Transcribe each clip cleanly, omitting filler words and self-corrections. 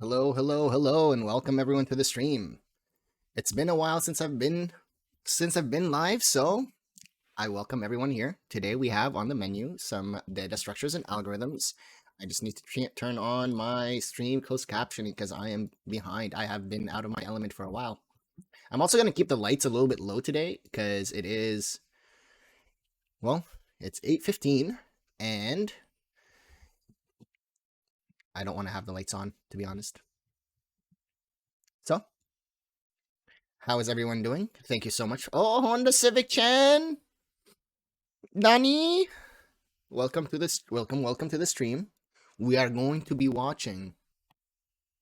Hello, hello, hello, and welcome everyone to the stream. It's been a while since I've been live, so I welcome everyone here. Today we have on the menu some data structures and algorithms. I just need to turn on my stream closed captioning because I am behind. I have been out of my element for a while. I'm also going to keep the lights a little bit low today because it's 8:15 and I don't want to have the lights on, to be honest. So, how is everyone doing? Thank you so much. Oh, Honda Civic Chan! Nani! Welcome to the stream. We are going to be watching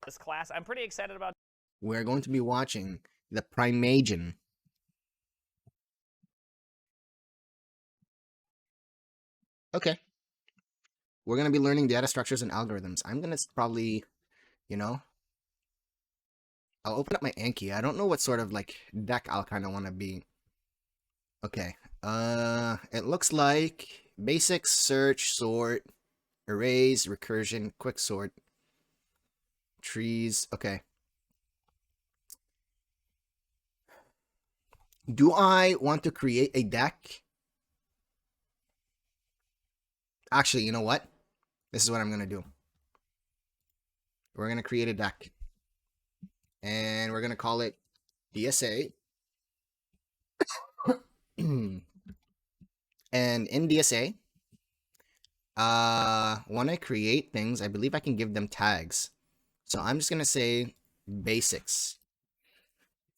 this class. I'm pretty excited about. We're going to be watching the Primagen. Okay. We're going to be learning data structures and algorithms. I'm going to probably, I'll open up my Anki. I don't know what sort of like deck I'll kind of want to be. Okay. It looks like basic, search, sort, arrays, recursion, quick sort, trees. Okay. Do I want to create a deck? Actually, you know what? This is what I'm going to do. We're going to create a deck. And we're going to call it DSA. And in DSA, when I create things, I believe I can give them tags. So I'm just going to say basics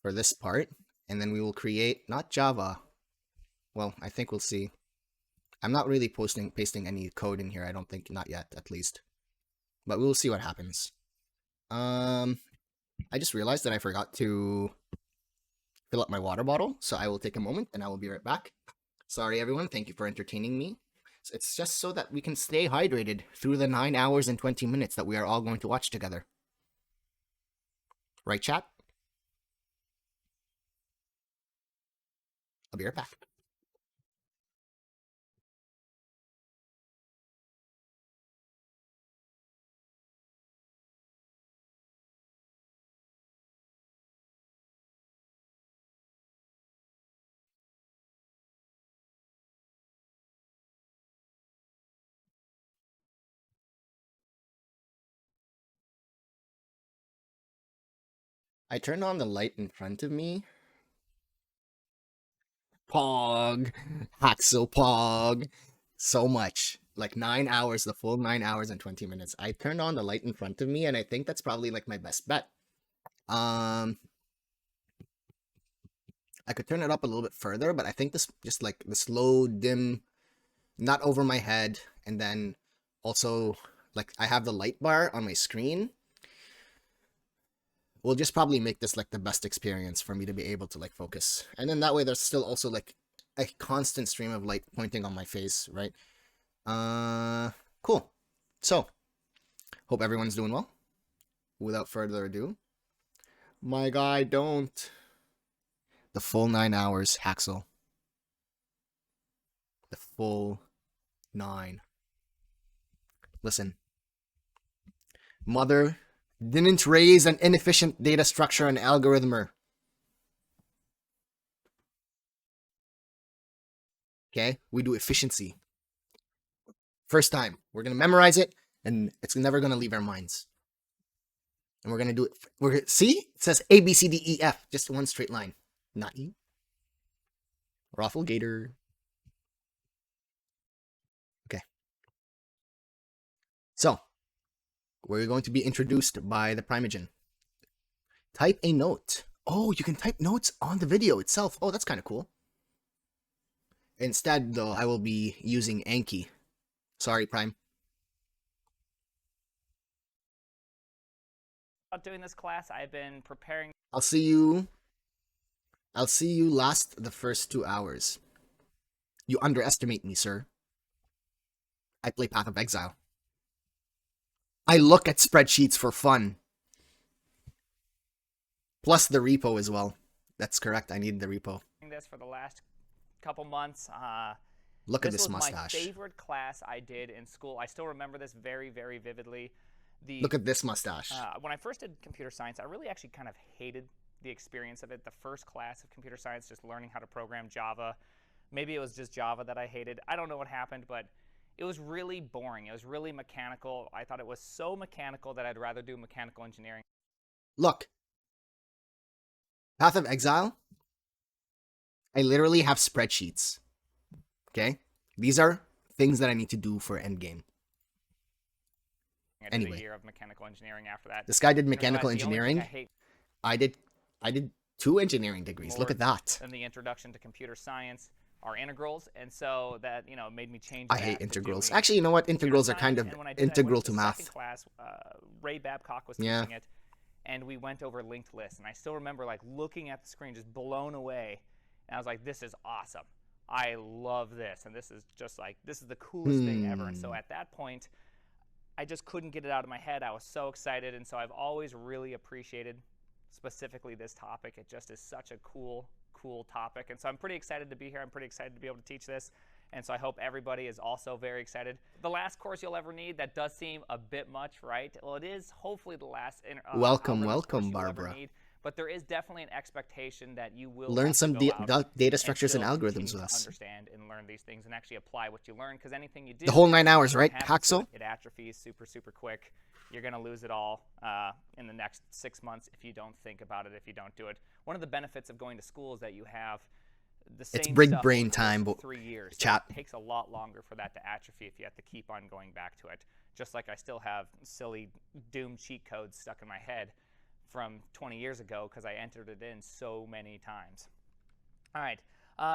for this part. And then we will create, not Java. Well, I think we'll see. I'm not really pasting any code in here. I don't think, not yet, at least. But we'll see what happens. I just realized that I forgot to fill up my water bottle, so I will take a moment and I will be right back. Sorry, everyone. Thank you for entertaining me. It's just so that we can stay hydrated through the 9 hours and 20 minutes that we are all going to watch together. Right, chat? I'll be right back. I turned on the light in front of me. Pog! Haxel Pog! So much. Like 9 hours, the full 9 hours and 20 minutes. I turned on the light in front of me, and I think that's probably like my best bet. I could turn it up a little bit further, but I think this just like the slow dim, not over my head, and then also like I have the light bar on my screen. We'll just probably make this like the best experience for me to be able to like focus. And then that way there's still also like a constant stream of light pointing on my face, right? Cool. So, hope everyone's doing well. Without further ado, my guy, don't. The full 9 hours, Haxel. The full 9. Listen. Mother didn't raise an inefficient data structure and algorithmer. Okay? We do efficiency. First time. We're going to memorize it, and it's never going to leave our minds. And we're going to do it. See? It says A, B, C, D, E, F. Just one straight line. Not E. Raffle Gator. Okay. So, we're going to be introduced by the Primagen. Type a note. Oh, you can type notes on the video itself. Oh, that's kind of cool. Instead, though, I will be using Anki. Sorry, Prime. About doing this class, I've been preparing. I'll see you last the first 2 hours. You underestimate me, sir. I play Path of Exile. I look at spreadsheets for fun. Plus the repo as well. That's correct. I need the repo. This for the last couple months. Look at this mustache. mustache. This was my favorite class I did in school. I still remember this very, very vividly. Look at this mustache. When I first did computer science, I really actually kind of hated the experience of it. The first class of computer science, just learning how to program Java. Maybe it was just Java that I hated. I don't know what happened, but it was really boring. It was really mechanical. I thought it was so mechanical that I'd rather do mechanical engineering. Look. Path of Exile. I literally have spreadsheets. Okay? These are things that I need to do for Endgame. I did Anyway. a year of mechanical engineering after that. This guy did And mechanical realized the only thing engineering. I hate I did 2 engineering degrees. Look more at that. than the introduction to computer science are integrals, and so that made me change. I that hate to integrals. doing Actually, you know what? computer Integrals are kind science, of and when I did, I went integral to to the math. second class, Ray Babcock was Yeah. teaching it, and we went over linked lists, and I still remember like looking at the screen, just blown away, and I was like, "This is awesome! I love this, and this is the coolest thing ever." And so at that point, I just couldn't get it out of my head. I was so excited, and so I've always really appreciated specifically this topic. It just is such a cool topic, and so I'm pretty excited to be here. I'm pretty excited to be able to teach this, and so I hope everybody is also very excited. The last course you'll ever need, that does seem a bit much, right? Well, it is hopefully the last Welcome, algorithms welcome, course you'll ever Barbara. need, but there is definitely an expectation that you will Learn have to some go out data structures and still algorithms continue with to us. understand and learn these things and actually apply what you learn, because anything you do, The whole 9 hours, you right, don't have to do Haxel? it atrophies super quick. You're going to lose it all in the next 6 months if you don't think about it, if you don't do it. One of the benefits of going to school is that you have the same It's big stuff brain over the course time, of but 3 years. chat. So it takes a lot longer for that to atrophy if you have to keep on going back to it. Just like I still have silly Doom cheat codes stuck in my head from 20 years ago because I entered it in so many times. All right,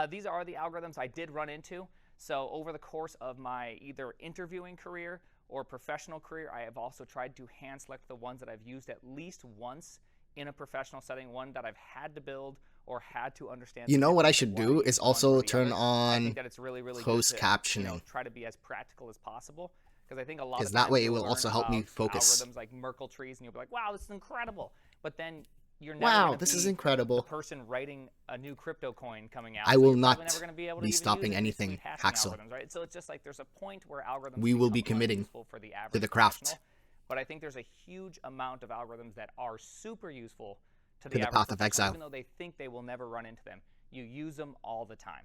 these are the algorithms I did run into. So over the course of my either interviewing career or professional career, I have also tried to hand select the ones that I've used at least once in a professional setting, one that I've had to build or had to understand. You know what I significance should of do why is one also or the turn other. I on think that it's really closed good to, captioning. try to be as practical as possible, because I think a lot Because of that times way it you'll will learn also help me about focus. algorithms like Merkle trees, and you'll be like, wow, this is incredible. But then you're never Wow, gonna this is be the incredible. person writing a new crypto coin coming out. I so will you're not probably never gonna be able to be even stopping use any anything, sweet hashing Haxel. algorithms, right? So it's just like there's a point where algorithms We will be become committing unuseful for the to average the craft. professional. But I think there's a huge amount of algorithms that are super useful to To the the average path of professional, exile. even though they think they will never run into them. You use them all the time,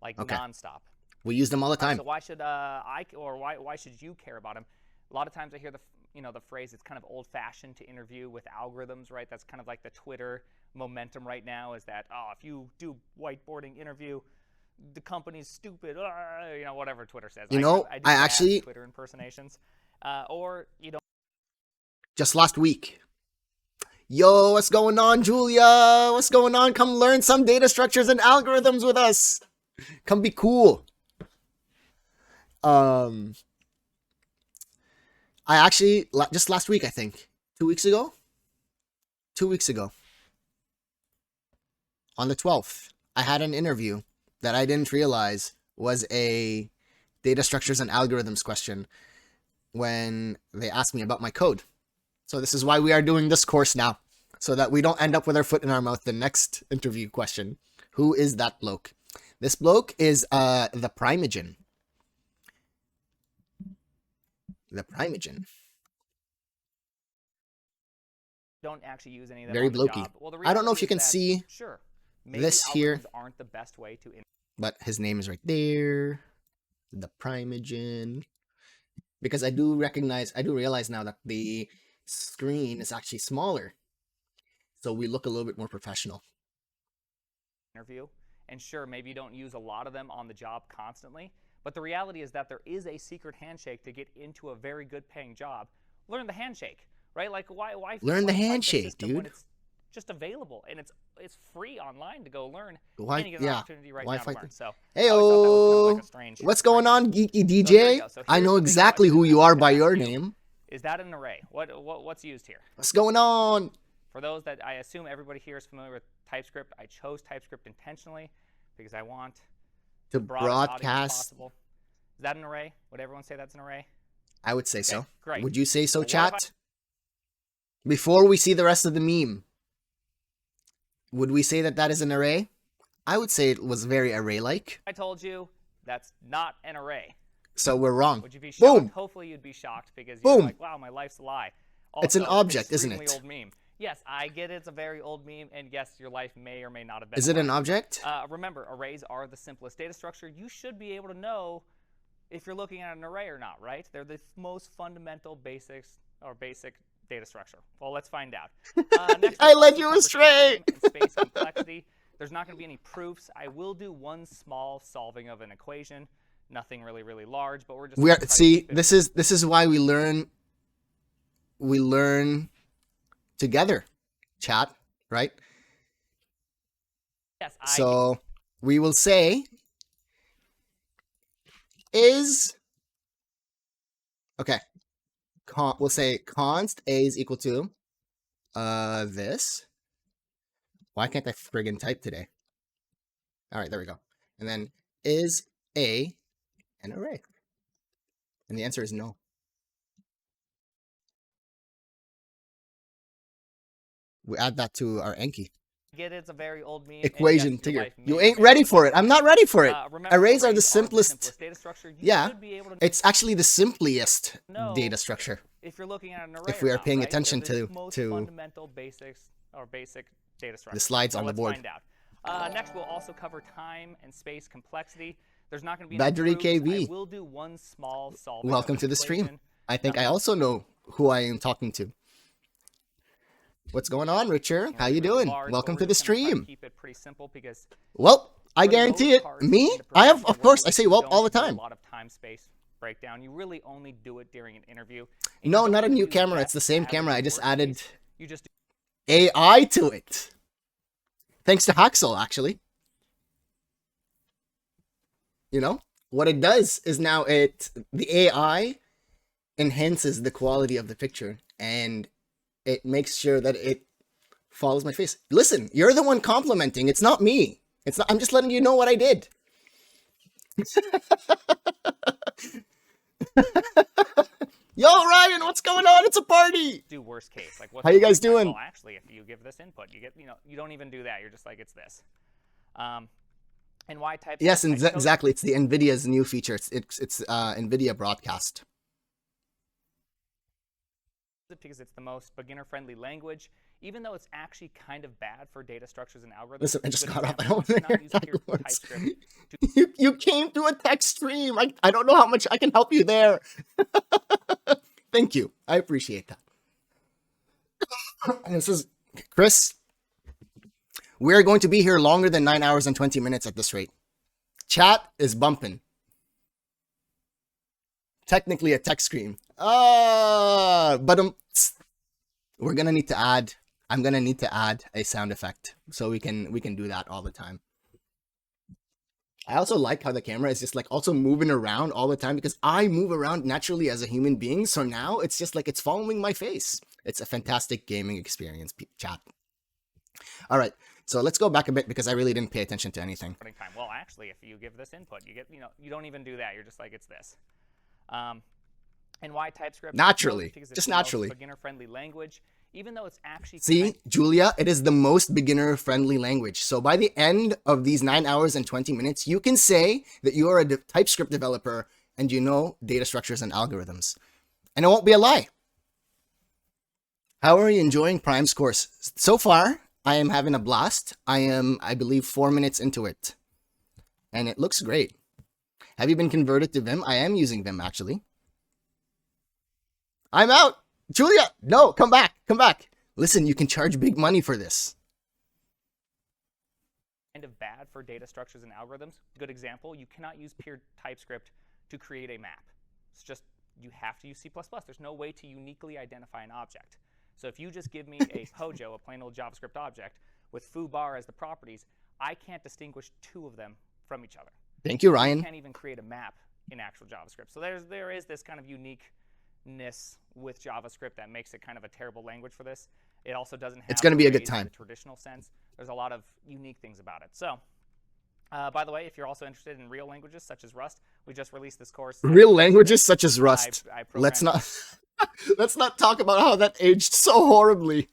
like Okay. nonstop. We use them all the All right, time. so why should why should you care about them? A lot of times I hear the phrase, it's kind of old-fashioned to interview with algorithms, right? That's kind of like the Twitter momentum right now, is that, oh, if you do whiteboarding interview, the company's stupid, whatever Twitter says. You know, I do I bad actually- Twitter impersonations, or you don't. Just last week. Yo, what's going on, Julia? What's going on? Come learn some data structures and algorithms with us. Come be cool. I actually, just last week, I think, 2 weeks ago, on the 12th, I had an interview that I didn't realize was a data structures and algorithms question when they asked me about my code. So this is why we are doing this course now, so that we don't end up with our foot in our mouth the next interview question. Who is that bloke? This bloke is the Primogen. The Primogen. Don't actually use any of them Very on the blokey. job. Well, the I don't know reality if you is can that, see sure, maybe this here. algorithms aren't the best way to But his name is right there. The Primogen. Because I do realize now that the screen is actually smaller. So we look a little bit more professional. interview. And sure, maybe you don't use a lot of them on the job constantly, but the reality is that there is a secret handshake to get into a very good paying job. Learn the handshake, right? Like why Learn the fight handshake, system when dude. it's just available and it's free online to go learn. Why- And you get an yeah, opportunity right why now to fight learn. the- So I always thought that was kind of Heyo, like a strange what's going on, phrase. Geeky So there DJ? you go. So I here's know the big exactly who question you I are wanted to by ask your you. name. Is that an array? What's used here? What's going on? For those that I assume everybody here is familiar with TypeScript, I chose TypeScript intentionally because I want To the broadest audience broadcast, possible. Is that an array? Would everyone say that's an array? I would say so. Okay, great. Would you say so, Well, what if chat? Before we see the rest of the meme, would we say that that is an array? I would say it was very array-like. I told you that's not an array. So we're wrong. Would you be shocked? Boom. Hopefully you'd be shocked because Boom. you're like, wow, my life's a lie. It's an Also, object, isn't extremely it? old meme. Yes, I get it's a very old meme, and yes, your life may or may not have been. Is it an alive. object? Remember, arrays are the simplest data structure. You should be able to know if you're looking at an array or not, right? They're the most fundamental basic data structure. Well, let's find out. Next, I led you astray. Time and space complexity. There's not going to be any proofs. I will do one small solving of an equation. Nothing really, really large, but we're just. We are see. This is why we learn. We learn together, chat, right? Yes. So we will say is okay. We'll say const a is equal to this. Why can't I friggin' type today? All right, there we go. And then is a an array? And the answer is no. We add that to our Anki Get it, it's a very old meme. equation Yes, figure. You ain't ready for it. I'm not ready for it. Remember, Arrays are the simplest. data structure. You Yeah, should be able to it's actually the simplest know data structure. if you're looking at an array. If we or are not, paying right? attention They're the most to fundamental basic data structure. the slides So on the let's board. Find out. Next, we'll also cover time and space complexity. There's not going to be Badgery any proofs. KV. I will do one small solving. Welcome of to an the stream. equation. I think I also know who I am talking to. What's going on, Richard? How you doing? Large, but Welcome we're to the just gonna try to stream. Keep it pretty simple because Well, I for the guarantee most it. part, Me? in the I have, professional of course, world, I say you well don't all the do time. A lot of time space breakdown. You really only do it during an interview. And No, you not a don't new do camera. best It's the same camera. I average just worst added case. You just AI to it. Thanks to Haxel, actually. You know, what it does is now the AI enhances the quality of the picture and it makes sure that it follows my face. Listen, you're the one complimenting. It's not me. It's not, I'm just letting you know what I did. Yo, Ryan, what's going on? It's a party. do worst case. Like what's How you the guys runtime? doing? Well, actually, if you give this input, you get you don't even do that. You're just like it's this. And why type? Yes, exactly. It's the NVIDIA's new feature. It's NVIDIA Broadcast. Because it's the most beginner-friendly language, even though it's actually kind of bad for data structures and algorithms. Listen, I just Good got off. I example, don't do not want use to pure hear TypeScript. You came to a tech stream. I don't know how much I can help you there. Thank you. I appreciate that. This is Chris. We're going to be here longer than 9 hours and 20 minutes at this rate. Chat is bumping. Technically a tech stream. But we're gonna need to add. I'm gonna need to add a sound effect so we can do that all the time. I also like how the camera is just like also moving around all the time because I move around naturally as a human being. So now it's just like it's following my face. It's a fantastic gaming experience, chat. All right, so let's go back a bit because I really didn't pay attention to anything. Time. Well, actually, if you give this input, you get you don't even do that. You're just like it's this. And why TypeScript? Naturally, because it's just the most naturally. beginner-friendly language, even though it's actually See, Julia, it is the most beginner-friendly language. So by the end of these 9 hours and 20 minutes, you can say that you are a TypeScript developer and you know data structures and algorithms. And it won't be a lie. How are you enjoying Prime's course? So far, I am having a blast. I am, I believe, 4 minutes into it. And it looks great. Have you been converted to Vim? I am using Vim, actually. I'm out. Julia, no, come back. Come back. Listen, you can charge big money for this. kind of bad for data structures and algorithms. Good example, you cannot use pure TypeScript to create a map. It's just, you have to use C++. There's no way to uniquely identify an object. So if you just give me a POJO, a plain old JavaScript object, with foobar as the properties, I can't distinguish two of them from each other. Thank you, Ryan. You can't even create a map in actual JavaScript. So there is this kind of uniqueness with JavaScript that makes it kind of a terrible language for this. It also doesn't have It's going to be a good arrays in time. the traditional sense. There's a lot of unique things about it. So, by the way, if you're also interested in real languages such as Rust, we just released this course. Real languages such as Rust. I Let's programmed- not let's not talk about how that aged so horribly.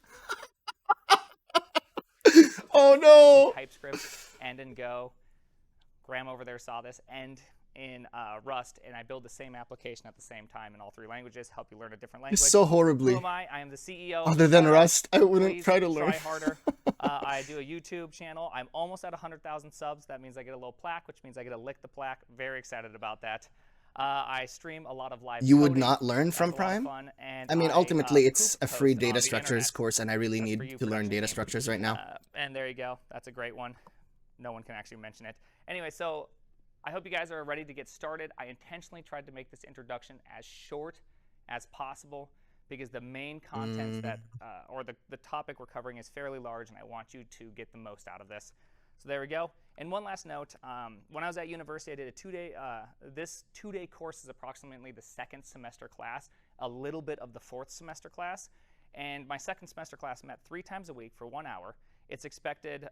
Oh no. TypeScript and in Go. Graham over there saw this, and in Rust, and I build the same application at the same time in all 3 languages, help you learn a different It's language. so Who horribly. am I? I am the CEO. Other than of Rust, I wouldn't Please try to learn. Try harder. I do a YouTube channel. I'm almost at 100,000 subs. That means I get a little plaque, which means I get to lick the plaque. Very excited about that. I stream a lot of live You would coding. not learn That's from a lot of Prime? fun, and I mean, I, ultimately, it's poop a free post on data the structures internet. course, and I really That's for need you, to learn production data team. structures right now. And there you go. That's a great one. No one can actually mention it. Anyway, so I hope you guys are ready to get started. I intentionally tried to make this introduction as short as possible because the main content that, or the topic we're covering is fairly large, and I want you to get the most out of this. So there we go. And one last note, when I was at university, I did a 2-day, this 2-day course is approximately the 2nd semester class, a little bit of the 4th semester class. And my 2nd semester class met 3 times a week for 1 hour. It's expected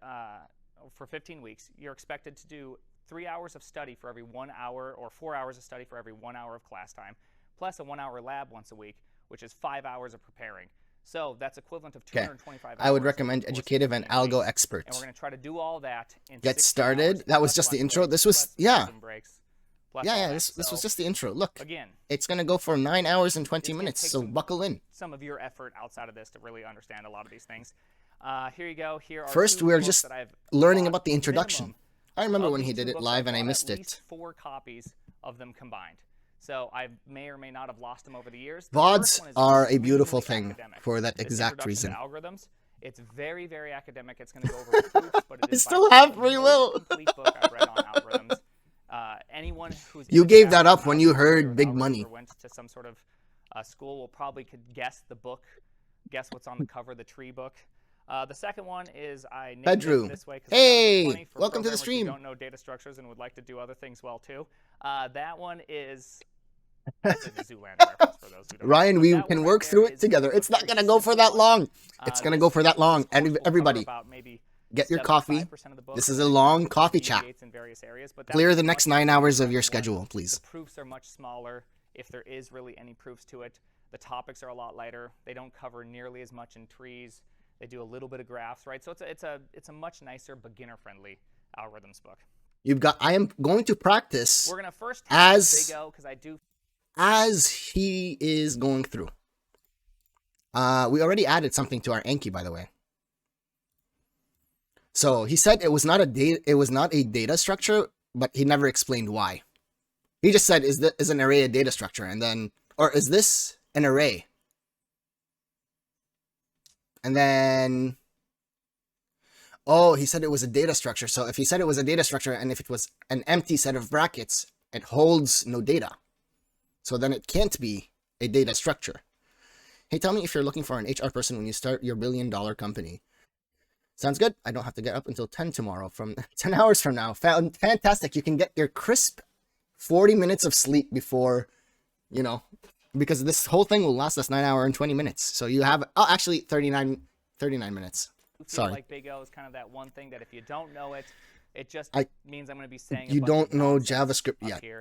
for 15 weeks. You're expected to do 3 hours of study for every 1 hour, or 4 hours of study for every 1 hour of class time, plus a 1-hour lab once a week, which is 5 hours of preparing. So that's equivalent of 225 hours. I would recommend Educative and Algo Expert. And we're going to try to do all that in Get 16 started. hours, That was plus just the lunch intro. breaks, This was, plus yeah. bathroom breaks, plus all Yeah, that. this was So, just the intro. Look, again, it's going to go for 9 hours and 20 it's gonna minutes, take so some- buckle in. some of your effort outside of this to really understand a lot of these things. Here you go. Here are First, 2 we're books just that I've learning bought about the introduction. minimum I remember of when these he 2 did it books. live I've and I bought missed at least it. 4 copies of them combined. So I may or may not have lost them over the years. The VODs first one is are a extremely beautiful thing academic. for that It's exact Introduction reason. to Algorithms. It's very, very academic. It's going to go over proofs, but it I is by still far have the free most will. complete book I've read on algorithms. Anyone who's You even gave that dabbled up in when you algorithms, familiar heard with Big algorithms, Money. or went to some sort of school will probably could guess the book, guess what's on the cover of the tree book. The second one is I named Bedroom. it this way because I thought it Hey, was funny for welcome to the programmers stream. who don't know data structures and would like to do other things well too. That one is that's a Zoolander reference for those who don't know. Ryan, But we that one can right work there through it is together. a It's not very going to go for simple that one. long. It's going to go for that long. This course will cover Everybody, about maybe get your coffee. 75% of the book, This and is a then long it coffee chat. deviates in various areas, but that Clear one's the much next more 9 hours of your one. schedule, please. The proofs are much smaller, if there is really any proofs to it. The topics are a lot lighter. They don't cover nearly as much in trees. They do a little bit of graphs, right? So it's a much nicer, beginner-friendly algorithms book. I am going to practice We're gonna first as Big O because I do. as he is going through. We already added something to our Anki, by the way. So he said it was not a data structure, but he never explained why. He just said, is an array a data structure? And then, or is this an array? And then, oh, he said it was a data structure. So if he said it was a data structure, and if it was an empty set of brackets, it holds no data. So then it can't be a data structure. Hey, tell me if you're looking for an HR person when you start your billion-dollar company. Sounds good. I don't have to get up until 10 tomorrow, from 10 hours from now. Fantastic. You can get your crisp 40 minutes of sleep before, because this whole thing will last us 9 hours and 20 minutes. So you have, actually 39 minutes. Sorry. Like Big O is kind of that one thing that if you don't know it, it just means I'm going to be saying You a bunch don't of know nonsense JavaScript up yet. here,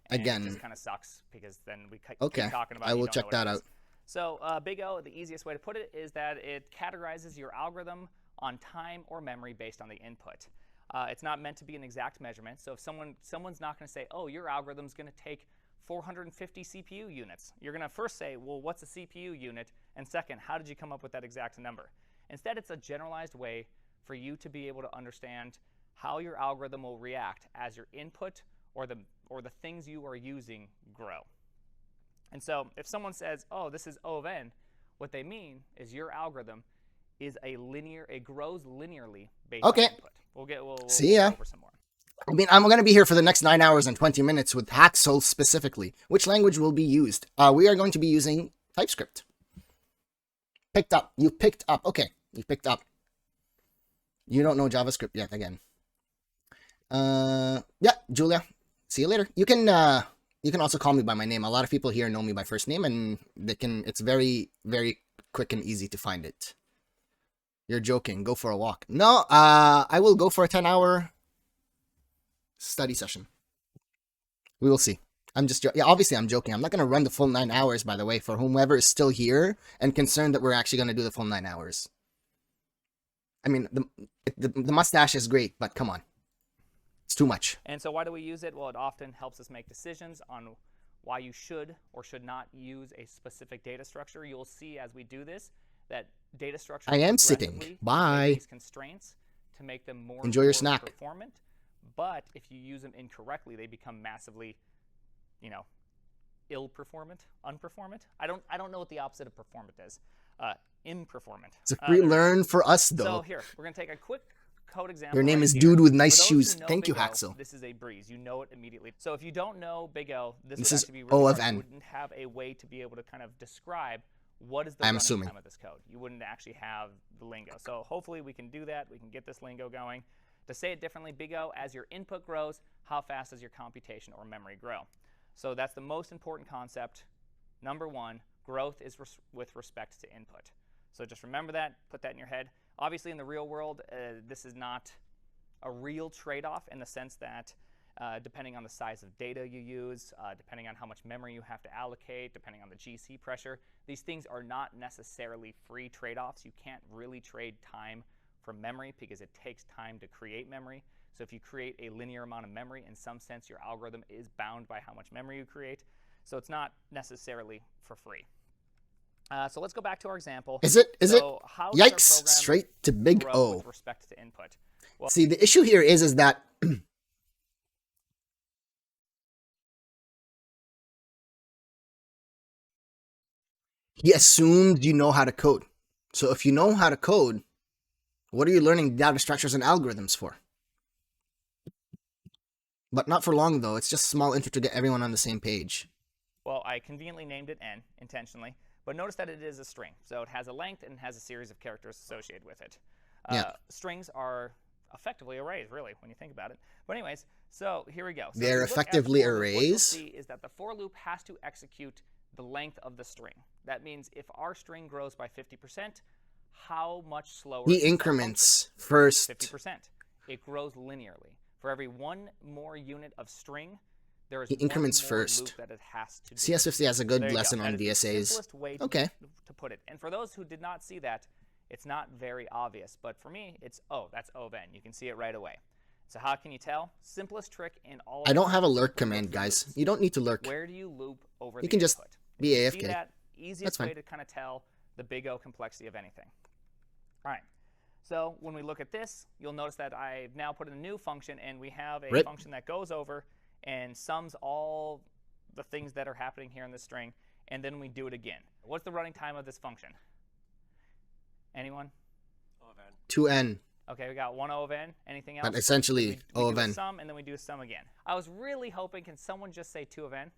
and Again. it just kind of sucks because then we keep Okay, talking about I it, you will don't check know what that it is. out. So Big O, the easiest way to put it is that it categorizes your algorithm on time or memory based on the input. It's not meant to be an exact measurement. So if someone's not going to say, oh, your algorithm's going to take 450 CPU units. You're going to first say, well, what's a CPU unit? And second, how did you come up with that exact number? Instead, it's a generalized way for you to be able to understand how your algorithm will react as your input or the things you are using grow. And so if someone says, oh, this is O of n, what they mean is your algorithm is it grows linearly based on input. We'll See ya. go over some more. I mean, I'm going to be here for the next 9 hours and 20 minutes with Haxel specifically. Which language will be used? We are going to be using TypeScript. Picked up. You picked up. Okay, you picked up. You don't know JavaScript yet again. Yeah, Julia. See you later. You can also call me by my name. A lot of people here know me by first name, and it's very, very quick and easy to find it. You're joking. Go for a walk. No, I will go for a 10-hour study session. We will see. Obviously I'm joking. I'm not going to run the full 9 hours, by the way, for whomever is still here and concerned that we're actually going to do the full 9 hours. I mean, the mustache is great, but come on. It's too much. And so why do we use it? Well, it often helps us make decisions on why you should or should not use a specific data structure. You'll see as we do this that data structures I am progressively sitting. take Bye. these constraints to make them more Enjoy your more snack. performant. But if you use them incorrectly, they become massively, ill-performant, unperformant. I don't know what the opposite of performant is. Imperformant. It's a free There we go. learn for us, So though. here, we're going to take a quick code example. Your name right is here. Dude with For Nice those Shoes. who know Thank you, Big O, Haxel. This is a breeze. You know it immediately. So if you don't know Big O, this This would is actually be O really of hard. N. You wouldn't have a way to be able to kind of describe what is the I'm running assuming. time of this code. You wouldn't actually have the lingo. So hopefully we can do that. We can get this lingo going. To say it differently, Big O, as your input grows, how fast does your computation or memory grow? So that's the most important concept. Number one, growth is with respect to input. So just remember that, put that in your head. Obviously in the real world, this is not a real trade-off in the sense that depending on the size of data you use, depending on how much memory you have to allocate, depending on the GC pressure, these things are not necessarily free trade-offs. You can't really trade time for memory because it takes time to create memory. So if you create a linear amount of memory, in some sense your algorithm is bound by how much memory you create. So it's not necessarily for free. So let's go back to our example. Is it? How does our Yikes! program Straight to Big grow O. with respect to input? Well, See, the issue here is that he assumed you know how to code. So if you know how to code, what are you learning data structures and algorithms for? But not for long, though. It's just a small intro to get everyone on the same page. well, I conveniently named it n intentionally, but notice that it is a string. So it has a length and has a series of characters associated with it. Yeah. Strings are effectively arrays, really, when you think about it. But anyways, so here we go. So if They're you look at the effectively for loop, what you'll arrays? see is that the for loop has to execute the length of the string. That means if our string grows by 50%, how much slower He is that increments function? first. 50%. It grows linearly. For every one more unit of string, there is He increments one more first. loop that it has to do. CS50 has a good There you go. lesson on That is the DSAs. simplest way Okay. to put it. And for those who did not see that, it's not very obvious. But for me, it's O. That's O of n. You can see it right away. So how can you tell? Simplest trick in all of I don't this have a is lurk simply command, look through guys. loops. You don't need to lurk. Where do you loop over You the can just input? be If you AFK. See that? That's Easiest fine. way to kind of tell the big O complexity of anything. All right. So when we look at this, you'll notice that I've now put in a new function, and we have a Rip. function that goes over and sums all the things that are happening here in this string, and then we do it again. What's the running time of this function? Anyone? 2n. Okay, we got 1 O of n. Anything else? But essentially, we O of do a n. sum, and then we do a sum again. I was really hoping, can someone just say 2 of n?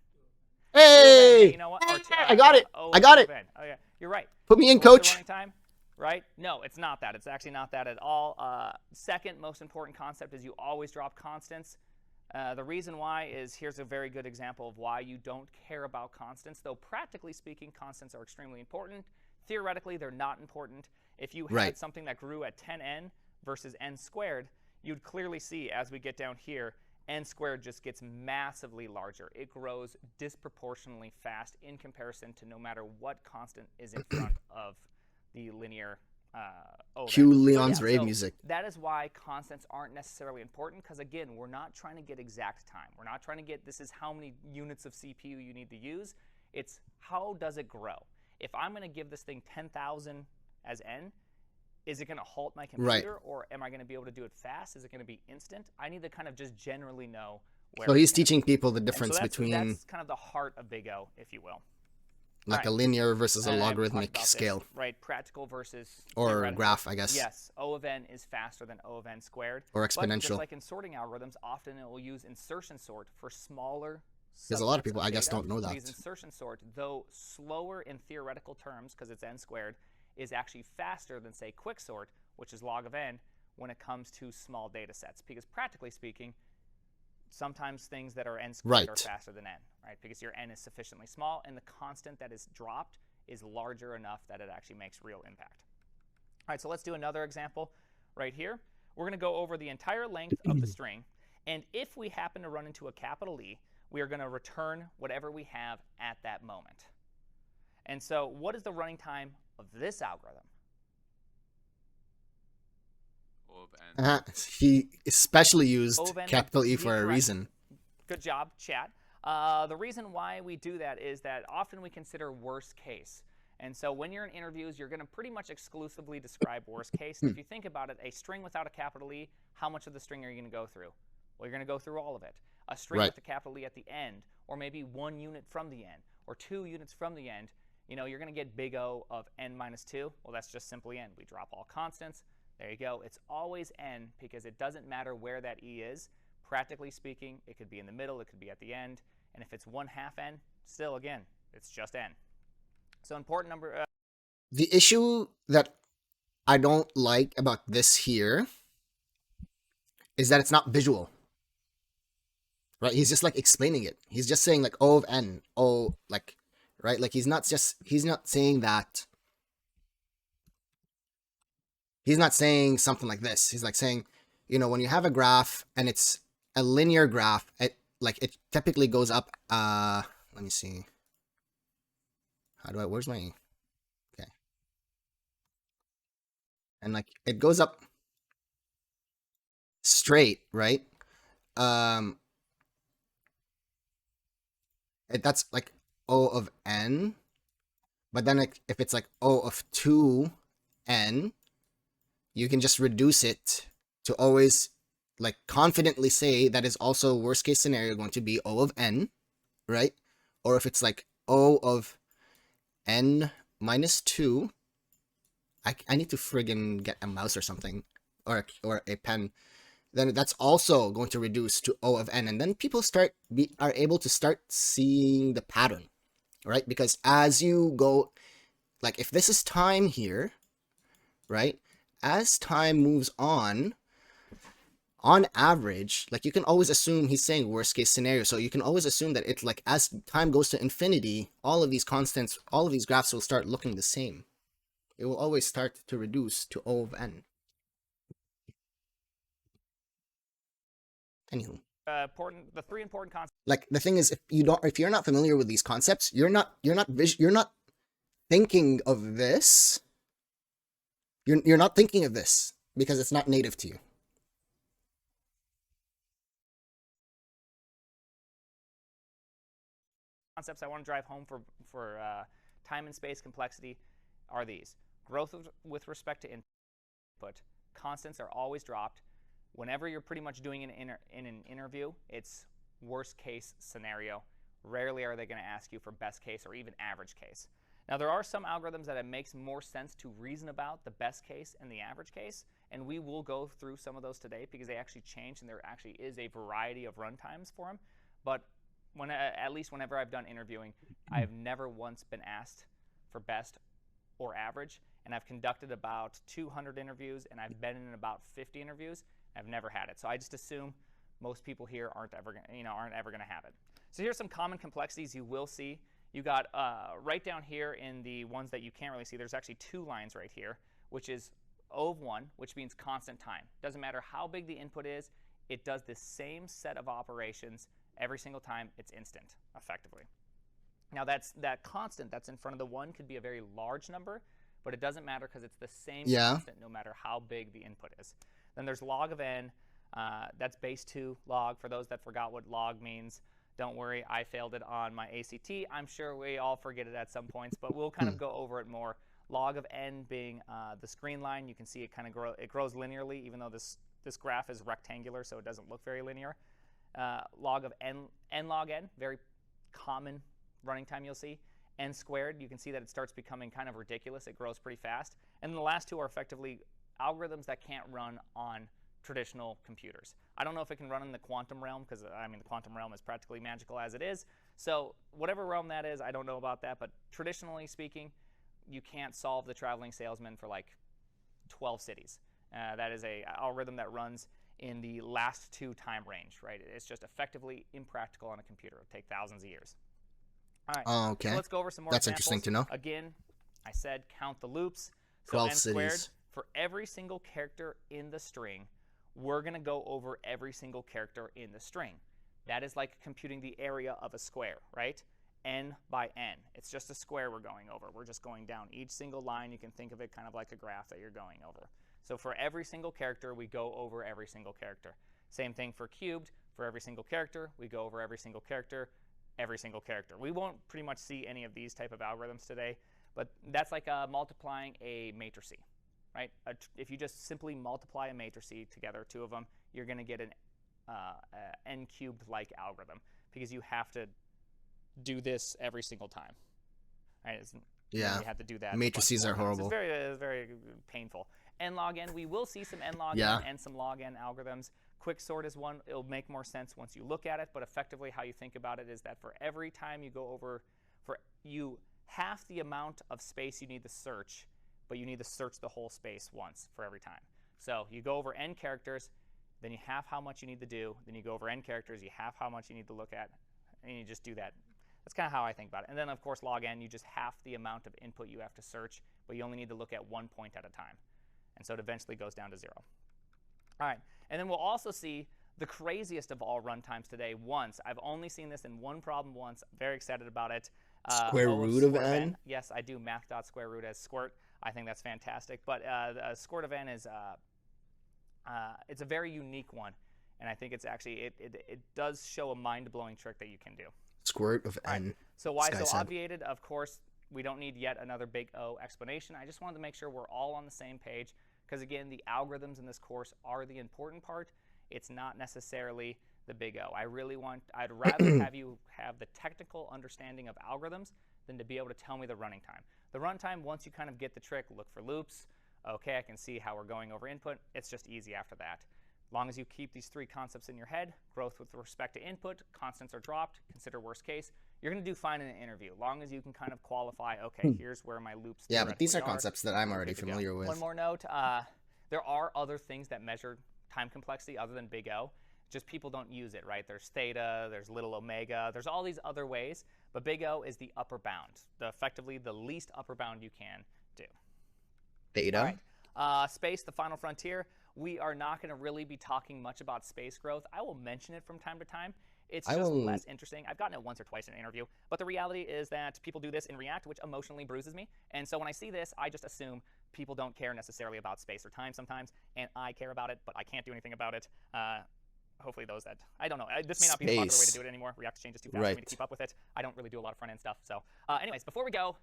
Hey! You know what? Or I got it. O I got of it. n. Oh yeah, you're right. Put me in, What's the coach. running time? Right? No, it's not that. It's actually not that at all. Second most important concept is you always drop constants. The reason why is here's a very good example of why you don't care about constants, though practically speaking, constants are extremely important. Theoretically, they're not important. If you had Right. something that grew at 10n versus n squared, you'd clearly see as we get down here, n squared just gets massively larger. It grows disproportionately fast in comparison to no matter what constant is in front of the linear O. Cue Leon's rave music. That is why constants aren't necessarily important, because again, we're not trying to get exact time. We're not trying to get this is how many units of CPU you need to use. It's how does it grow. If I'm going to give this thing 10,000 as n, is it going to halt my computer, or am I going to be able to do it fast? Is it going to be instant? I need to kind of just generally know where. So he's it's gonna teaching be. people the And difference so between that's kind of the heart of Big O, if you will. like a Alright. linear versus a And I've talked logarithmic about this, scale right? Practical versus or theoretical. graph, I guess, Yes, O of n is faster than O of n squared. or But just exponential. like in sorting algorithms, often it will use insertion sort for smaller. Because a lot of subsets people, I guess, data. don't know Because that. insertion sort, though slower in theoretical terms because it's n squared, is actually faster than, say, quicksort, which is log of n, when it comes to small data sets. Because practically speaking, sometimes things that are n squared are Right. faster than n, right? Because your n is sufficiently small, and the constant that is dropped is larger enough that it actually makes real impact. All right, so let's do another example right here. We're going to go over the entire length of the string, and if we happen to run into a capital E, we are going to return whatever we have at that moment. And so what is the running time of this algorithm? O of n. He especially used O of n capital E would be for a correct. reason. Good job, chat. The reason why we do that is that often we consider worst case. And so when you're in interviews, you're going to pretty much exclusively describe worst case. And if you think about it, a string without a capital E, how much of the string are you going to go through? Well, you're going to go through all of it. A string Right. with a capital E at the end, or maybe 1 unit from the end, or 2 units from the end, you know, you're going to get big O of n minus 2. Well, that's just simply n. We drop all constants. There you go. It's always n because it doesn't matter where that E is. Practically speaking, it could be in the middle, it could be at the end. And if it's 1/2 n, still, again, it's just n. So important number. The issue that I don't like about this here is that it's not visual. Right? He's just like explaining it. He's just saying like O of n, O, like, right? Like he's not saying that. He's not saying something like this. He's like saying, you know, when you have a graph and it's a linear graph, it typically goes up. Let me see. Where's my, okay. And like it goes up straight, right? That's like O of n. But then if it's like O of 2n, you can just reduce it to always like confidently say that is also worst case scenario going to be O of n, right? Or if it's like O of n minus 2, I need to friggin' get a mouse or something, or a pen. Then that's also going to reduce to O of n, and then people are able to start seeing the pattern, right? Because as you go, like if this is time here, right? As time moves on average, like you can always assume he's saying worst case scenario. So you can always assume that it's like as time goes to infinity, all of these constants, all of these graphs will start looking the same. It will always start to reduce to O of n. Anywho. The 3 important concepts. Like the thing is, if you're not familiar with these concepts, you're not thinking of this. You're not thinking of this because it's not native to you. Concepts I want to drive home for time and space complexity are these: growth with respect to input. Constants are always dropped. Whenever you're pretty much doing in an interview, it's worst case scenario. Rarely are they going to ask you for best case or even average case. Now, there are some algorithms that it makes more sense to reason about the best case and the average case, and we will go through some of those today because they actually change and there actually is a variety of runtimes for them. But at least whenever I've done interviewing, I have never once been asked for best or average, and I've conducted about 200 interviews, and I've been in about 50 interviews. I've never had it, so I just assume most people here aren't ever going to have it. So here's some common complexities you will see. You got right down here in the ones that you can't really see, there's actually 2 lines right here, which is O of 1, which means constant time. Doesn't matter how big the input is, it does the same set of operations every single time. It's instant, effectively. Now that constant that's in front of the 1 could be a very large number, but it doesn't matter because it's the same constant no matter how big the input is. Then there's log of n. That's base 2 log. For those that forgot what log means, don't worry, I failed it on my ACT. I'm sure we all forget it at some points, but we'll kind of go over it more. Log of n being the screen line. You can see it kind of grows linearly, even though this graph is rectangular, so it doesn't look very linear. Log of n log n, very common running time you'll see. N squared, you can see that it starts becoming kind of ridiculous. It grows pretty fast. And then the last 2 are effectively algorithms that can't run on traditional computers. I don't know if it can run in the quantum realm because, I mean, the quantum realm is practically magical as it is. So whatever realm that is, I don't know about that. But traditionally speaking, you can't solve the traveling salesman for like 12 cities. That is an algorithm that runs in the last 2 time range, right? It's just effectively impractical on a computer. It would take thousands of years. All right, okay. so let's go over some more That's examples. interesting to know. Again, I said count the loops. So 12 n squared, cities. for every single character in the string, we're going to go over every single character in the string. That is like computing the area of a square, right? N by n. It's just a square we're going over. We're just going down each single line. You can think of it kind of like a graph that you're going over. So for every single character, we go over every single character. Same thing for cubed. For every single character, we go over every single character, every single character. We won't pretty much see any of these type of algorithms today, but that's like multiplying a matrice, right? If you just simply multiply a matrice together, two of them, you're going to get an n cubed like algorithm because you have to do this every single time, right? Yeah, you have to do that. Matrices are horrible. It's very painful. N log n, we will see some n log Yeah. n and some log n algorithms. Quicksort is one. It'll make more sense once you look at it, but effectively how you think about it is that for every time you go over, for you half the amount of space you need to search, but you need to search the whole space once for every time. So you go over n characters, then you have how much you need to do, then you go over n characters, you have how much you need to look at, and you just do that. That's kind of how I think about it. And then, of course, log n, you just half the amount of input you have to search, but you only need to look at 1 point at a time. And so it eventually goes down to 0. All right, and then we'll also see the craziest of all runtimes today once. I've only seen this in one problem once. I'm very excited about it. Square root of n? Yes, I do math.square root as squirt. I think that's fantastic. But squirt of n is it's a very unique one. And I think it's actually, it does show a mind-blowing trick that you can do. Squirt of n. Right. So why so obviated? Of course, we don't need yet another big O explanation. I just wanted to make sure we're all on the same page because, again, the algorithms in this course are the important part. It's not necessarily the big O. I'd rather have you have the technical understanding of algorithms than to be able to tell me the running time. The runtime, once you kind of get the trick, look for loops. Okay, I can see how we're going over input. It's just easy after that. As long as you keep these three concepts in your head, growth with respect to input, constants are dropped, consider worst case, you're going to do fine in an interview. As long as you can kind of qualify, okay, here's where my loops Yeah, but these are concepts that I'm already familiar with. One more note, there are other things that measure time complexity other than big O. Just people don't use it, right? There's theta, there's little omega, there's all these other ways, but big O is the upper bound, effectively the least upper bound you can do. Theta? All right. Space, the final frontier. We are not going to really be talking much about space growth. I will mention it from time to time. It's just less interesting. I've gotten it once or twice in an interview, but the reality is that people do this in React, which emotionally bruises me. And so when I see this, I just assume people don't care necessarily about space or time sometimes, and I care about it, but I can't do anything about it. Hopefully those that, I don't know. This may not be the popular way to do it anymore. React changes too fast for me to keep up with it. I don't really do a lot of front-end stuff. So anyways, before we go,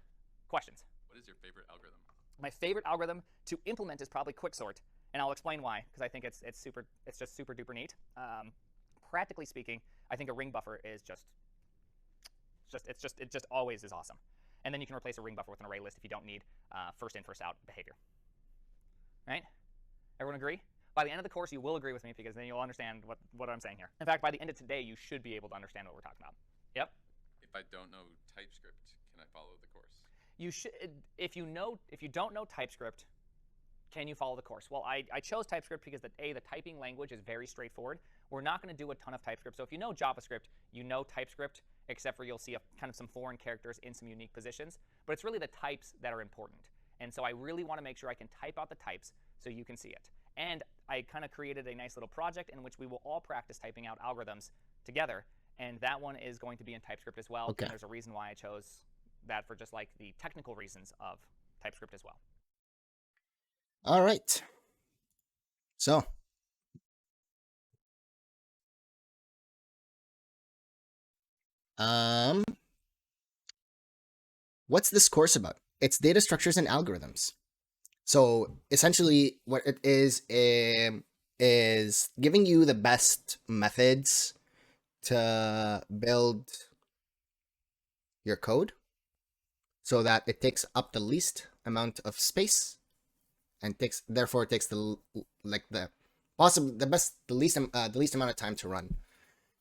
questions. What is your favorite algorithm? My favorite algorithm to implement is probably Quicksort, and I'll explain why, because I think it's just super duper neat. Practically speaking, I think a ring buffer is it just always is awesome. And then you can replace a ring buffer with an array list if you don't need first in, first out behavior. Right? Everyone agree? By the end of the course, you will agree with me because then you'll understand what I'm saying here. In fact, by the end of today, you should be able to understand what we're talking about. Yep. If I don't know TypeScript, can I follow the course? You should. If you don't know TypeScript, can you follow the course? Well, I chose TypeScript because the typing language is very straightforward. We're not going to do a ton of TypeScript. So if you know JavaScript, you know TypeScript, except for you'll see kind of some foreign characters in some unique positions. But it's really the types that are important. And so I really want to make sure I can type out the types so you can see it. And I kind of created a nice little project in which we will all practice typing out algorithms together. And that one is going to be in TypeScript as well. Okay. And there's a reason why I chose that for just like the technical reasons of TypeScript as well. All right. So, what's this course about? It's data structures and algorithms. So essentially what it is giving you the best methods to build your code so that it takes up the least amount of space and therefore takes the least amount of time to run.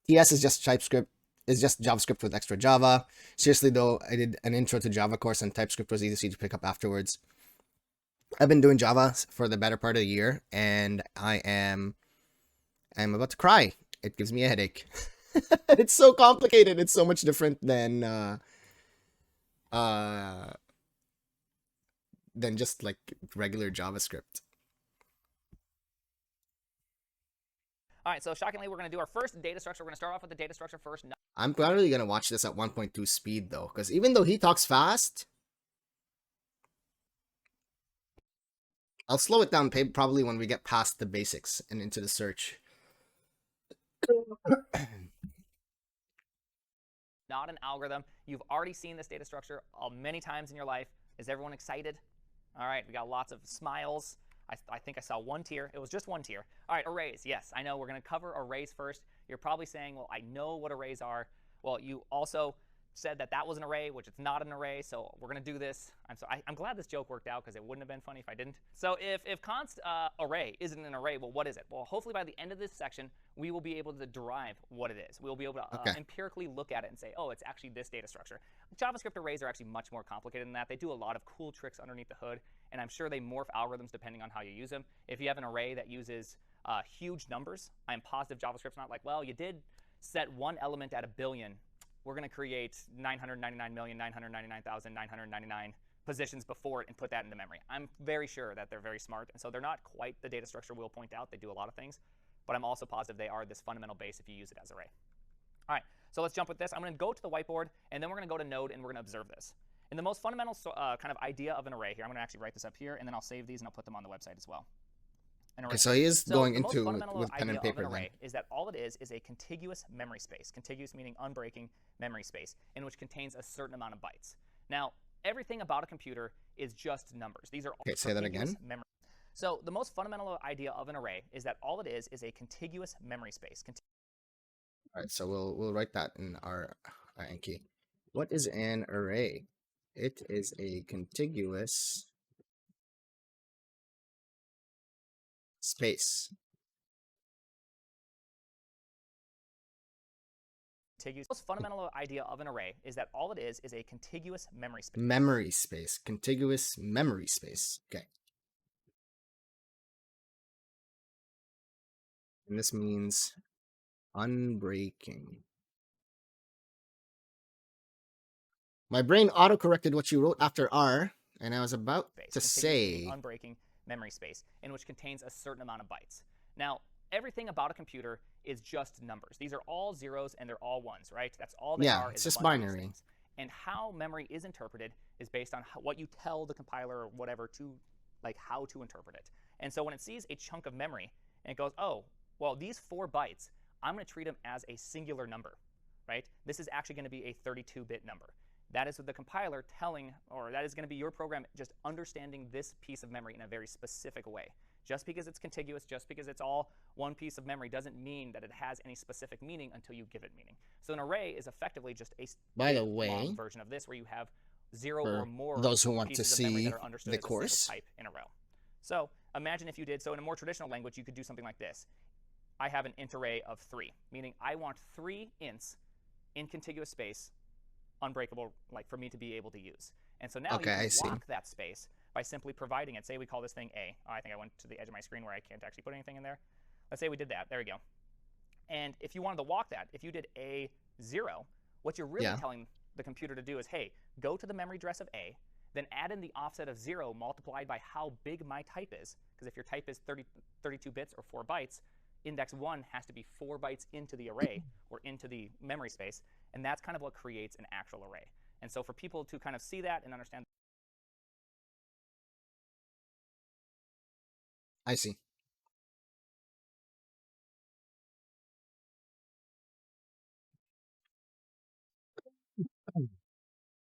TS is just TypeScript, is just JavaScript with extra Java. Seriously though, I did an intro to Java course and TypeScript was easy to pick up afterwards. I've been doing Java for the better part of the year, and I'm about to cry. It gives me a headache. It's so complicated. It's so much different than just like regular JavaScript. All right, so shockingly, we're going to do our first data structure. We're going to start off with the data structure first. I'm probably going to watch this at 1.2 speed, though, because even though he talks fast, I'll slow it down probably when we get past the basics and into the search. Not an algorithm. You've already seen this data structure many times in your life. Is everyone excited? All right, we got lots of smiles. I think I saw one tier. It was just one tier. All right, arrays. Yes, I know we're going to cover arrays first. You're probably saying, well, I know what arrays are. Well, you also said that that was an array, which it's not an array, so we're going to do this. I'm glad this joke worked out because it wouldn't have been funny if I didn't. So if const array isn't an array, well, what is it? Well, hopefully by the end of this section, we will be able to derive what it is. We'll be able to empirically look at it and say, oh, it's actually this data structure. JavaScript arrays are actually much more complicated than that. They do a lot of cool tricks underneath the hood, and I'm sure they morph algorithms depending on how you use them. If you have an array that uses huge numbers, I'm positive JavaScript's not like, well, you did set one element at 1 billion. We're going to create 999,999,999 positions before it and put that into memory. I'm very sure that they're very smart, and so they're not quite the data structure we'll point out. They do a lot of things, but I'm also positive they are this fundamental base if you use it as array. All right, so let's jump with this. I'm going to go to the whiteboard, and then we're going to go to Node, and we're going to observe this. And the most fundamental kind of idea of an array here, I'm going to actually write this up here, and then I'll save these, and I'll put them on the website as well. Okay, so he is going into with pen and paper then. Is that all it is a contiguous memory space. Contiguous meaning unbreaking memory space, in which contains a certain amount of bytes. Now, everything about a computer is just numbers. These are all say that again. Memory. So the most fundamental idea of an array is that all it is a contiguous memory space. All right, so we'll write that in our Anki. What is an array? It is a contiguous space. The most fundamental idea of an array is that all it is a contiguous memory space. Memory space. Contiguous memory space. Okay. And this means unbreaking. My brain auto-corrected what you wrote after R, and I was about to say unbreaking memory space, in which contains a certain amount of bytes. Now, everything about a computer is just numbers. These are all zeros and they're all ones, right? That's all they are. It's just binary. And how memory is interpreted is based on what you tell the compiler or whatever to, like, how to interpret it. And so when it sees a chunk of memory and it goes, oh, well, these 4 bytes, I'm going to treat them as a singular number, right? This is actually going to be a 32-bit number. That is the compiler telling, or that is going to be your program just understanding this piece of memory in a very specific way. Just because it's contiguous, just because it's all one piece of memory doesn't mean that it has any specific meaning until you give it meaning. So an array is effectively just a long version of this where you have 0 or more those who want to pieces of memory see that are understood the as a course single type in a row. So imagine if you did, so in a more traditional language, you could do something like this. I have an int array of 3, meaning I want 3 ints in contiguous space, unbreakable, like for me to be able to use. And so now you can lock that space by simply providing it. Say we call this thing A. Oh, I think I went to the edge of my screen where I can't actually put anything in there. Let's say we did that. There we go. And if you wanted to walk that, if you did A0, what you're really telling the computer to do is, hey, go to the memory address of A, then add in the offset of 0 multiplied by how big my type is. Because if your type is 32 bits or 4 bytes, index 1 has to be 4 bytes into the array or into the memory space. And that's kind of what creates an actual array. And so for people to kind of see that and understand. I see.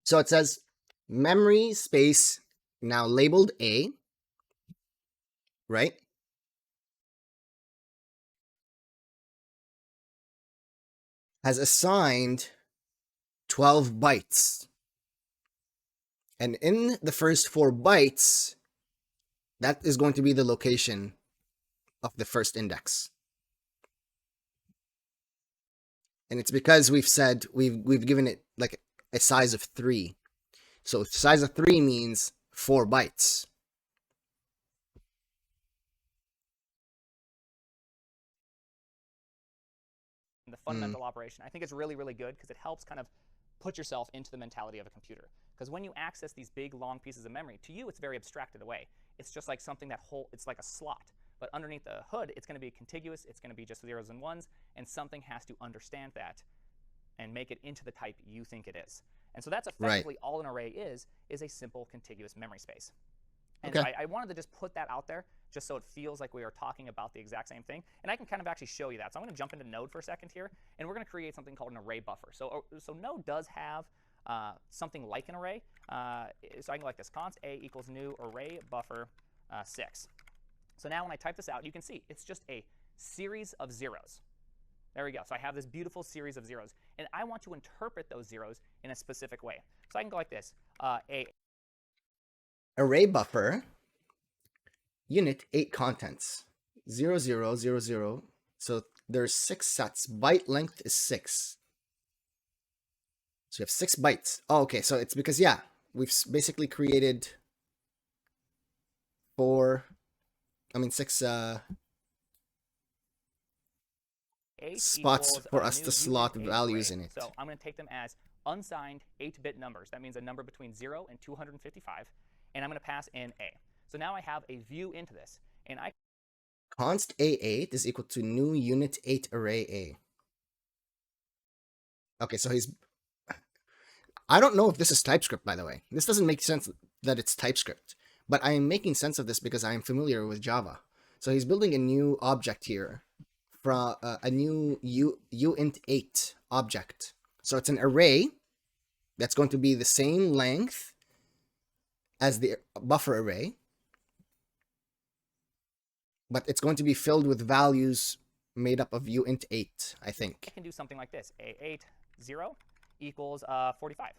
So it says memory space now labeled A, right? Has assigned 12 bytes. And in the first 4 bytes, that is going to be the location of the first index. And it's because we've said we've given it like a size of 3. So size of 3 means 4 bytes. The fundamental operation. I think it's really, really good because it helps kind of put yourself into the mentality of a computer. Because when you access these big, long pieces of memory, to you, it's very abstracted away. It's just like something it's like a slot. But underneath the hood, it's going to be contiguous. It's going to be just zeros and ones. And something has to understand that and make it into the type you think it is. And so that's effectively all an array is a simple contiguous memory space. And so Okay. I wanted to just put that out there just so it feels like we are talking about the exact same thing. And I can kind of actually show you that. So I'm going to jump into Node for a second here, and we're going to create something called an array buffer. So Node does have something like an array. So I can go like this, const a equals new array buffer 6. So now when I type this out, you can see it's just a series of zeros. There we go. So I have this beautiful series of zeros. And I want to interpret those zeros in a specific way. So I can go like this. Array buffer, unit 8 contents, 0, 0, 0, 0. So there's 6 sets. Byte length is 6. So you have 6 bytes. Oh, okay. So it's because, yeah, we've basically created 6 spots for us to slot values in it. So I'm going to take them as unsigned 8-bit numbers. That means a number between 0 and 255. And I'm going to pass in a. So now I have a view into this. And I const a8 is equal to new unit 8 array a. Okay, so I don't know if this is TypeScript, by the way. This doesn't make sense that it's TypeScript. But I am making sense of this because I am familiar with Java. So he's building a new object here, from a new uint8 object. So it's an array that's going to be the same length as the buffer array, but it's going to be filled with values made up of uint8, I think. can do something like this. A8 0 equals 45.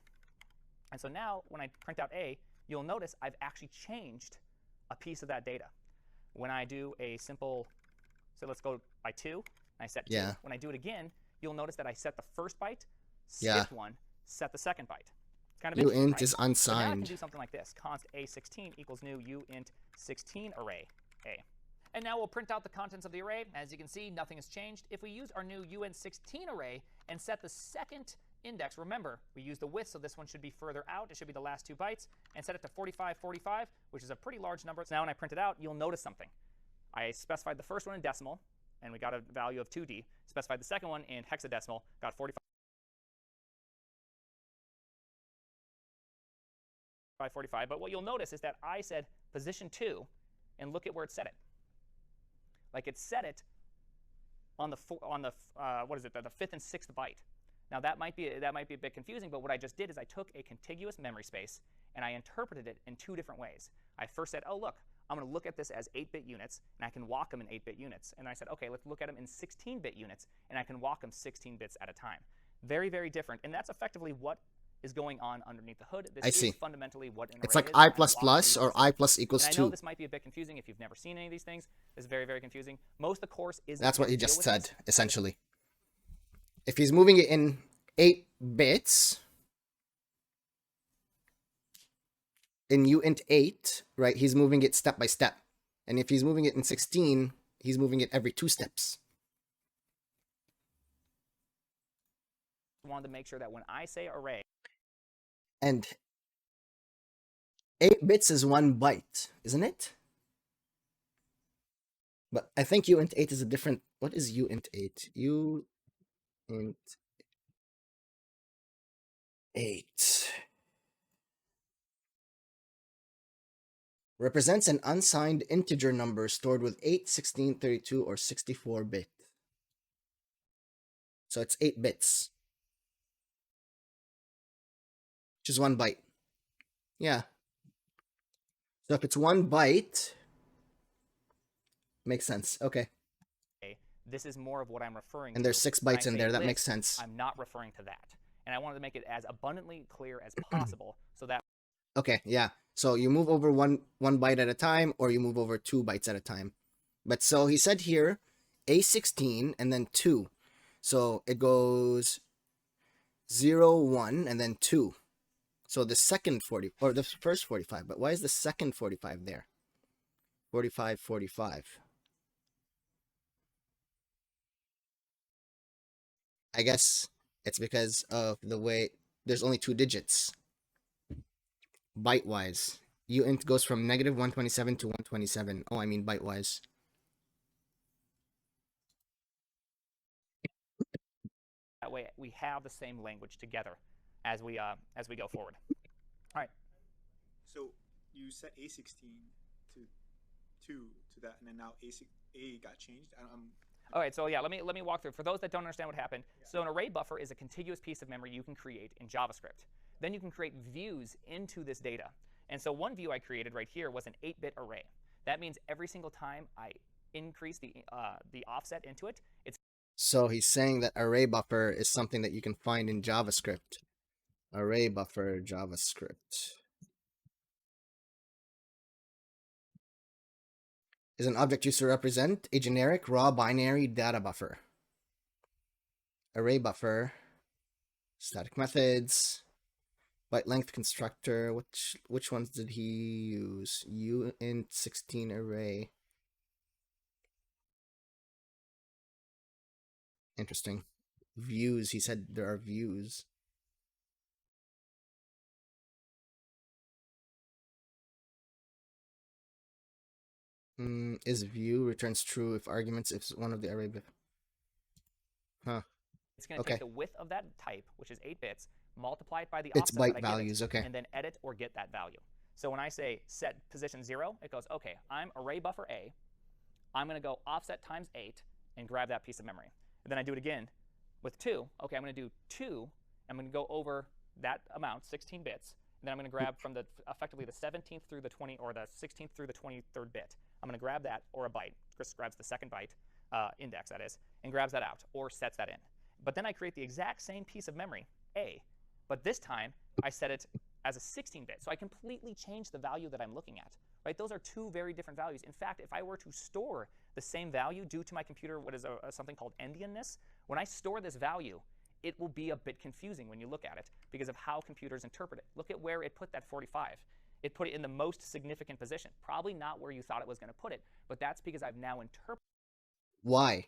And so now when I print out a, you'll notice I've actually changed a piece of that data. When I do a simple, so let's go by 2, and I set 2. Yeah. When I do it again, you'll notice that I set the first byte, skipped one, set the second byte. It's kind of interesting, uint right? is So now I can unsigned. do something like this. Const a16 equals new uint16 array a. And now we'll print out the contents of the array. As you can see, nothing has changed. If we use our new uint16 array and set the second index, remember, we use the width, so this one should be further out. It should be the last 2 bytes, and set it to 4545, which is a pretty large number. So now when I print it out, you'll notice something. I specified the first one in decimal, and we got a value of 2D. Specified the second one in hexadecimal, got 4545. But what you'll notice is that I said position 2, and look at where it set it. Like it set it on the what is it, the 5th and 6th byte. Now that might be a bit confusing, but what I just did is I took a contiguous memory space and I interpreted it in 2 different ways. I first said, oh look, I'm going to look at this as 8-bit units, and I can walk them in 8-bit units. And I said, okay, let's look at them in 16-bit units, and I can walk them 16 bits at a time. Very, very different. And that's effectively what is going on underneath the hood. This I see. is fundamentally what an It's array like is. I++ I'm walking through or this. I plus equals And I know 2. this might be a bit confusing if you've never seen any of these things. It's very, very confusing. Most of the course is That's what he deal just with said, this. essentially. If he's moving it in 8 bits, in uint8, right, he's moving it step by step. And if he's moving it in 16, he's moving it every 2 steps. Wanted to make sure that when I say array, And 8 bits is 1 byte, isn't it? But I think uint8 is a different... What is uint8? uint8 represents an unsigned integer number stored with 8, 16, 32, or 64 bit. So it's 8 bits. Which is 1 byte. Yeah. So if it's 1 byte, makes sense. Okay. this is more of what I'm referring to. And there's 6 When I bytes in say there. That list, makes sense. I'm not referring to that. And I wanted to make it as abundantly clear as possible so that Okay, yeah. So you move over one byte at a time, or you move over 2 bytes at a time. But so he said here, A16 and then 2. So it goes 0, 1, and then 2. So the second 40, or the first 45. But why is the second 45 there? 45, 45. I guess it's because of the way there's only 2 digits. Byte-wise. uint goes from negative 127 to 127. Oh, I mean byte-wise. way we have the same language together as we go forward. All right. So you set A16 to 2 to that, and then now A got changed. All right, so yeah, let me walk through. For those that don't understand what happened, so an array buffer is a contiguous piece of memory you can create in JavaScript. Then you can create views into this data. And so one view I created right here was an 8-bit array. That means every single time I increase the offset into it, it's So he's saying that array buffer is something that you can find in JavaScript. Array buffer JavaScript is an object used to represent a generic raw binary data buffer. Array buffer, static methods, byte length constructor. Which ones did he use? uint16 array. Interesting. Views. He said there are views. Is view returns true if arguments if one of the array. Huh. It's going to Okay. take the width of that type, which is 8 bits, multiply it by the It's offset that I byte give values. it, Okay. and then edit or get that value. So when I say set position 0, it goes, okay, I'm array buffer A. I'm going to go offset times 8 and grab that piece of memory. And then I do it again with 2. Okay, I'm going to do 2. I'm going to go over that amount, 16 bits. And then I'm going to grab from the effectively the 17th through the 20 or the 16th through the 23rd bit. I'm going to grab that or a byte. Chris grabs the second byte index, that is, and grabs that out or sets that in. But then I create the exact same piece of memory, A, but this time I set it as a 16-bit. So I completely change the value that I'm looking at. Right? Those are two very different values. In fact, if I were to store the same value due to my computer, what is something called endianness, when I store this value, it will be a bit confusing when you look at it because of how computers interpret it. Look at where it put that 45. It put it in the most significant position. Probably not where you thought it was going to put it, but that's because I've now interpreted. Why?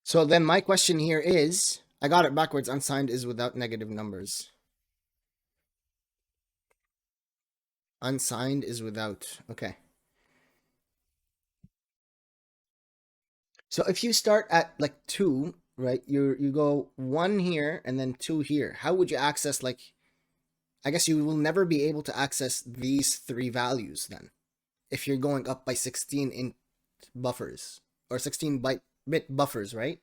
So then my question here is, I got it backwards. Unsigned is without negative numbers. Unsigned is without. Okay. So if you start at like 2, right? You go 1 here and then 2 here. How would you access, like, I guess you will never be able to access these 3 values then. If you're going up by 16 in buffers or 16 bit buffers, right?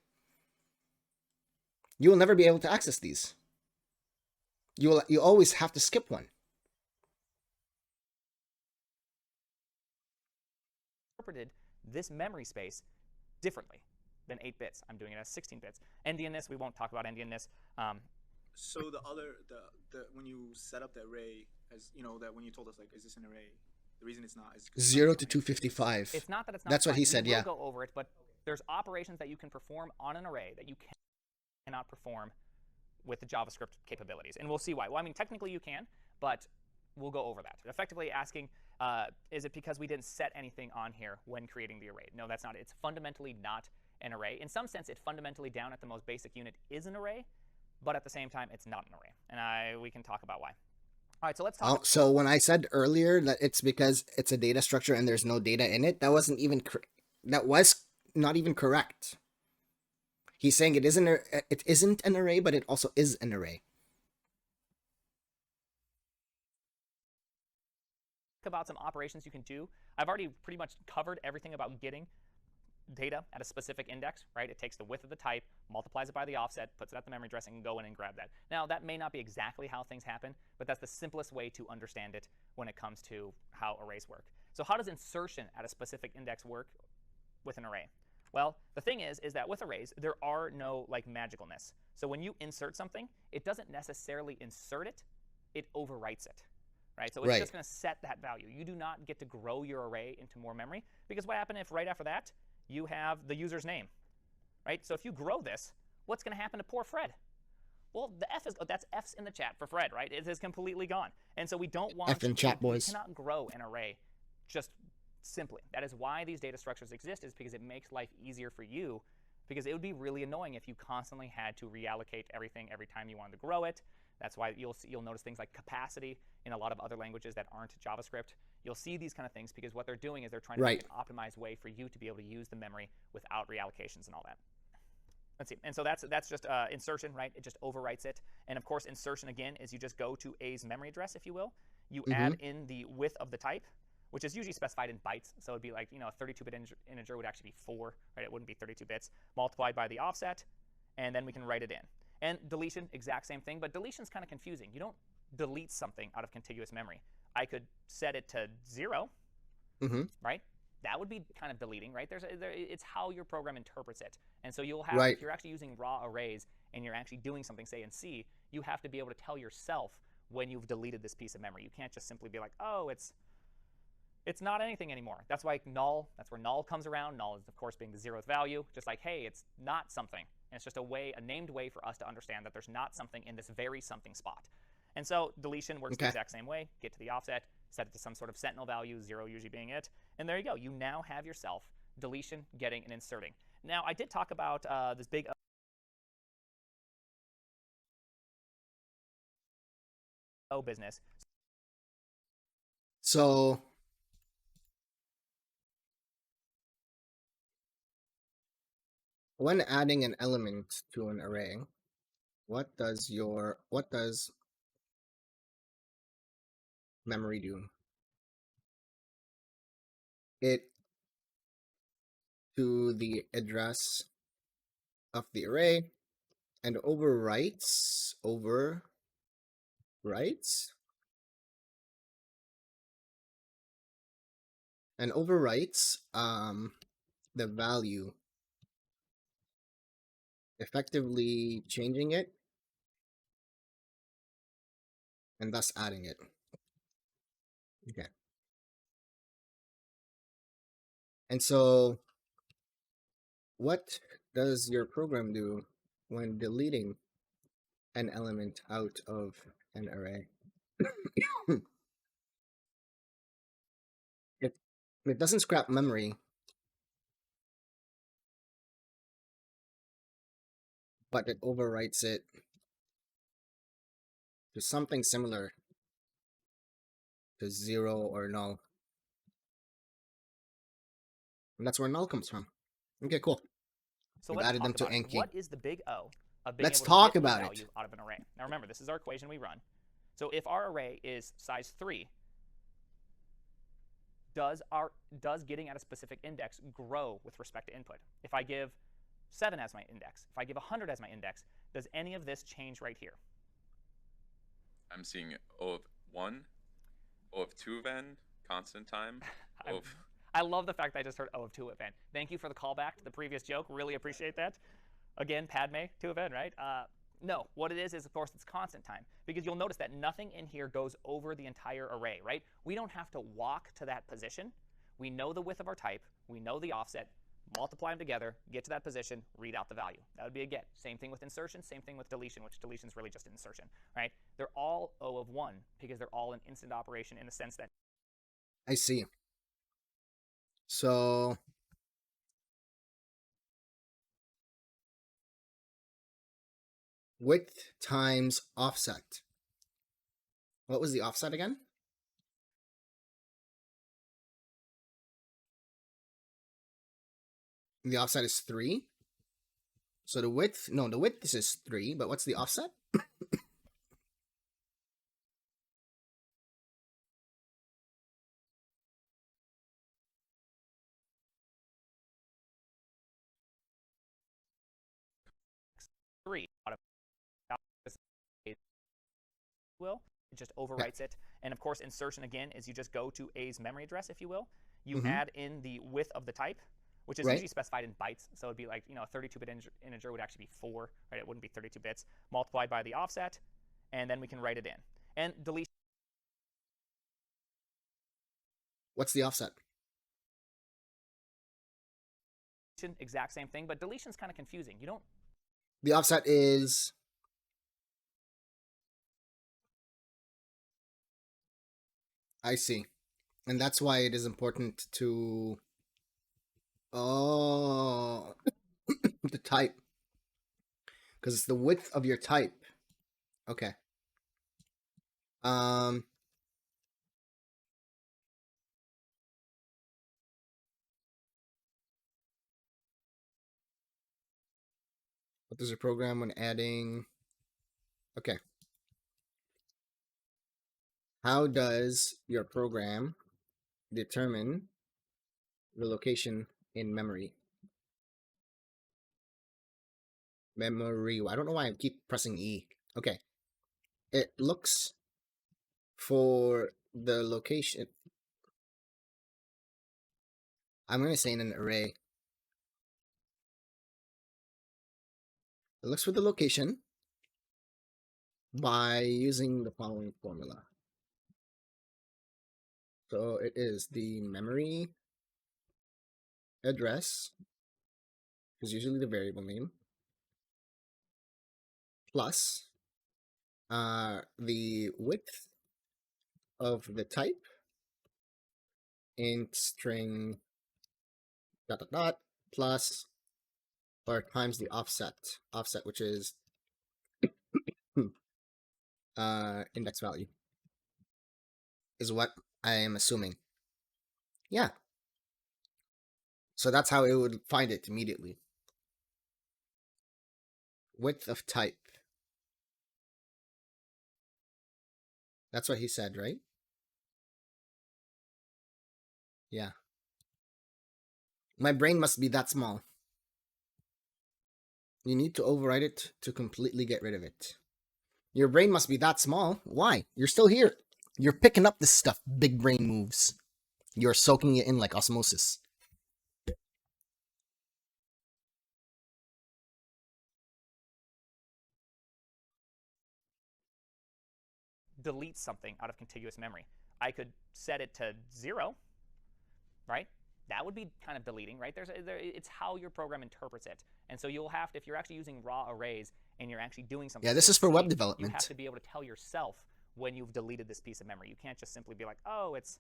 You will never be able to access these. You always have to skip one. Interpreted this memory space differently than 8 bits. I'm doing it as 16 bits. Endianness, we won't talk about endianness. So the when you set up the array, as you know, that when you told us like, is this an array? The reason it's not is 'cause 0 to 255. It's not that it's not. That's what he We said, will yeah. go over it, but there's operations that you can perform on an array that you cannot perform with the JavaScript capabilities, and we'll see why. Well, I mean, technically you can, but we'll go over that. Effectively asking, is it because we didn't set anything on here when creating the array? No, that's not it. It's fundamentally not an array. In some sense, it fundamentally down at the most basic unit is an array, but at the same time, it's not an array, and we can talk about why. All right, so let's talk. So when I said earlier that it's because it's a data structure and there's no data in it, that wasn't even that was not even correct. He's saying it isn't an array, but it also is an array. About some operations you can do. I've already pretty much covered everything about getting data at a specific index, right? It takes the width of the type, multiplies it by the offset, puts it at the memory address, and can go in and grab that. Now, that may not be exactly how things happen, but that's the simplest way to understand it when it comes to how arrays work. So how does insertion at a specific index work with an array? Well, the thing is that with arrays, there are no like magicalness. So when you insert something, it doesn't necessarily insert it, it overwrites it. Right? So it's just going to set that value. You do not get to grow your array into more memory, because what happened if right after that you have the user's name, right? So if you grow this, what's going to happen to poor Fred? Well, the F is that's F's in the chat for Fred, right? It is completely gone, and so we don't want F in chat, boys. You cannot grow an array just simply. That is why these data structures exist, is because it makes life easier for you. Because it would be really annoying if you constantly had to reallocate everything every time you wanted to grow it. That's why you'll notice things like capacity in a lot of other languages that aren't JavaScript. You'll see these kind of things because what they're doing is they're trying to make an optimized way for you to be able to use the memory without reallocations and all that. Let's see. And so that's just insertion, right? It just overwrites it. And of course, insertion again is you just go to A's memory address, if you will. You add in the width of the type, which is usually specified in bytes. So it'd be like, a 32-bit integer would actually be 4, right? It wouldn't be 32 bits, multiplied by the offset, and then we can write it in. And deletion, exact same thing, but deletion is kind of confusing. You don't delete something out of contiguous memory. I could set it to 0, right? That would be kind of deleting, right? It's how your program interprets it. And so you'll have, if you're actually using raw arrays and you're actually doing something, say in C, you have to be able to tell yourself when you've deleted this piece of memory. You can't just simply be like, oh, it's not anything anymore. That's why null, that's where null comes around. Null is, of course, being the 0th value. Just like, hey, it's not something. And it's just a named way for us to understand that there's not something in this very something spot. And so deletion works the exact same way. Get to the offset, set it to some sort of sentinel value, 0 usually being it. And there you go. You now have yourself deletion, getting, and inserting. Now, I did talk about this big O business. So when adding an element to an array, what does memory do? It to the address of the array and overwrites the value, effectively changing it and thus adding it. Okay. And so what does your program do when deleting an element out of an array? It doesn't scrap memory, but it overwrites it to something similar to 0 or null. And that's where null comes from. Okay, cool. So We've let's added them talk to about it. Anki. What is the big O of being Let's able to talk get about a it. value out of an array? Now remember, this is our equation we run. So if our array is size 3, does getting at a specific index grow with respect to input? If I give 7 as my index, if I give 100 as my index, does any of this change right here? I'm seeing O of 1, O of 2 of n, constant time, O of... I love the fact that I just heard O of 2 of n. Thank you for the callback to the previous joke. Really appreciate that. Again, Padme, 2 of n, right? No, what it is of course, it's constant time. Because you'll notice that nothing in here goes over the entire array, right? We don't have to walk to that position. We know the width of our type. We know the offset. Multiply them together, get to that position, read out the value. That would be a get. Same thing with insertion, same thing with deletion, which deletion is really just insertion, right? They're all O of 1 because they're all an instant operation in the sense that... I see. So width times offset. What was the offset again? The offset is 3. So the width this is 3, but what's the offset? Will it just overwrites it, and of course insertion again is you just go to A's memory address, if you will. You add in the width of the type, which is usually specified in bytes. So it'd be like, a 32-bit integer would actually be 4, right? It wouldn't be 32 bits, multiplied by the offset, and then we can write it in. And deletion. What's the offset? Exact same thing, but deletion is kind of confusing. You don't... The offset is... I see. And that's why it is important to... Oh... to type. Because it's the width of your type. Okay. What does your program when adding? Okay. How does your program determine the location in memory? Memory. I don't know why I keep pressing E. Okay. It looks for the location. I'm going to say in an array. It looks for the location by using the following formula. So it is the memory address, is usually the variable name, plus the width of the type, int string ... plus or times the offset, which is index value, is what I am assuming. Yeah. So that's how it would find it immediately. Width of type. That's what he said, right? Yeah. My brain must be that small. You need to override it to completely get rid of it. Your brain must be that small. Why? You're still here. You're picking up this stuff. Big brain moves. You're soaking it in like osmosis. Delete something out of contiguous memory. I could set it to 0, right? That would be kind of deleting, right? It's how your program interprets it. And so you'll have to, if you're actually using raw arrays and you're actually doing something. Yeah, this is for web you development. have to be able to tell yourself when you've deleted this piece of memory. You can't just simply be like, oh, it's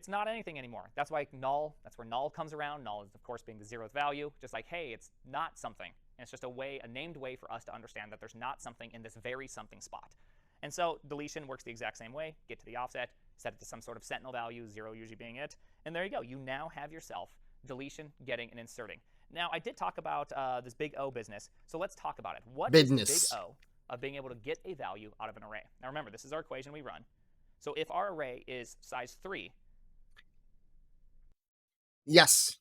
not anything anymore. That's why null, that's where null comes around. Null is, of course, being the 0th value. Just like, hey, it's not something. And it's just a named way for us to understand that there's not something in this very something spot. And so deletion works the exact same way. Get to the offset, set it to some sort of sentinel value, 0 usually being it. And there you go. You now have yourself deletion, getting, and inserting. Now, I did talk about this big O business. So let's talk about it. What is the big O of being able to get a value out of an array? Now, remember, this is our equation we run. So if our array is size 3. Yes,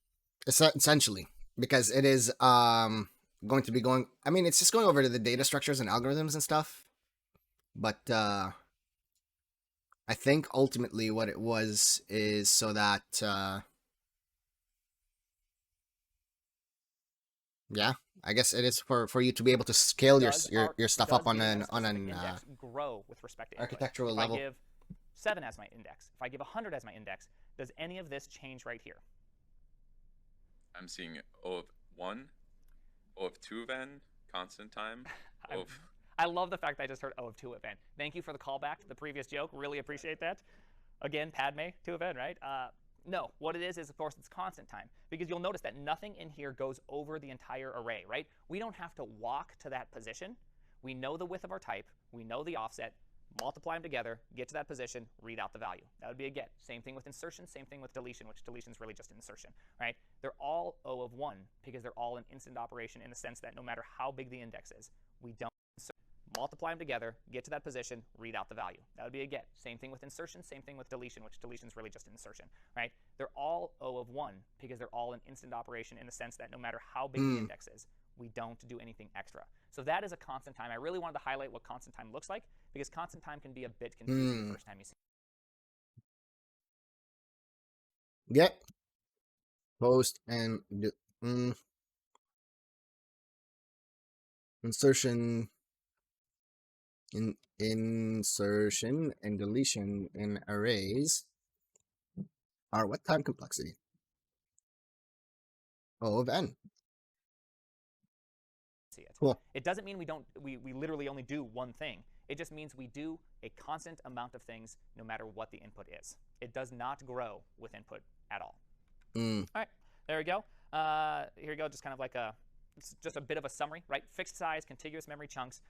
essentially. Because it is going to be going... I mean, it's just going over to the data structures and algorithms and stuff. But I think ultimately what it was is so that yeah, I guess it is for you to be able to scale your stuff up on an index grow with respect to architectural if level. I give 7 as my index, if I give 100 as my index, does any of this change right here? I'm seeing O of 1, O of 2 of n, constant time, O of... I love the fact that I just heard O of 2 of n. Thank you for the callback to the previous joke. Really appreciate that. Again, Padme, 2 of n, right? No, what it is, of course, it's constant time. Because you'll notice that nothing in here goes over the entire array, right? We don't have to walk to that position. We know the width of our type. We know the offset. Multiply them together, get to that position, read out the value. That would be a get. Same thing with insertion, same thing with deletion, which deletion is really just insertion, right? They're all O of 1 because they're all an instant operation in the sense that no matter how big the index is, we don't insert. Multiply them together, get to that position, read out the value. That would be a get. Same thing with insertion, same thing with deletion, which deletion is really just insertion, right? They're all O of 1 because they're all an instant operation in the sense that no matter how big the index is, we don't do anything extra. So that is a constant time. I really wanted to highlight what constant time looks like because constant time can be a bit confusing the first time you see it. Get, post, and insertion and deletion in arrays are what time complexity? O of n. Cool. It doesn't mean we literally only do one thing. It just means we do a constant amount of things no matter what the input is. It does not grow with input at all. All right, there we go. Here we go, just kind of like just a bit of a summary, right? Fixed size, contiguous memory chunks.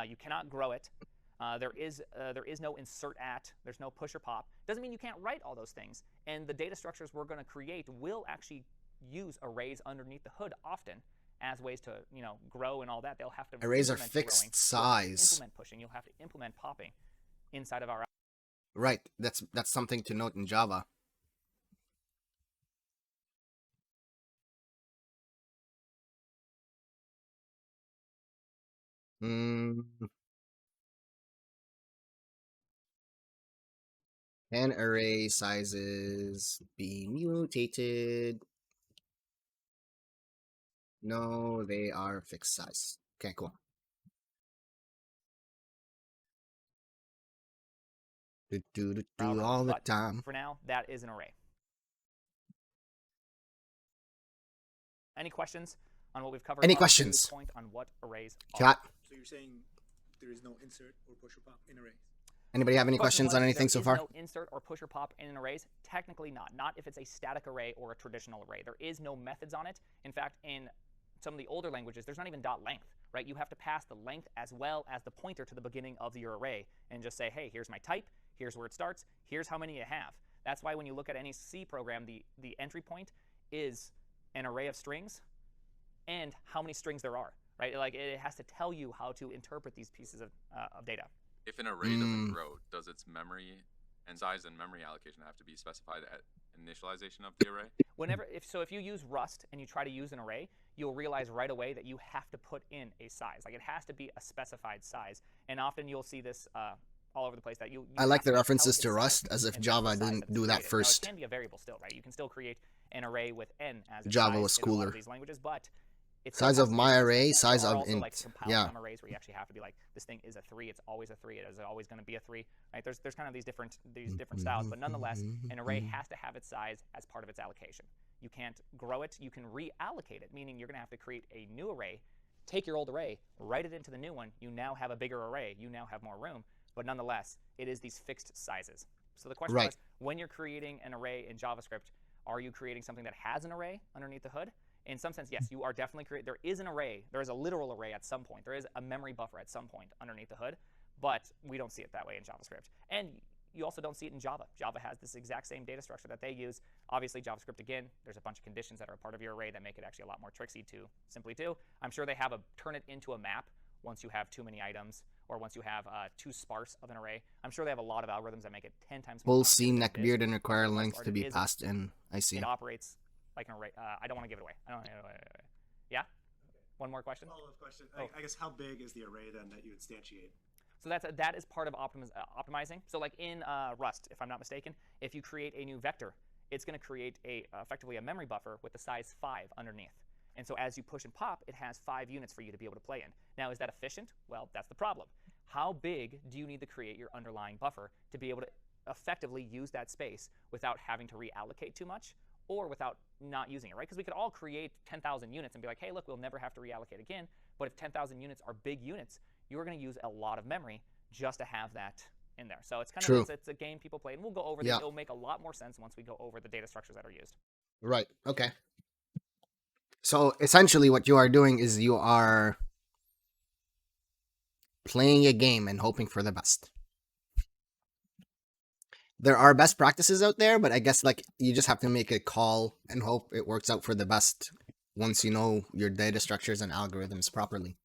You cannot grow it. There is no insert at, there's no push or pop. Doesn't mean you can't write all those things. And the data structures we're going to create will actually use arrays underneath the hood often as ways to grow and all that. They'll have to Arrays are implement fixed growing. You'll have to size. implement pushing. You'll have to implement popping inside of our. Right. That's something to note in Java. Can array sizes be mutated? No, they are fixed size. Okay, cool. All the But time. for now, that is an array. Any questions on what we've covered? Any up to questions? this point on what arrays are? Chat. So you're saying there is no insert or push or pop in arrays? Anybody have any Question questions on was, anything there so is far? no insert or push or pop in an arrays. Technically not. Not if it's a static array or a traditional array. There is no methods on it. In fact, in some of the older languages, there's not even dot length, right? You have to pass the length as well as the pointer to the beginning of your array and just say, hey, here's my type, here's where it starts, here's how many you have. That's why when you look at any C program, the entry point is an array of strings and how many strings there are, right? Like it has to tell you how to interpret these pieces of data. If an array doesn't grow, does its memory and size and memory allocation have to be specified at initialization of the array? If you use Rust and you try to use an array, you'll realize right away that you have to put in a size. Like it has to be a specified size. And often you'll see this all over the place that you I like have the to references tell to it size, Rust as if and that's Java the size didn't it's do that created. first. Now, it can be a variable still, right? You can still create an array with n as its Java size was in a lot cooler. of these languages, but it Size still of has my variables array, like that. size There are of also int. like compiled Yeah. sum arrays where you actually have to be like, this thing is a 3, it's always a 3, it is always going to be a 3, right? There's kind of these different styles, but nonetheless, an array has to have its size as part of its allocation. You can't grow it, you can reallocate it, meaning you're going to have to create a new array, take your old array, write it into the new one, you now have a bigger array, you now have more room, but nonetheless, it is these fixed sizes. So the question was, when you're creating an array in JavaScript, are you creating something that has an array underneath the hood? In some sense, yes, you are definitely creating. There is an array. There is a literal array at some point. There is a memory buffer at some point underneath the hood, but we don't see it that way in JavaScript. And you also don't see it in Java. Java has this exact same data structure that they use. Obviously, JavaScript, again, there's a bunch of conditions that are a part of your array that make it actually a lot more tricksy to simply do. I'm sure they have a turn it into a map once you have too many items or once you have too sparse of an array. I'm sure they have a lot of algorithms that make it 10 times more Full C complicated than it is. neckbeard and require For the most length part, to it be is- passed in. I see. It operates like an array. I don't want to give it away. I don't. Yeah. One more question. Follow-up question. Oh. I guess how big is the array then that you instantiate? So that is part of optimizing. So like in Rust, if I'm not mistaken, if you create a new vector, it's going to create effectively a memory buffer with the size 5 underneath. And so as you push and pop, it has 5 units for you to be able to play in. Now, is that efficient? Well, that's the problem. How big do you need to create your underlying buffer to be able to effectively use that space without having to reallocate too much or without not using it, right? Because we could all create 10,000 units and be like, hey, look, we'll never have to reallocate again. But if 10,000 units are big units, you're going to use a lot of memory just to have that in there. So it's kind True. of it's a game people play, and we'll go over Yeah. this. It'll make a lot more sense once we go over the data structures that are used. Right. Okay. So essentially what you are doing is you are playing a game and hoping for the best. There are best practices out there, but I guess like you just have to make a call and hope it works out for the best once you know your data structures and algorithms properly.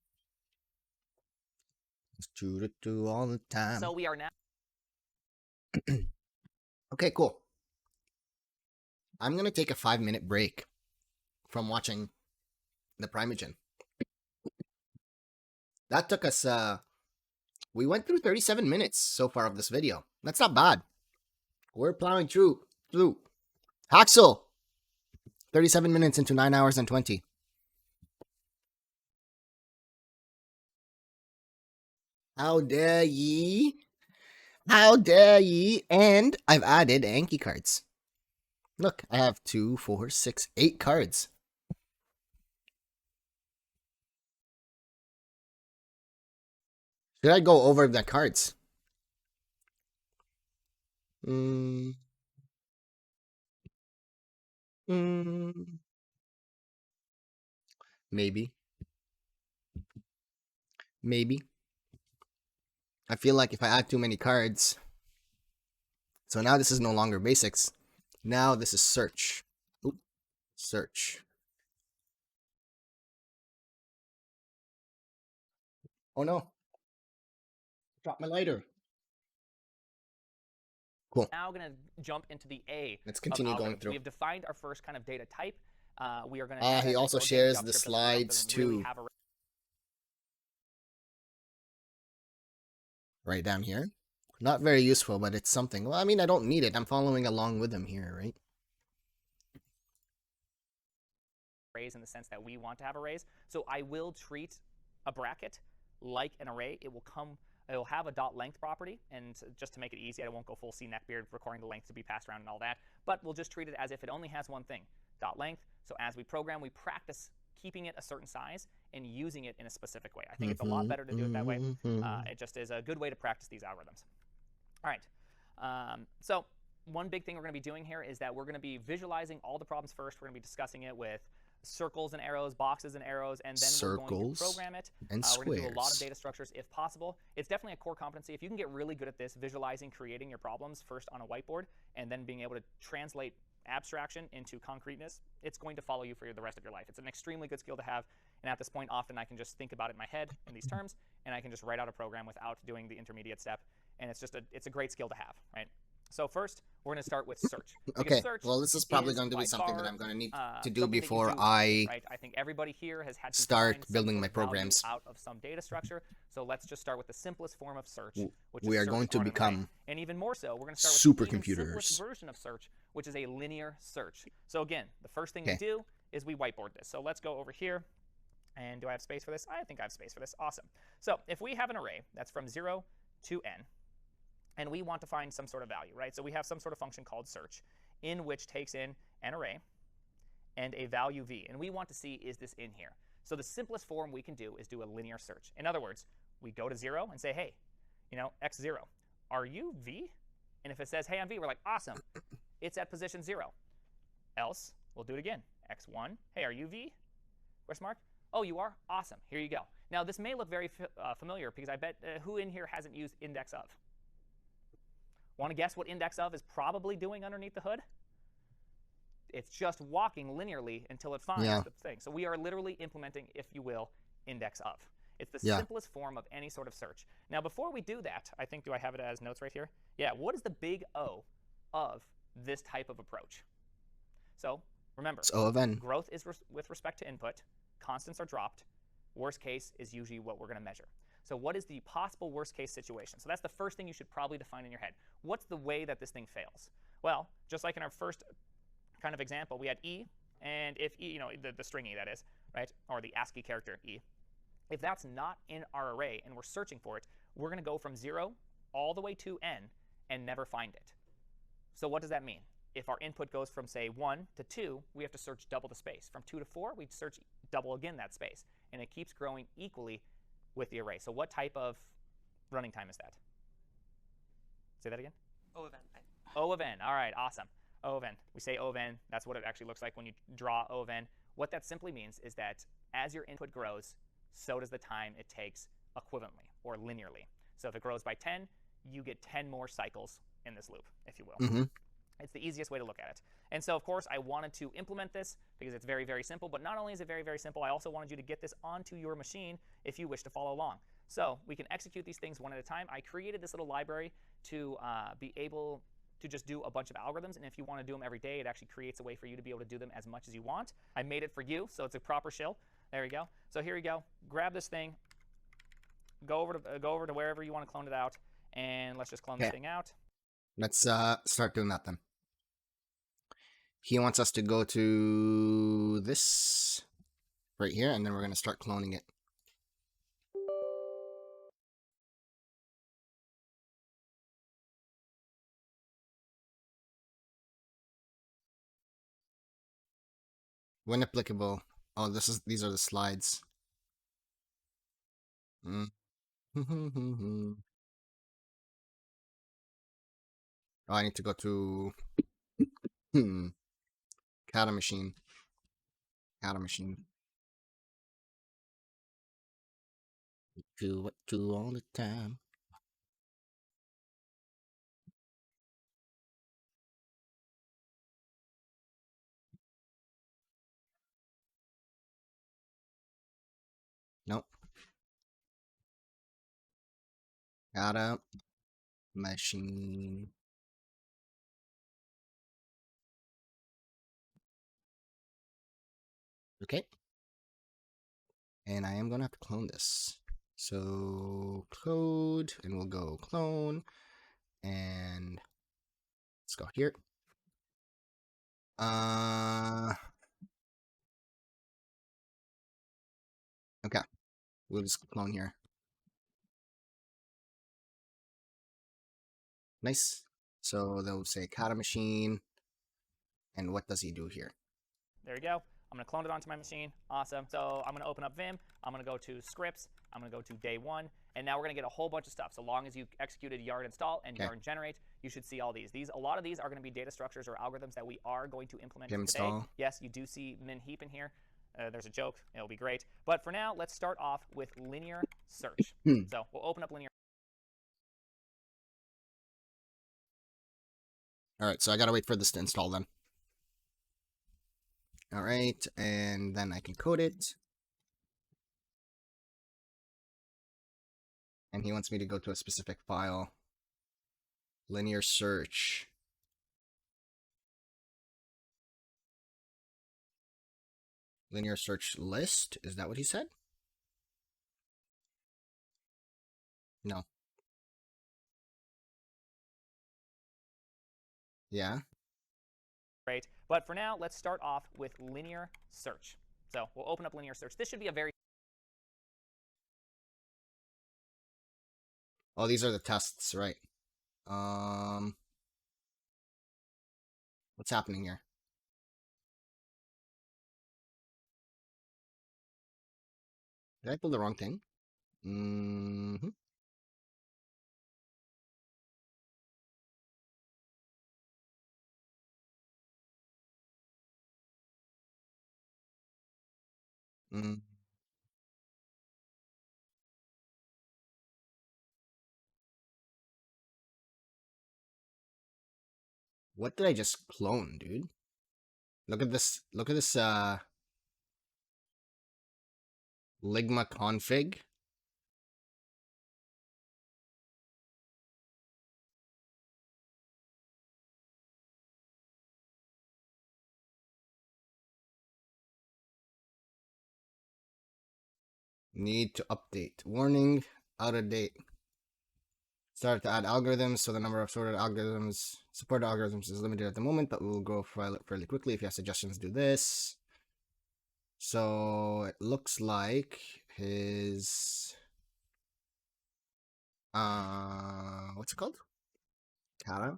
Do all the time. So we are now. Okay, cool. I'm going to take a 5-minute break from watching the Primogen. That took us, we went through 37 minutes so far of this video. That's not bad. We're plowing through. Haxel! 37 minutes into 9 hours and 20. How dare ye? How dare ye? And I've added Anki cards. Look, I have 2, 4, 6, 8 cards. Should I go over the cards? Maybe. I feel like if I add too many cards, so now this is no longer basics. Now this is search. Oop, search. Oh no. Drop my lighter. Cool. Now going to jump into the A. Let's continue going through. We have defined our first kind of data type. We are going Ah, to. he also shares the slides too. Right down here. Not very useful, but it's something. Well, I mean, I don't need it. I'm following along with him here, right? Arrays in the sense that we want to have arrays. So I will treat a bracket like an array. It will have a dot length property, and just to make it easy, I won't go full C neckbeard requiring the length to be passed around and all that, but we'll just treat it as if it only has one thing, dot length. So as we program, we practice keeping it a certain size and using it in a specific way. I think it's a lot better to do it that way. It just is a good way to practice these algorithms. All right. So one big thing we're going to be doing here is that we're going to be visualizing all the problems first. We're going to be discussing it with circles and arrows, boxes and arrows, and then we're going to program it. And we're going to do a lot of squares. data structures if possible. It's definitely a core competency. If you can get really good at this, visualizing, creating your problems first on a whiteboard, and then being able to translate abstraction into concreteness, it's going to follow you for the rest of your life. It's an extremely good skill to have, and at this point, often I can just think about it in my head in these terms, and I can just write out a program without doing the intermediate step, and it's a great skill to have, right? So first, we're going to start with search. Okay, search well, this is probably is going to be by something that far, I'm going to need to do something that you before do, I right? I think everybody here has had to start find some building sort my of value programs. out of some data structure. So let's just start with the simplest form of search, which We is are search going to on an array. become And even more so, we're going to start with the even simplest supercomputers. version of search, which is a linear search. So again, the first thing we Okay. do is we whiteboard this. So let's go over here. And do I have space for this? I think I have space for this. Awesome. So if we have an array that's from 0 to n, and we want to find some sort of value, right? So we have some sort of function called search, in which takes in an array and a value v. And we want to see, is this in here? So the simplest form we can do is do a linear search. In other words, we go to 0 and say, hey, x0, are you v? And if it says, hey, I'm v, we're like, awesome. It's at position 0. Else, we'll do it again. x1, hey, are you v? Question mark. Oh, you are? Awesome. Here you go. Now, this may look very familiar because I bet who in here hasn't used index of? Want to guess what index of is probably doing underneath the hood? It's just walking linearly until it finds the thing. So we are literally implementing, if you will, index of. It's the simplest form of any sort of search. Now, before we do that, I think, do I have it as notes right here? Yeah, what is the big O of this type of approach? So remember, It's O of n. growth is with respect to input. Constants are dropped. Worst case is usually what we're going to measure. So what is the possible worst case situation? So that's the first thing you should probably define in your head. What's the way that this thing fails? Well, just like in our first kind of example, we had e, and if e, the string e, that is, right, or the ASCII character e, if that's not in our array and we're searching for it, we're going to go from 0 all the way to n and never find it. So what does that mean? If our input goes from, say, 1 to 2, we have to search double the space. From 2 to 4, we search double again that space. And it keeps growing equally with the array. So what type of running time is that? Say that again? O of n. O of n. All right, awesome. O of n. We say O of n. That's what it actually looks like when you draw O of n. What that simply means is that as your input grows, so does the time it takes equivalently or linearly. So if it grows by 10, you get 10 more cycles in this loop, if you will. It's the easiest way to look at it. And so, of course, I wanted to implement this because it's very, very simple. But not only is it very, very simple, I also wanted you to get this onto your machine if you wish to follow along. So we can execute these things one at a time. I created this little library to be able to just do a bunch of algorithms. And if you want to do them every day, it actually creates a way for you to be able to do them as much as you want. I made it for you, so it's a proper shell. There we go. So here we go. Grab this thing. Go over to wherever you want to clone it out. And let's just clone this thing out. Let's start doing that then. He wants us to go to this right here, and then we're going to start cloning it. When applicable. Oh, these are the slides. Oh, I need to go to Kata machine. Kata machine. Do what do all the time. Kata machine. Okay. And I am going to have to clone this. So code, and we'll go clone. And let's go here. Okay. We'll just clone here. Nice. So they'll say Kata machine. And what does he do here? There you go. I'm going to clone it onto my machine. Awesome. So I'm going to open up Vim. I'm going to go to scripts. I'm going to go to day one. And now we're going to get a whole bunch of stuff. So long as you executed yarn install and yarn generate, you should see all these. A lot of these are going to be data structures or algorithms that we are going to implement today. Install. Yes, you do see min heap in here. There's a joke. It'll be great. But for now, let's start off with linear search. So we'll open up linear. All right. So I got to wait for this to install then. All right. And then I can code it. And he wants me to go to a specific file. Linear search. Linear search list. Is that what he said? No. Yeah. Great. But for now, let's start off with linear search. So we'll open up linear search. This should be a very... Oh, these are the tests, right? What's happening here? Did I pull the wrong thing? What did I just clone, dude? Look at this. Look at this Ligma config. Need to update. Warning, out of date. Start to add algorithms, so the number of supported algorithms is limited at the moment, but we will grow fairly quickly. If you have suggestions, do this. So it looks like his what's it called? Kata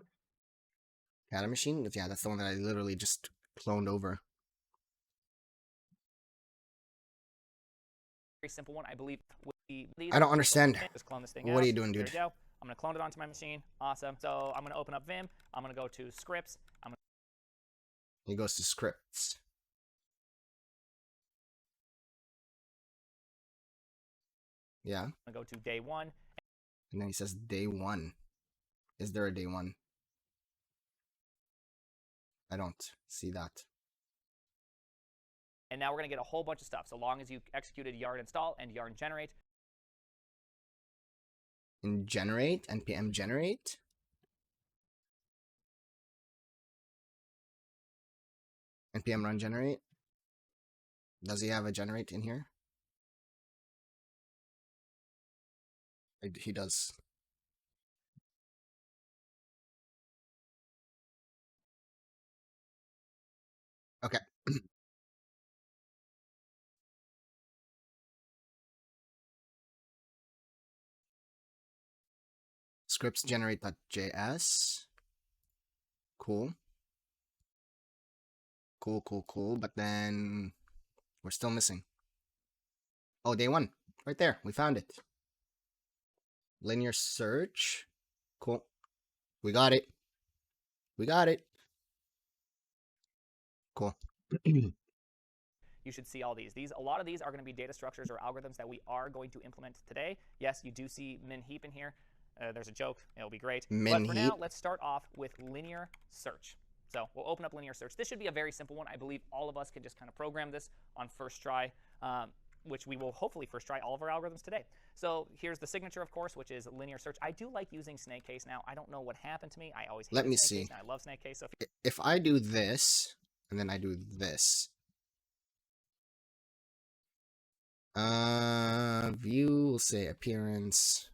machine? Yeah, that's the one that I literally just cloned over. very simple one, I believe. I don't understand. Just clone this thing What out. are you doing, dude? There you go. I'm going to clone it onto my machine. Awesome. So I'm going to open up Vim. I'm going to go to scripts. He goes to scripts. Yeah. I'm going to go to day one. And then he says day one. Is there a day one? I don't see that. And now we're going to get a whole bunch of stuff. So long as you executed yarn install and yarn generate. In generate, npm generate. npm run generate. Does he have a generate in here? He does. Okay. Scripts generate.js. Cool. Cool. But then we're still missing. Oh, day one. Right there. We found it. Linear search. Cool. We got it. Cool. You should see all these. A lot of these are going to be data structures or algorithms that we are going to implement today. Yes, you do see min heap in here. There's a joke. It'll be great. But for now, let's start off with linear search. So we'll open up linear search. This should be a very simple one. I believe all of us can just kind of program this on first try. which we will hopefully first try all of our algorithms today. So here's the signature, of course, which is linear search. I do like using snake case now. I don't know what happened to me. I always Let hated me snake see. case, and I love snake case. So If I do this, and then I do this. View, we'll say appearance.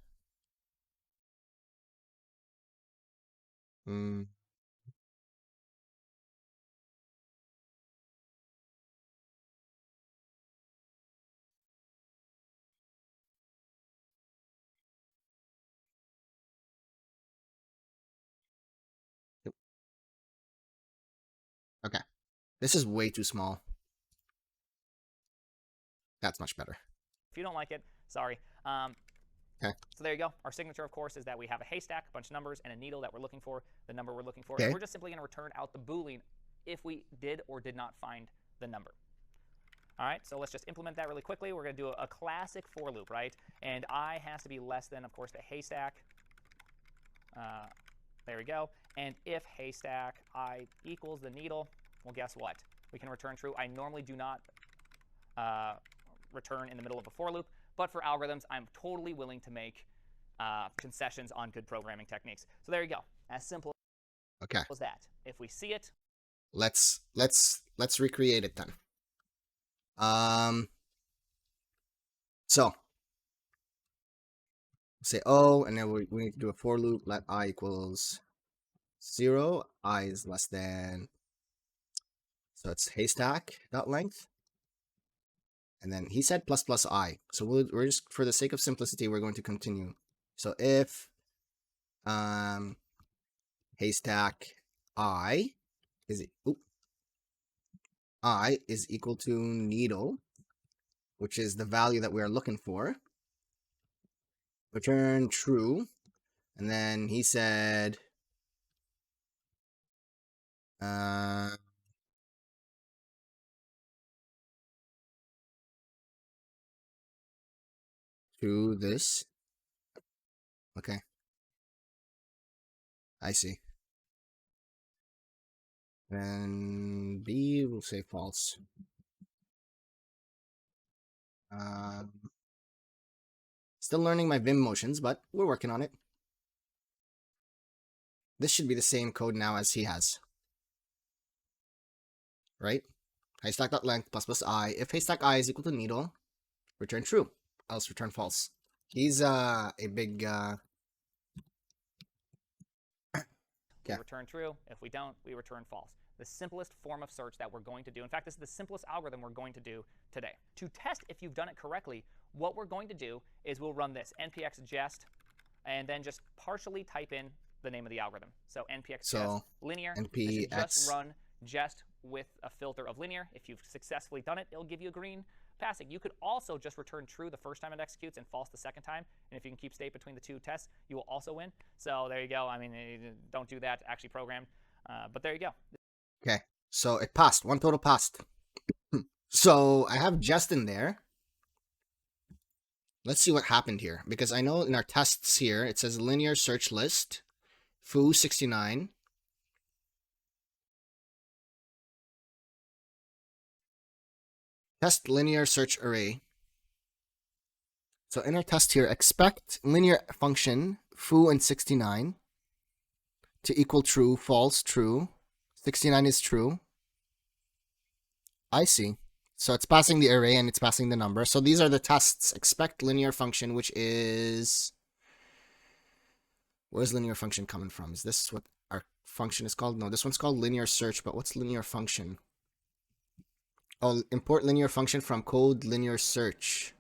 Okay. This is way too small. That's much better. if you don't like it, sorry. Okay. So there you go. Our signature, of course, is that we have a haystack, a bunch of numbers, and a needle that we're looking for, the number we're looking for. Okay. And we're just simply going to return out the Boolean if we did or did not find the number. All right, so let's just implement that really quickly. We're going to do a classic for loop, right? And I has to be less than, of course, the haystack. There we go. And if haystack I equals the needle, well, guess what? We can return true. I normally do not return in the middle of a for loop, but for algorithms, I'm totally willing to make concessions on good programming techniques. So there you go. As simple as that. If we see it, let's recreate it then. So say O, and then we need to do a for loop. Let I equals 0. I is less than. So it's haystack dot length. And then he said plus plus I. So we're just, for the sake of simplicity, we're going to continue. So if haystack I is I is equal to needle, which is the value that we're looking for, return true. And then he said to this. Okay. I see. And B will say false. Still learning my Vim motions, but we're working on it. This should be the same code now as he has. Right? Haystack.length plus plus I. If haystack I is equal to needle, return true. Else return false. He's a big we return true. If we don't, we return false. The simplest form of search that we're going to do. In fact, this is the simplest algorithm we're going to do today. To test if you've done it correctly, what we're going to do is we'll run this npx jest, and then just partially type in the name of the algorithm. So npx jest linear. npx just run jest with a filter of linear. If you've successfully done it, it'll give you a green passing. You could also just return true the first time it executes and false the second time. And if you can keep state between the two tests, you will also win. So there you go. I mean, don't do that actually programmed, but there you go. Okay, so it passed. One total passed. So I have jest in there. Let's see what happened here, because I know in our tests here it says linear search list foo 69. Test linear search array. So in our test here, expect linear function foo and 69 to equal true, false, true. 69 is true. I see. So it's passing the array and it's passing the number. So these are the tests. Expect linear function, which is... Where's linear function coming from? Is this what our function is called? No, this one's called linear search, but what's linear function? Oh, import linear function from code linear search.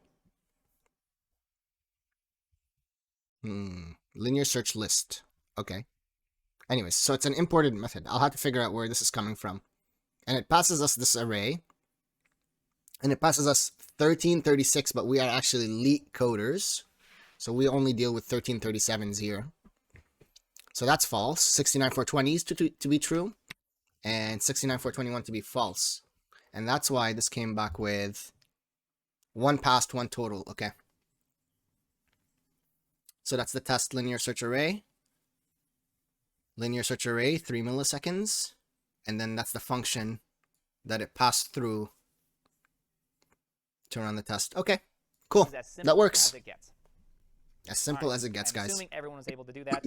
Linear search list. Okay. Anyways, so it's an imported method. I'll have to figure out where this is coming from. And it passes us this array. And it passes us 1336, but we are actually leak coders. So we only deal with 1337s here. So that's false. 69420 is to be true. And 69421 to be false. And that's why this came back with 1 passed, 1 total. Okay. So that's the test linear search array. Linear search array, 3 milliseconds. And then that's the function that it passed through Turn on the test. Okay, cool. This is as simple That works. as it gets. As simple All right, as it gets, I'm guys. assuming everyone was able to do that.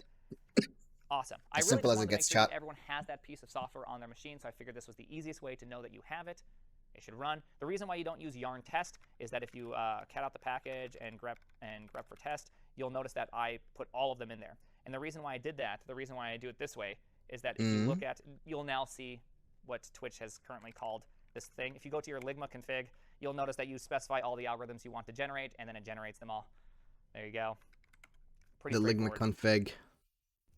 Awesome. I As really simple just as it wanted to gets, make sure chat. that everyone has that piece of software on their machine, so I figured this was the easiest way to know that you have it. It should run. The reason why you don't use yarn test is that if you cat out the package and grep for test, you'll notice that I put all of them in there. And the reason why I did that, the reason why I do it this way, is that if you look at, you'll now see what Twitch has currently called this thing. If you go to your Ligma config, you'll notice that you specify all the algorithms you want to generate, and then it generates them all. There you go. Pretty The Ligma straightforward. config.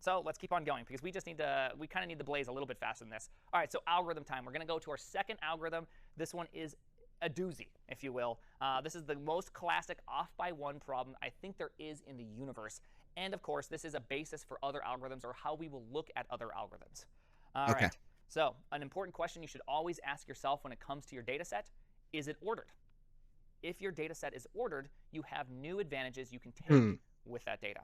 So let's keep on going because we kind of need the blaze a little bit faster than this. All right, so algorithm time. We're going to go to our second algorithm. This one is a doozy, if you will. This is the most classic off by one problem I think there is in the universe. And of course, this is a basis for other algorithms or how we will look at other algorithms. All right. So an important question you should always ask yourself when it comes to your data set, is it ordered? If your data set is ordered, you have new advantages you can take with that data.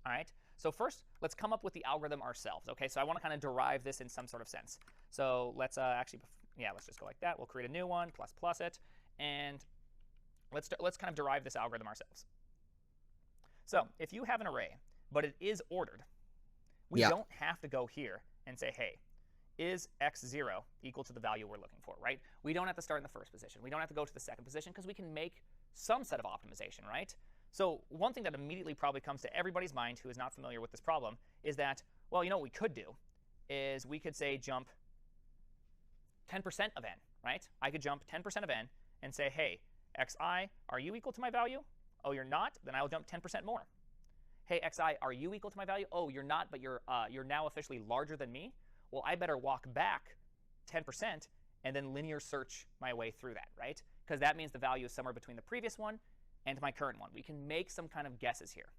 All right. So first, let's come up with the algorithm ourselves. Okay, so I want to kind of derive this in some sort of sense. So let's let's just go like that. We'll create a new one, plus it, and let's kind of derive this algorithm ourselves. So if you have an array, but it is ordered, we don't have to go here and say, hey, is x0 equal to the value we're looking for, right? We don't have to start in the first position. We don't have to go to the second position because we can make some set of optimization, right? So one thing that immediately probably comes to everybody's mind who is not familiar with this problem is that, well, you know what we could do is we could say jump 10% of n, right? I could jump 10% of n and say, hey, xi, are you equal to my value? Oh, you're not? Then I'll jump 10% more. Hey, xi, are you equal to my value? Oh, you're not, but you're now officially larger than me? Well, I better walk back 10% and then linear search my way through that, right? Because that means the value is somewhere between the previous one and my current one. We can make some kind of guesses here.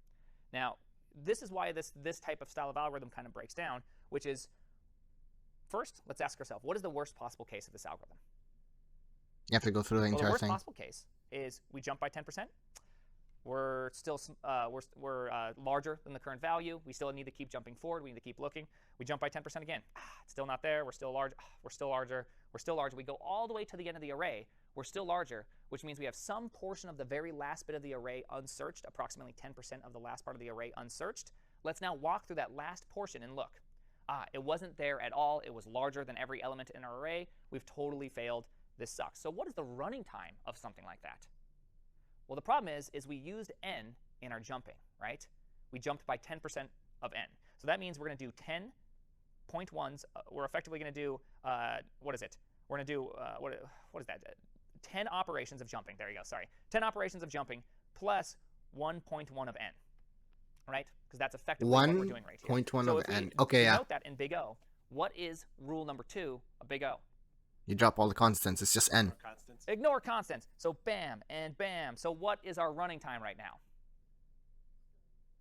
Now, this is why this type of style of algorithm kind of breaks down, which is, first, let's ask ourselves, what is the worst possible case of this algorithm? You have to go through the entire The worst thing. possible case is we jump by 10%. We're still we're larger than the current value. We still need to keep jumping forward. We need to keep looking. We jump by 10% again. It's still not there. We're still large. We're still larger. We're still larger. We go all the way to the end of the array. We're still larger, which means we have some portion of the very last bit of the array unsearched, approximately 10% of the last part of the array unsearched. Let's now walk through that last portion and look. It wasn't there at all. It was larger than every element in our array. We've totally failed. This sucks. So what is the running time of something like that? Well, the problem is we used n in our jumping, right? We jumped by 10% of n. So that means we're going to do 10.1s. We're effectively going to do, what is it? We're going to do, what is that? 10 operations of jumping. There you go, sorry. 10 operations of jumping plus 1.1 of n, right? Because that's effectively what we're doing right here. 1.1 So of n. we Okay, yeah. note that in big O, what is rule number 2 of big O? You drop all the constants. It's just n. Constants. Ignore constants. So bam and bam. So what is our running time right now?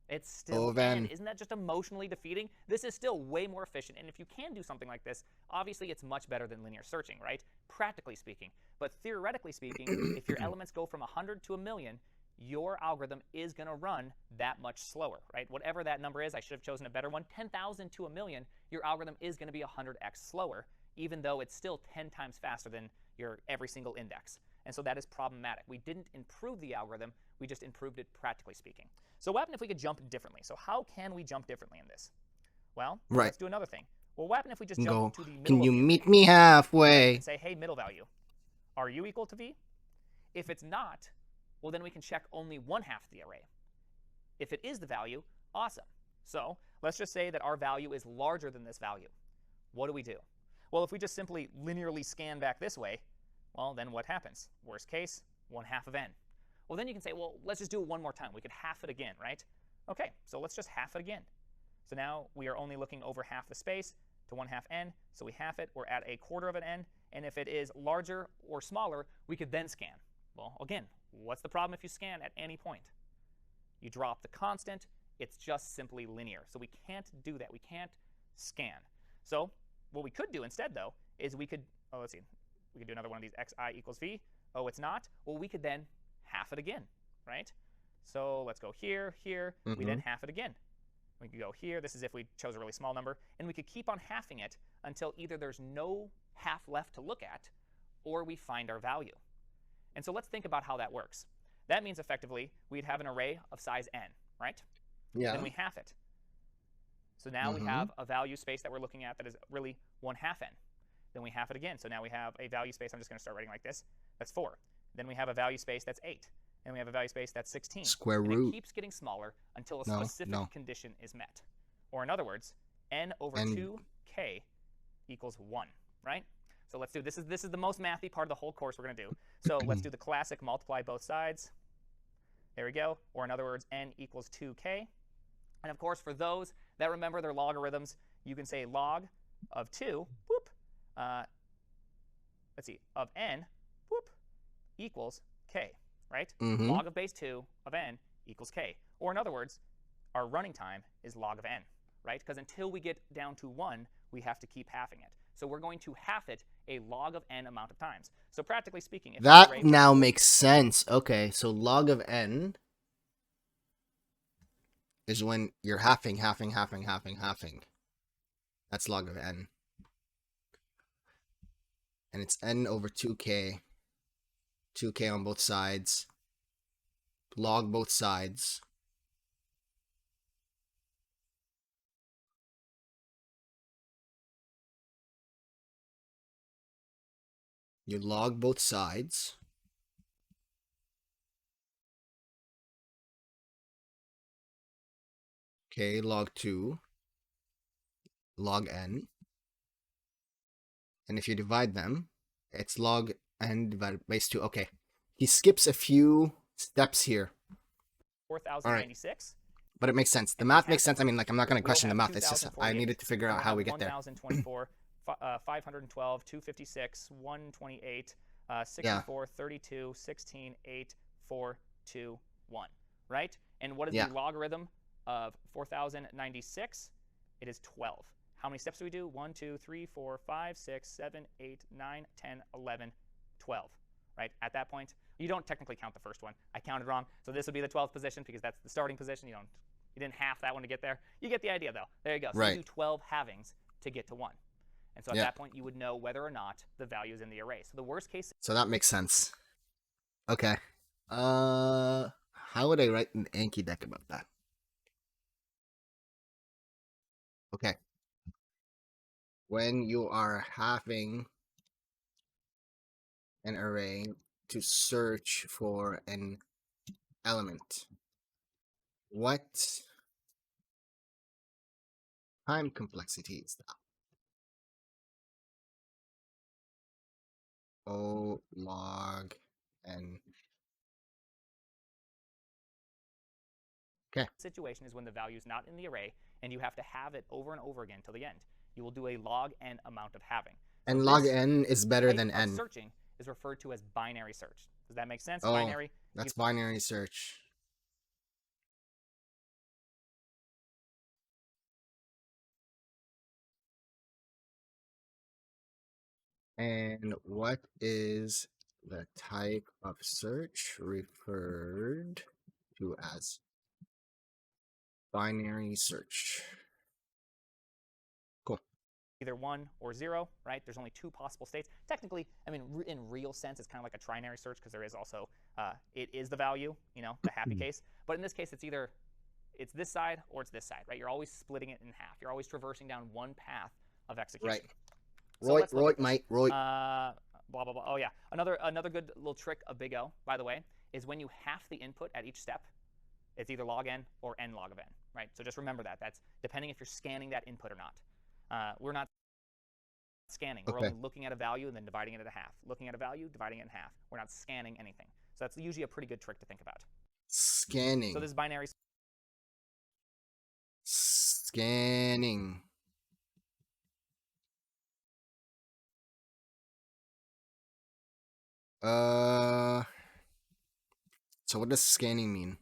It's still n. Isn't that just emotionally defeating? This is still way more efficient. And if you can do something like this, obviously it's much better than linear searching, right? Practically speaking. But theoretically speaking, if your elements go from 100 to 1,000,000, your algorithm is going to run that much slower, right? Whatever that number is, I should have chosen a better one. 10,000 to 1,000,000, your algorithm is going to be 100x slower, even though it's still 10 times faster than your every single index. And so that is problematic. We didn't improve the algorithm, we just improved it practically speaking. So what happened if we could jump differently? So how can we jump differently in this? Well, let's do another thing. Well, what happened if we just jump to the middle Can you of the meet array me halfway? and say, hey, middle value, are you equal to v? If it's not, well, then we can check only 1/2 the array. If it is the value, awesome. So let's just say that our value is larger than this value. What do we do? Well, if we just simply linearly scan back this way, well, then what happens? Worst case, 1/2 of n. Well, then you can say, well, let's just do it one more time. We could half it again, right? OK, so let's just half it again. So now we are only looking over half the space to 1/2 n. So we half it. We're at 1/4 of an n. And if it is larger or smaller, we could then scan. Well, again, what's the problem if you scan at any point? You drop the constant. It's just simply linear. So we can't do that. We can't scan. So what we could do instead, though, is we could, let's see, we could do another one of these xi equals v. Oh, it's not? Well, we could then half it again, right? So let's go here, here. We then half it again. We could go here. This is if we chose a really small number. And we could keep on halving it until either there's no half left to look at or we find our value. And so let's think about how that works. That means effectively we'd have an array of size n, right? Yeah. Then we half it. So now we have a value space that we're looking at that is really 1/2 n. Then we half it again. So now we have a value space, I'm just going to start writing like this, that's 4. Then we have a value space that's 8. And we have a value space that's 16. Square and root. it keeps getting smaller until a No, specific no. condition is met. Or in other words, n over N- 2k equals 1, right? So let's do this. This is the most mathy part of the whole course we're going to do. So let's do the classic multiply both sides. There we go. Or in other words, n equals 2k. And of course, for those that remember their logarithms, you can say log of 2, whoop, let's see, of n, whoop, equals k, right? Mhm. Log of base 2 of n equals k. Or in other words, our running time is log of n, right? Because until we get down to 1, we have to keep halving it. So we're going to half it a log of n amount of times. So practically speaking, if That array now makes sense. Okay, so log of n is when you're halving. That's log of n. And it's n over 2k. 2k on both sides. Log both sides. You log both sides. Okay, log 2. Log n. And if you divide them, it's log n divided by base 2. Okay. He skips a few steps here, 4,096. but it makes sense. The And math we makes have sense. I mean, like, I'm not going to we'll question the have math. It's just I 2,048. needed to figure out We'll how have we get there. 1,024, 512, 256, 128, 64, 32, 16, 8, 4, 2, 1, right? And what is Yeah. the logarithm of 4,096? It is 12. How many steps do we do? 1, 2, 3, 4, 5, 6, 7, 8, 9, 10, 11, 12, right? At that point, you don't technically count the first one. I counted wrong. So this would be the 12th position because that's the starting position. You didn't half that one to get there. You get the idea, though. There you go. So Right. you do 12 halvings to get to 1. And so at Yeah. that point, you would know whether or not the value is in the array. So the worst case So that makes sense. Okay. How would I write an Anki deck about that? Okay. When you are having an array to search for an element, what time complexity is that? O log n. situation is when the value is not in the array and you have to have it over and over again till the end. You will do a log n amount of halving. And So log this n is better type than of n. searching is referred to as binary search. Does that make sense? Oh, Binary. That's binary search. And what is the type of search referred to as binary search? Cool. Either 1 or 0, right? There's only 2 possible states. Technically, I mean, in real sense, it's kind of like a trinary search because there is also, it is the value, the happy case. But in this case, it's this side or it's this side, right? You're always splitting it in half. You're always traversing down one path of execution. Right. So let's look at this. Roy. Blah, blah, blah. Oh, yeah. Another good little trick of Big O, by the way, is when you half the input at each step, it's either log n or n log of n, right? So just remember that. That's depending if you're scanning that input or not. We're not scanning. We're Okay. only looking at a value and then dividing it into half. Looking at a value, dividing it in half. We're not scanning anything. So that's usually a pretty good trick to think about. Scanning. So this is binary. Scanning. So what does scanning mean?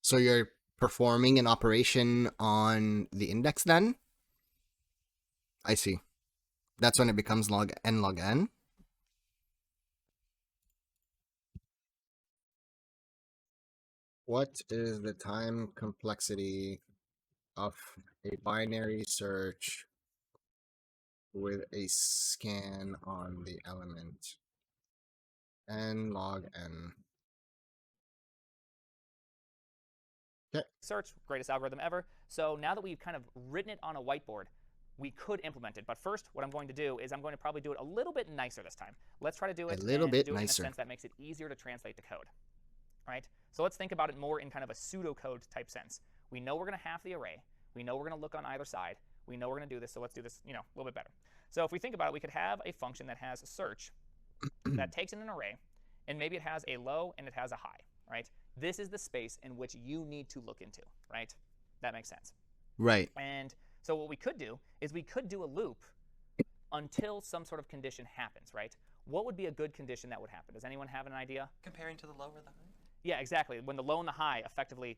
So you're performing an operation on the index then? I see. That's when it becomes log n log n? What is the time complexity of a binary search with a scan on the element? N log n. Okay. Search, greatest algorithm ever. So now that we've kind of written it on a whiteboard, we could implement it. But first, what I'm going to do is I'm going to probably do it a little bit nicer this time. Let's try to do it A little bit do it nicer. in a sense that makes it easier to translate to code. Right? So let's think about it more in kind of a pseudocode type sense. We know we're going to half the array. We know we're going to look on either side. We know we're going to do this, so let's do this, a little bit better. So if we think about it, we could have a function that has a search that takes in an array, and maybe it has a low and it has a high, right? This is the space in which you need to look into, right? That makes sense. Right. And so what we could do is we could do a loop until some sort of condition happens, right? What would be a good condition that would happen? Does anyone have an idea? Comparing to the low or the high? Yeah, exactly. When the low and the high effectively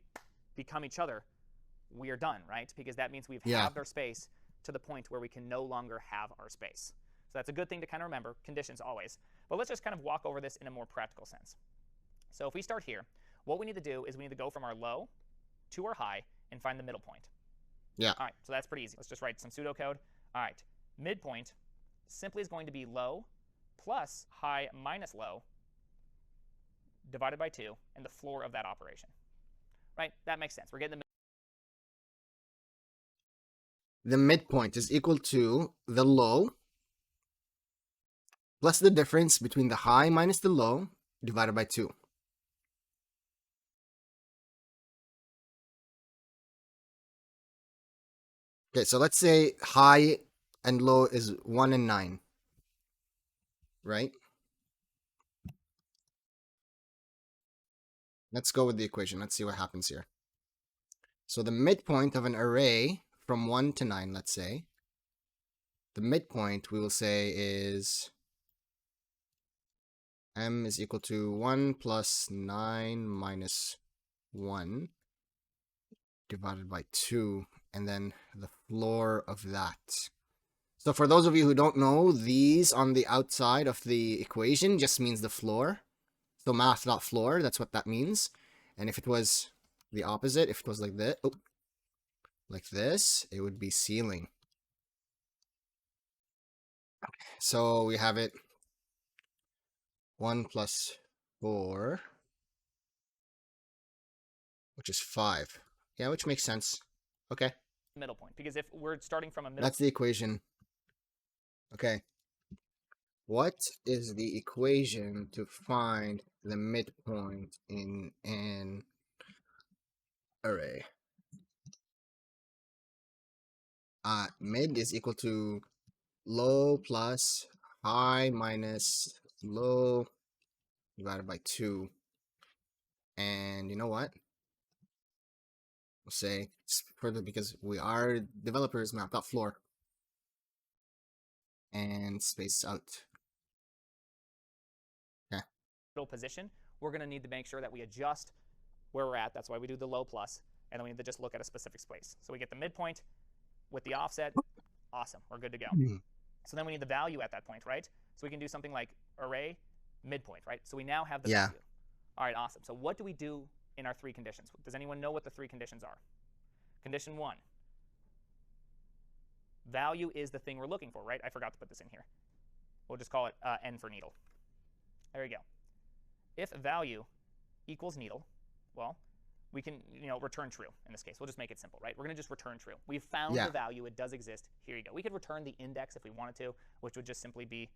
become each other, we are done, right? Because that means we've halved our space to the point where we can no longer have our space. So that's a good thing to kind of remember, conditions always. But let's just kind of walk over this in a more practical sense. So if we start here, what we need to do is we need to go from our low to our high and find the middle point. Yeah. All right, so that's pretty easy. Let's just write some pseudocode. All right, midpoint simply is going to be low plus high minus low divided by 2, and the floor of that operation. Right? That makes sense. We're getting The midpoint is equal to the low plus the difference between the high minus the low divided by 2. Okay, so let's say high and low is 1 and 9. Right? Let's go with the equation. Let's see what happens here. So the midpoint of an array from 1 to 9, let's say, the midpoint we will say is m is equal to 1 plus 9 minus 1 divided by 2, and then the floor of that. So for those of you who don't know, these on the outside of the equation just means the floor. So math.floor, that's what that means. And if it was the opposite, if it was like this, like this, it would be ceiling. So we have it 1 plus 4, which is 5. Yeah, which makes sense. Okay. middle point. Because if we're starting from a middle That's the equation. Okay. What is the equation to find the midpoint in an array? Mid is equal to low plus high minus low divided by 2. And you know what? We'll say further because we are developers, math.floor. And space out. middle position, we're going to need to make sure that we adjust where we're at. That's why we do the low plus, and then we need to just look at a specific space. So we get the midpoint with the offset. Awesome, we're good to go. So then we need the value at that point, right? So we can do something like array midpoint, right? So we now have the value. All right, awesome. So what do we do in our 3 conditions? Does anyone know what the 3 conditions are? Condition 1. Value is the thing we're looking for, right? I forgot to put this in here. We'll just call it n for needle. There you go. If value equals needle, well, we can return true in this case. We'll just make it simple, right? We're going to just return true. We've found the value. It does exist. Here you go. We could return the index if we wanted to, which would just simply be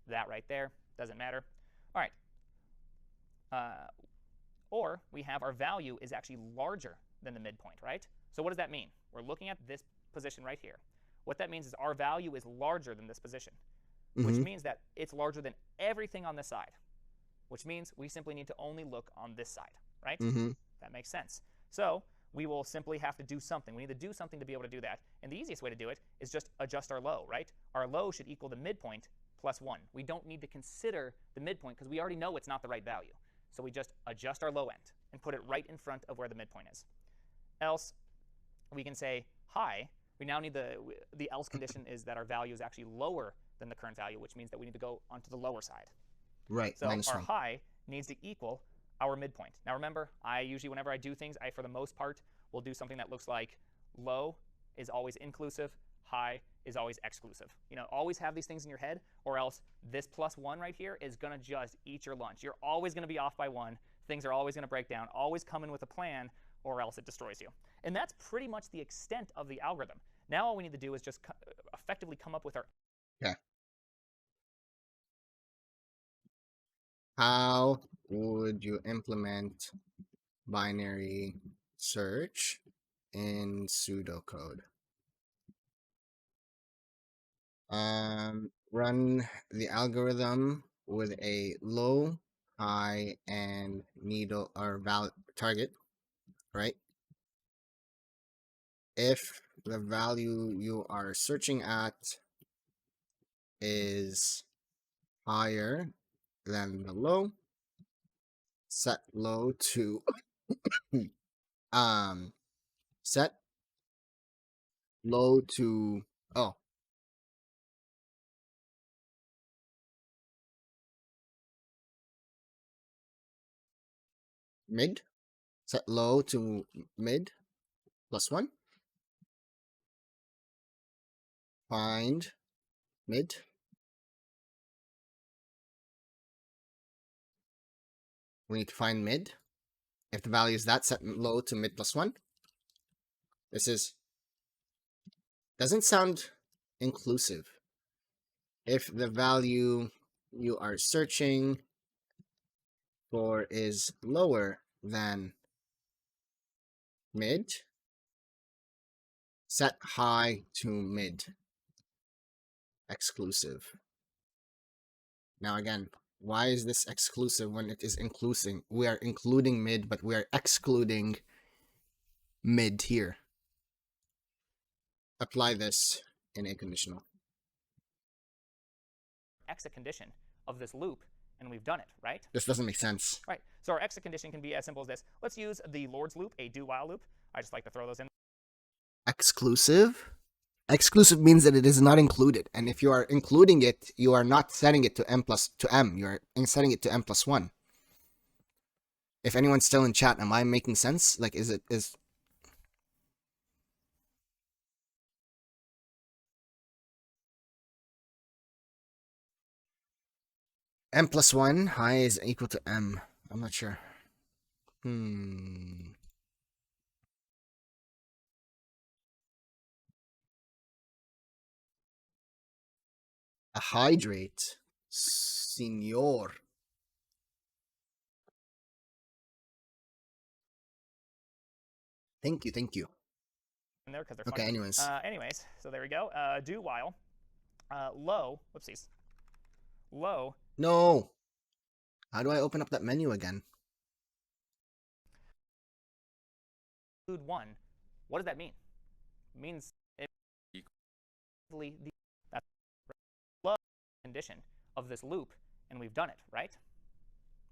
that right there. Doesn't matter. All right. Or we have our value is actually larger than the midpoint, right? So what does that mean? We're looking at this position right here. What that means is our value is larger than this position, which means that it's larger than everything on this side, which means we simply need to only look on this side, right? That makes sense. So we will simply have to do something. We need to do something to be able to do that. And the easiest way to do it is just adjust our low, right? Our low should equal the midpoint plus 1. We don't need to consider the midpoint because we already know it's not the right value. So we just adjust our low end and put it right in front of where the midpoint is. Else, we can say high. We now need the else condition is that our value is actually lower than the current value, which means that we need to go onto the lower side. Right. So our high needs to equal our midpoint. Now remember, I usually, whenever I do things, I, for the most part, will do something that looks like low is always inclusive, high is always exclusive. You know, always have these things in your head, or else this +1 right here is going to just eat your lunch. You're always going to be off by 1. Things are always going to break down. Always come in with a plan, or else it destroys you. And that's pretty much the extent of the algorithm. Now all we need to do is just effectively come up with our... Okay. How would you implement binary search in pseudocode? Run the algorithm with a low, high, and needle or target, right? If the value you are searching at is higher than the low, set low to set low to mid, set low to mid +1, find mid, we need to find mid. If the value is that, set low to mid +1. This doesn't sound inclusive. If the value you are searching for is lower than mid, set high to mid, exclusive. Now again, why is this exclusive when it is including? We are including mid, but we are excluding mid here. Apply this in a conditional. exit condition of this loop, and we've done it, right? This doesn't make sense. Right. So our exit condition can be as simple as this. Let's use the Lord's loop, a do-while loop. I just like to throw those in. Exclusive? Exclusive means that it is not included. And if you are including it, you are not setting it to m. You are setting it to m+1. If anyone's still in chat, am I making sense? Like, is m+1 high is equal to m? I'm not sure. A hydrate, senor. Thank you. In there because they're okay. funny. Anyways, so there we go. Do while low. Whoopsies. Low. No. How do I open up that menu again? Include 1. What does that mean? It means the low condition of this loop, and we've done it, right?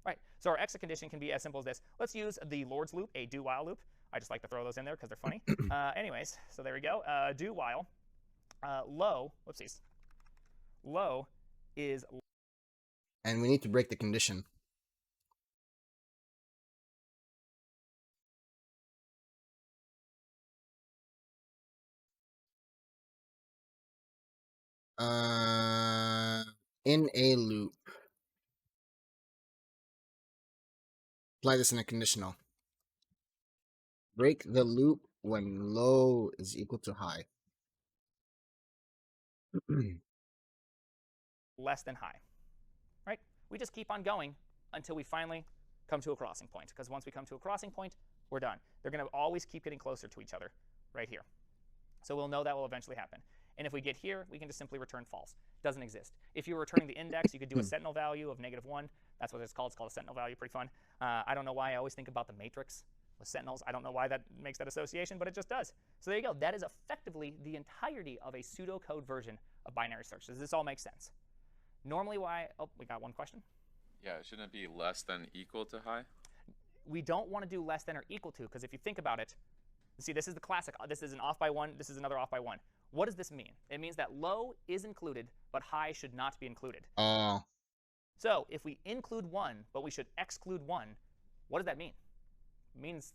Right. So our exit condition can be as simple as this. Let's use the Lord's loop, a do while loop. I just like to throw those in there because they're funny. Anyways, so there we go. Do while low. Whoopsies. Low is. And we need to break the condition. In a loop. Apply this in a conditional. Break the loop when low is equal to high. Less than high, right? We just keep on going until we finally come to a crossing point, because once we come to a crossing point, we're done. They're going to always keep getting closer to each other right here. So we'll know that will eventually happen. And if we get here, we can just simply return false. Doesn't exist. If you're returning the index, you could do a sentinel value of -1. That's what it's called. It's called a sentinel value. Pretty fun. I don't know why I always think about the matrix with sentinels. I don't know why that makes that association, but it just does. So there you go. That is effectively the entirety of a pseudocode version of binary search. Does this all make sense? Normally why... Oh, we got one question. Yeah, shouldn't it be less than equal to high? We don't want to do less than or equal to, because if you think about it, see, this is the classic. This is an off by 1. This is another off by 1. What does this mean? It means that low is included, but high should not be included. So if we include 1, but we should exclude 1, What does that mean? It means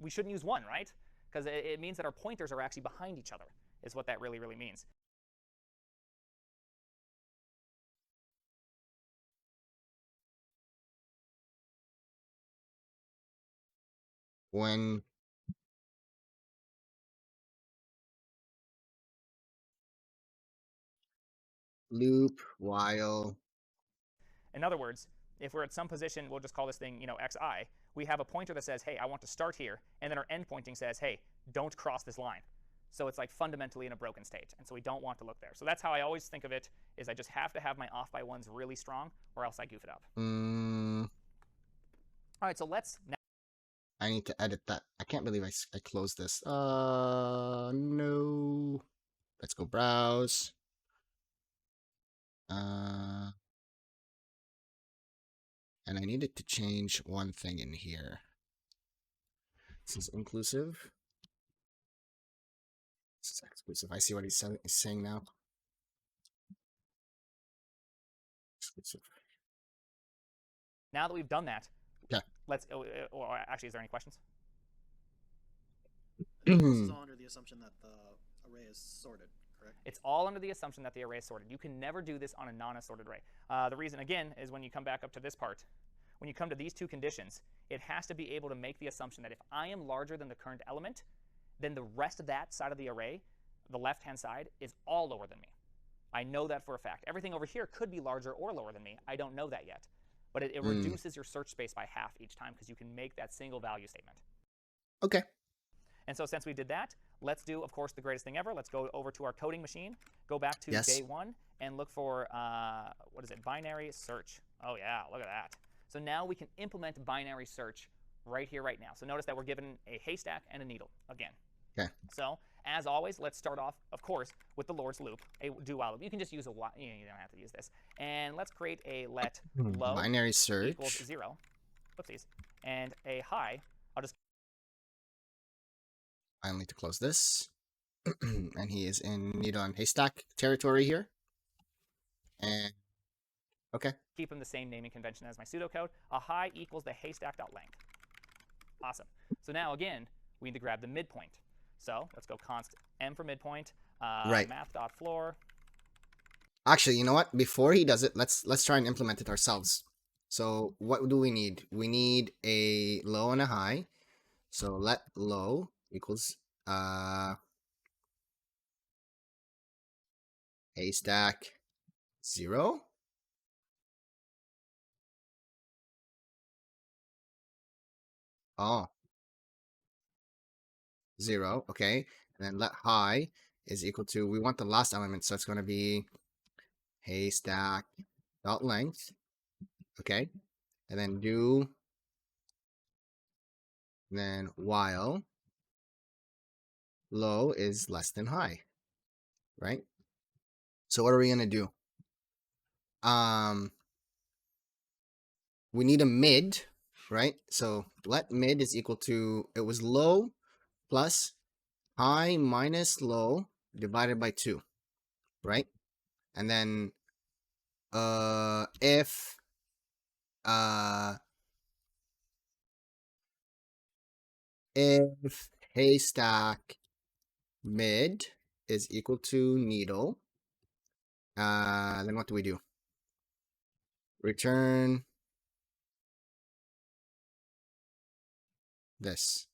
we shouldn't use 1, right? Because it means that our pointers are actually behind each other, is what that really, really means. When loop while. In other words, if we're at some position, we'll just call this thing, xi, we have a pointer that says, hey, I want to start here, and then our end pointing says, hey, don't cross this line. So it's like fundamentally in a broken state, and so we don't want to look there. So that's how I always think of it, is I just have to have my off by 1s really strong, or else I goof it up. All right, so let's now. I need to edit that. I can't believe I closed this. No. Let's go browse. And I needed to change one thing in here. This is inclusive. This is exclusive. I see what he's saying now. Exclusive. Now that we've done that, yeah. Let's. Or actually, is there any questions? This is all under the assumption that the array is sorted, correct? It's all under the assumption that the array is sorted. You can never do this on a non-assorted array. The reason, again, is when you come back up to this part, when you come to these 2 conditions, it has to be able to make the assumption that if I am larger than the current element, then the rest of that side of the array, the left-hand side, is all lower than me. I know that for a fact. Everything over here could be larger or lower than me. I don't know that yet. But it reduces your search space by half each time because you can make that single value statement. Okay. And so since we did that, let's do, of course, the greatest thing ever. Let's go over to our coding machine, go back to day 1, and look for, what is it, binary search. Oh, yeah, look at that. So now we can implement binary search right here, right now. So notice that we're given a haystack and a needle again. Okay. So as always, let's start off, of course, with the Lord's loop, a do while loop. You can just use a while. You don't have to use this. And let's create a let low binary search equals 0. Whoopsies. And a high. I'll just. I need to close this. And he is in needle and haystack territory here. And okay. Keep them the same naming convention as my pseudocode. A high equals the haystack.length. Awesome. So now again, we need to grab the midpoint. So let's go const m for midpoint. Right. Math.floor. Actually, you know what? Before he does it, let's try and implement it ourselves. So what do we need? We need a low and a high. So let low equals haystack 0. Oh. 0, okay. And then let high is equal to, we want the last element, so it's going to be haystack dot length, okay. And then do, and then while low is less than high, right? So what are we going to do? We need a mid, right? So let mid is equal to, it was low plus high minus low divided by 2, right? And then if haystack mid is equal to needle, then what do we do? Return this,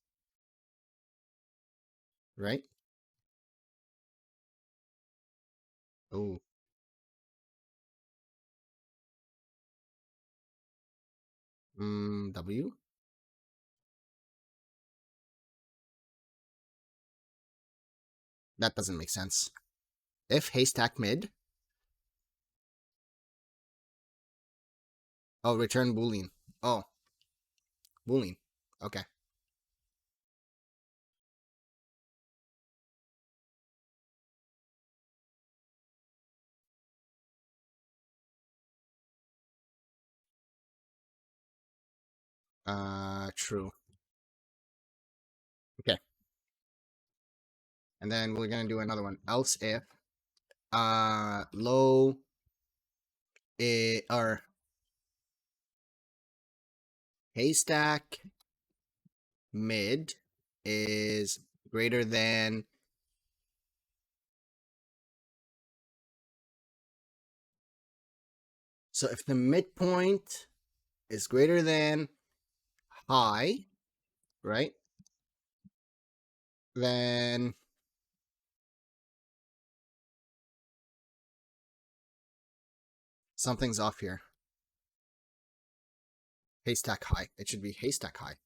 right? Oh. W. That doesn't make sense. If haystack mid. Oh, return boolean. Oh. Boolean. Okay. True. Okay. And then we're gonna do another one. Else if low or haystack mid is greater than so if the midpoint is greater than high, right? Then something's off here. Haystack high. It should be haystack high.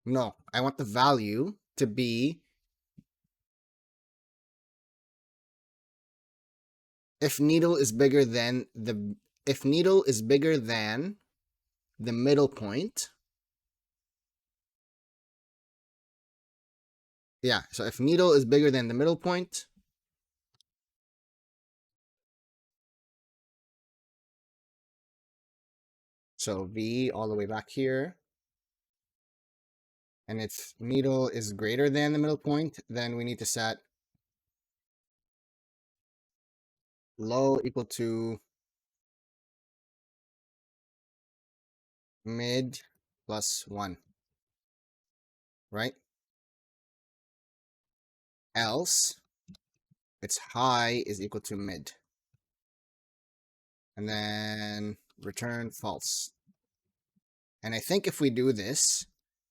No, I want the value to be if needle is bigger than the middle point. Yeah, so if needle is bigger than the middle point, so V all the way back here, and if needle is greater than the middle point, then we need to set low equal to mid plus 1, right? Else, it's high is equal to mid. And then return false. And I think if we do this,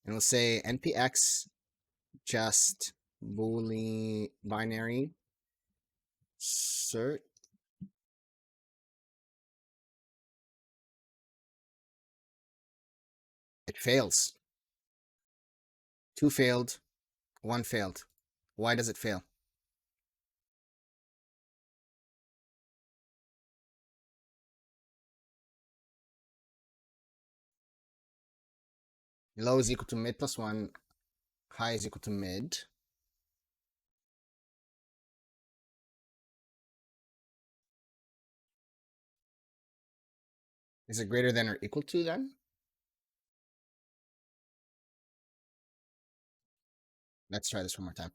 and we'll say npx just boolean binary cert, it fails. 2 failed, 1 failed. Why does it fail? Low is equal to mid plus 1, high is equal to mid. Is it greater than or equal to then? Let's try this one more time.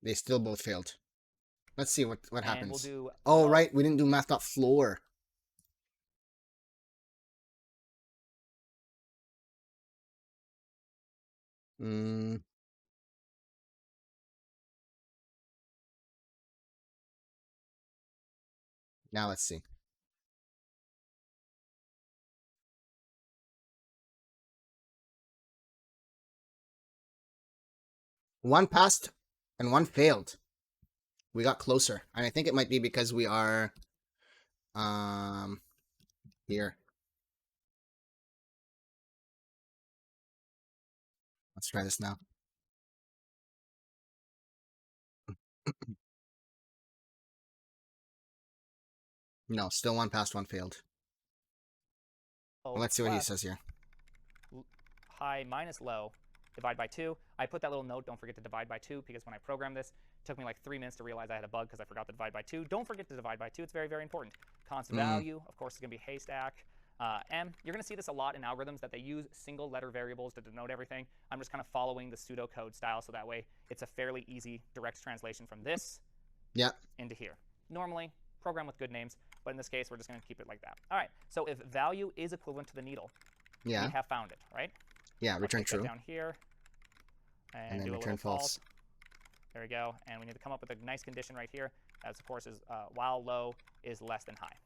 They still both failed. Let's see what And happens. we'll do Oh, low. right. We didn't do math.floor. Mm. Now let's see. One passed and 1 failed. We got closer. And I think it might be because we are here. Let's try this now. No, still 1 passed, 1 failed. low Well, let's see what he plus says here. high minus low, divide by 2. I put that little note, don't forget to divide by 2, because when I programmed this, it took me like 3 minutes to realize I had a bug because I forgot to divide by 2. Don't forget to divide by 2. It's very, very important. Constant value, of course, is going to be haystack. M, you're going to see this a lot in algorithms that they use single letter variables to denote everything. I'm just kind of following the pseudocode style, so that way it's a fairly easy direct translation from this into here. Normally, program with good names, but in this case, we're just going to keep it like that. All right, so if value is equivalent to the needle, we have found it, right? Yeah, return Let's take true. that down here and then do a return little false. There we go. And we need to come up with a nice condition right here. As of course is while low is less than high.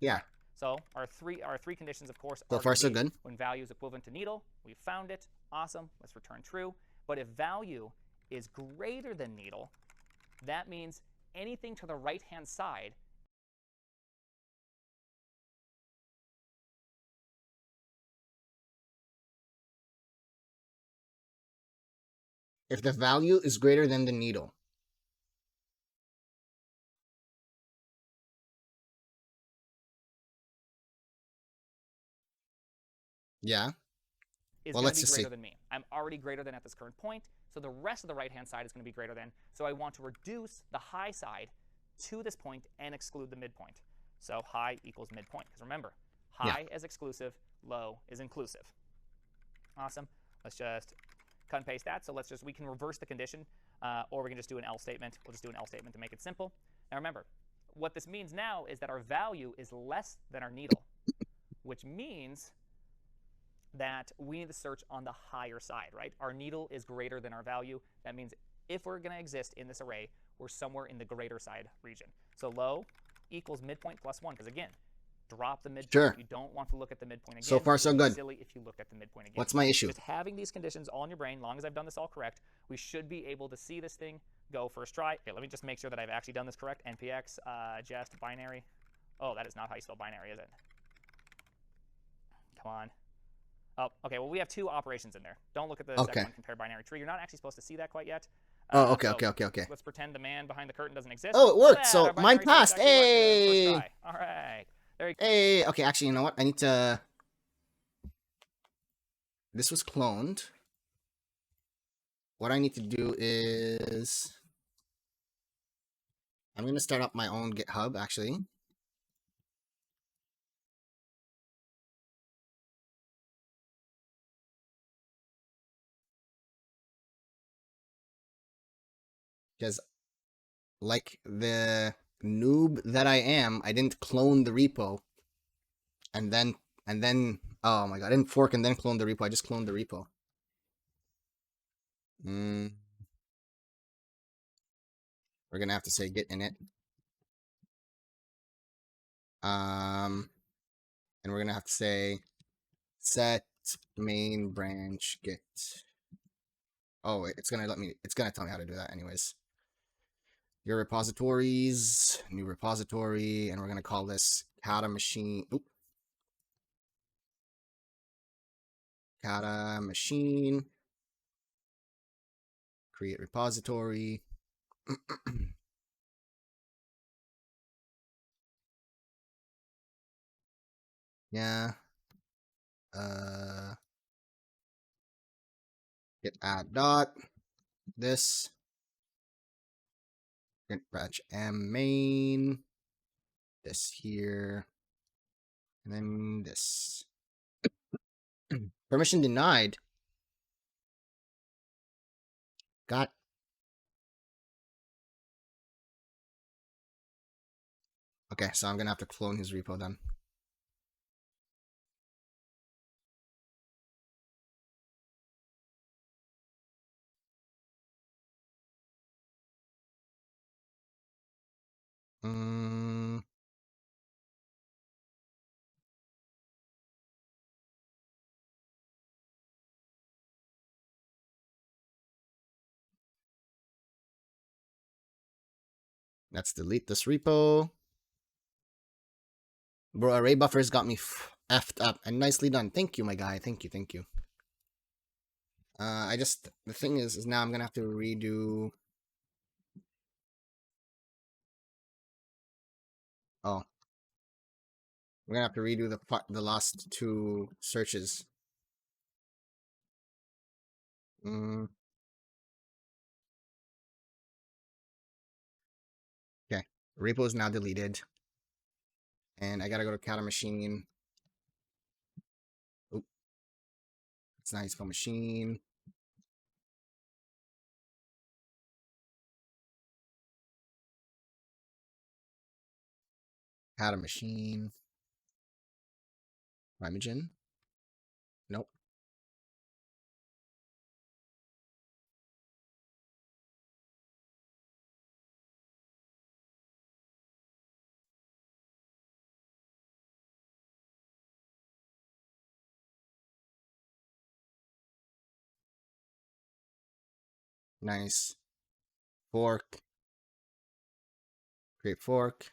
Yeah. So our three conditions, of course, So are far, gonna so be good. when value is equivalent to needle, we found it. Awesome. Let's return true. But if value is greater than needle, that means anything to the right-hand side If the value is greater than the needle. Yeah. is Well, going let's to be just greater see. than me. I'm already greater than at this current point, so the rest of the right-hand side is going to be greater than. So I want to reduce the high side to this point and exclude the midpoint. So high equals midpoint. Because remember, Yeah. high is exclusive, low is inclusive. Awesome. Let's just cut and paste that. So we can reverse the condition, or we can just do an else statement. We'll just do an else statement to make it simple. Now remember, what this means now is that our value is less than our needle, which means that we need to search on the higher side, right? Our needle is greater than our value. That means if we're going to exist in this array, we're somewhere in the greater side region. So low equals midpoint plus 1, because again, drop the midpoint. Sure. You don't want to look at the midpoint again. So far, so It'd be good. silly if you looked at the midpoint again. What's my issue? Just having these conditions all in your brain, long as I've done this all correct, we should be able to see this thing go first try. Okay, let me just make sure that I've actually done this correct. NPX, just binary. Oh, that is not how you spell binary, is it? Come on. Oh, okay, well, we have 2 operations in there. Don't look at the second one, compare binary tree. You're not actually supposed to see that quite yet. Oh, okay, so okay. Let's pretend the man behind the curtain doesn't exist. Oh, it worked. Yeah, So our mine binary tree passed. actually worked. Hey! First try. All right. There you go. Hey, okay, actually, you know what? I need to... This was cloned. What I need to do is... I'm going to start up my own GitHub, actually. Because, like the noob that I am, I didn't clone the repo. And then, oh my god, I didn't fork and then clone the repo. I just cloned the repo. We're gonna have to say git init. And we're gonna have to say set main branch git. Oh, wait, it's gonna tell me how to do that anyways. Your repositories, new repository, and we're gonna call this Kata machine. Oop. Kata machine. Create repository. Yeah. Git add dot. This. Git branch m main. This here. And then this. Permission denied. Got. Okay, so I'm gonna have to clone his repo then. Let's delete this repo. Bro, array buffers got me effed up, and nicely done. Thank you, my guy. Thank you. The thing is now I'm gonna have to redo. Oh. We're gonna have to redo the last 2 searches. Okay, repo is now deleted. And I gotta go to Kata machine. Oop. It's not spell machine. Kata machine. Rimogen. Nope. Nice. Fork. Create fork.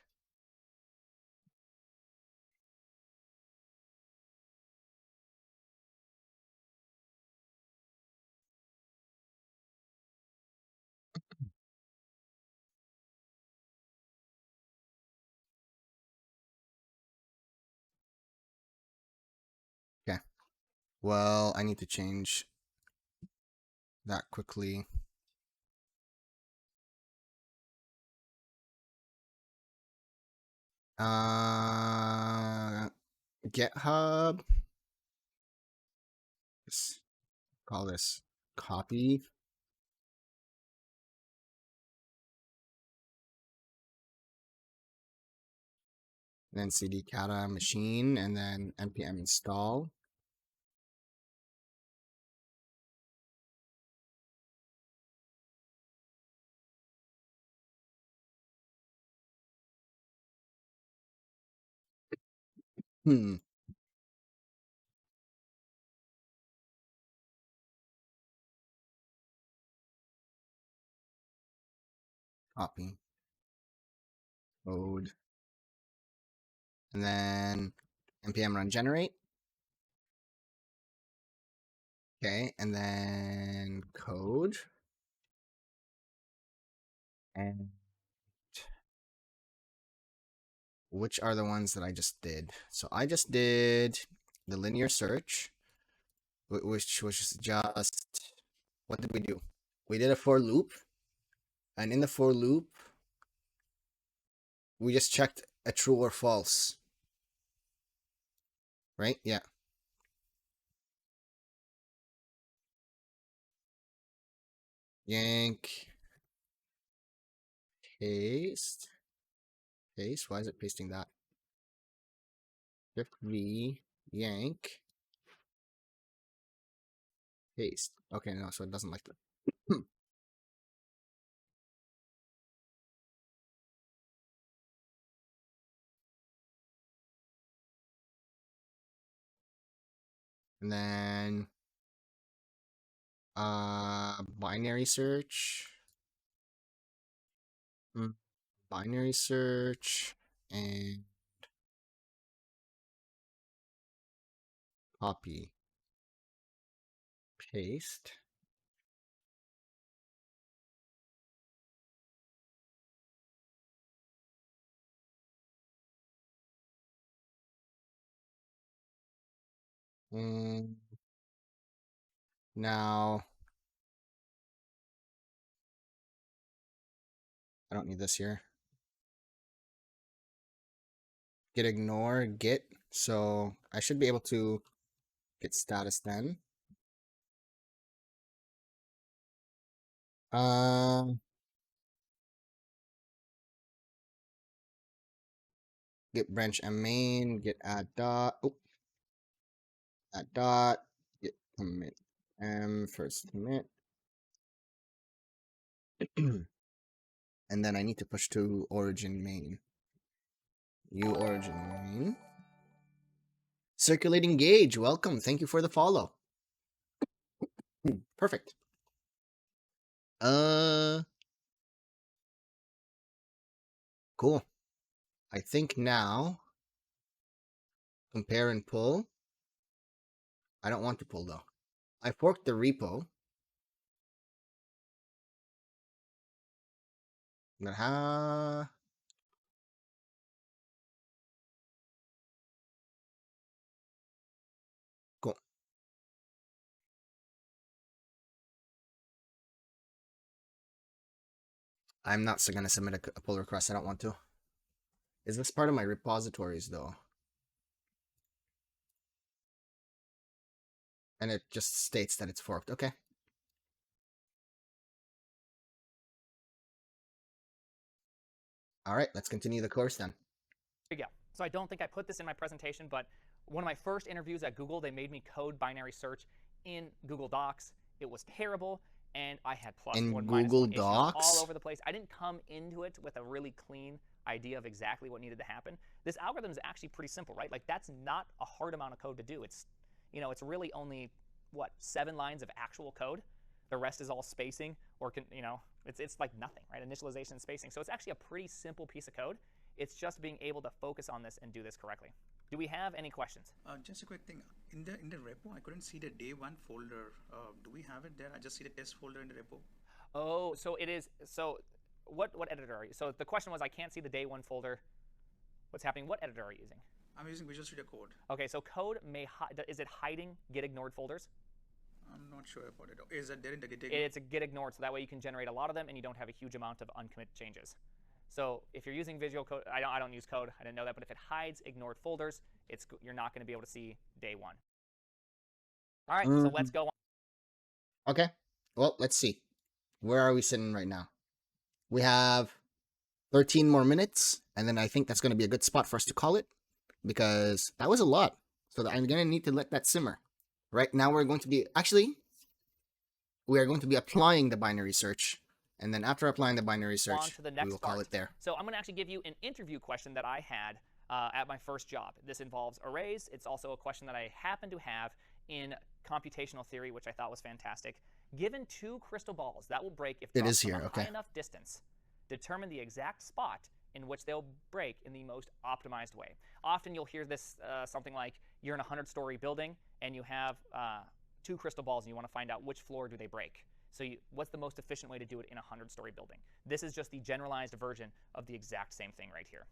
Okay. Well, I need to change that quickly. GitHub. Let's call this copy. Then cd kata machine, and then npm install. Copy. Code. And then npm run generate. Okay, and then code. And which are the ones that I just did? So I just did the linear search, which was just, what did we do? We did a for loop, and in the for loop, we just checked a true or false. Right? Yeah. Yank. Paste. Paste. Why is it pasting that? Shift V. Yank. Paste. Okay, no, so it doesn't like that. And then binary search. Binary search and copy. Paste. And now I don't need this here. Git ignore git. So I should be able to get status then. Git branch and main, git add dot, add dot, git commit m first commit. And then I need to push to origin main. Origin main. Circulating Gauge, welcome. Thank you for the follow. Perfect. Cool. I think now compare and pull. I don't want to pull though. I forked the repo. Cool. I'm not gonna submit a pull request. I don't want to. Is this part of my repositories though? And it just states that it's forked. Okay. All right, let's continue the course then. There you go. So I don't think I put this in my presentation, but one of my first interviews at Google, they made me code binary search in Google Docs. It was terrible, and I had +1, Google -1 issues Docs? all over the place. I didn't come into it with a really clean idea of exactly what needed to happen. This algorithm is actually pretty simple, right? Like that's not a hard amount of code to do. It's, it's really only what, 7 lines of actual code. The rest is all spacing, or it's like nothing, right? Initialization and spacing. So it's actually a pretty simple piece of code. It's just being able to focus on this and do this correctly. Do we have any questions? Just a quick thing. In the repo, I couldn't see the day 1 folder. Do we have it there? I just see the test folder in the repo. Oh, so it is. So what editor are you? So the question was, I can't see the day 1 folder. What's happening? What editor are you using? I'm using Visual Studio Code. Okay, so code may is it hiding git ignored folders? I'm not sure about it. Is that there in the git? It's a git ignored, so that way you can generate a lot of them and you don't have a huge amount of uncommitted changes. So if you're using Visual Code, I don't use code, I didn't know that, but if it hides ignored folders, you're not going to be able to see day one. All right, so let's go on. Okay. Well, let's see. Where are we sitting right now? We have 13 more minutes, and then I think that's going to be a good spot for us to call it, because that was a lot. So I'm going to need to let that simmer. Right now we're going to be, actually, we are going to be applying the binary search, and then after applying the binary search, to the next we will call part. it there. So I'm going to actually give you an interview question that I had at my first job. This involves arrays. It's also a question that I happen to have in computational theory, which I thought was fantastic. Given two crystal balls that will break if dropped from a high enough distance, determine the exact spot in which they'll break in the most optimized way. Often you'll hear this something like you're in a 100-story building and you have two crystal balls and you want to find out which floor do they break. So what's the most efficient way to do it in a 100-story building? This is just the generalized version of the exact same thing right here.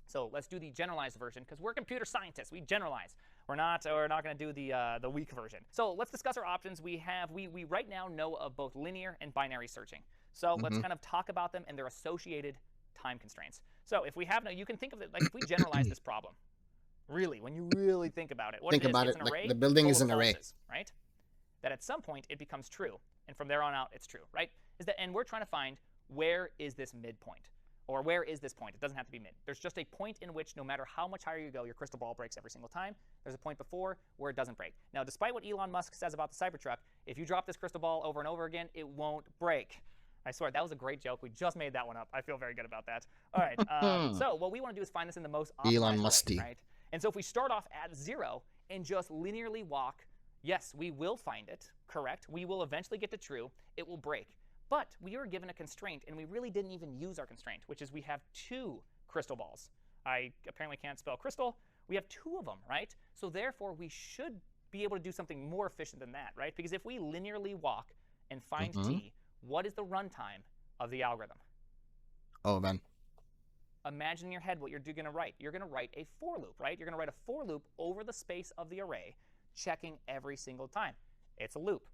So let's do the generalized version, because we're computer scientists. We generalize. We're not going to do the weak version. So let's discuss our options. We right now know of both linear and binary searching. So let's kind of talk about them and their associated time constraints. So if we have you can think of it like if we generalize this problem. Really, when you really think about it, it's an array. The building is an array, right? That at some point it becomes true, and from there on out it's true, right? And we're trying to find where is this midpoint. Or where is this point? It doesn't have to be mid. There's just a point in which no matter how much higher you go, your crystal ball breaks every single time. There's a point before where it doesn't break. Now, despite what Elon Musk says about the Cybertruck, if you drop this crystal ball over and over again, it won't break. I swear, that was a great joke. We just made that one up. I feel very good about that. All right. So what we want to do is find this in the most optimized way, right? And so if we start off at 0 and just linearly walk, yes, we will find it, correct? We will eventually get to true. It will break. But we were given a constraint, and we really didn't even use our constraint, which is we have 2 crystal balls. I apparently can't spell crystal. We have 2 of them, right? So therefore, we should be able to do something more efficient than that, right? Because if we linearly walk and find t, what is the runtime of the algorithm? Oh, man. Imagine in your head what you're going to write. You're going to write a for loop, right? You're going to write a for loop over the space of the array, checking every single time. It's a loop.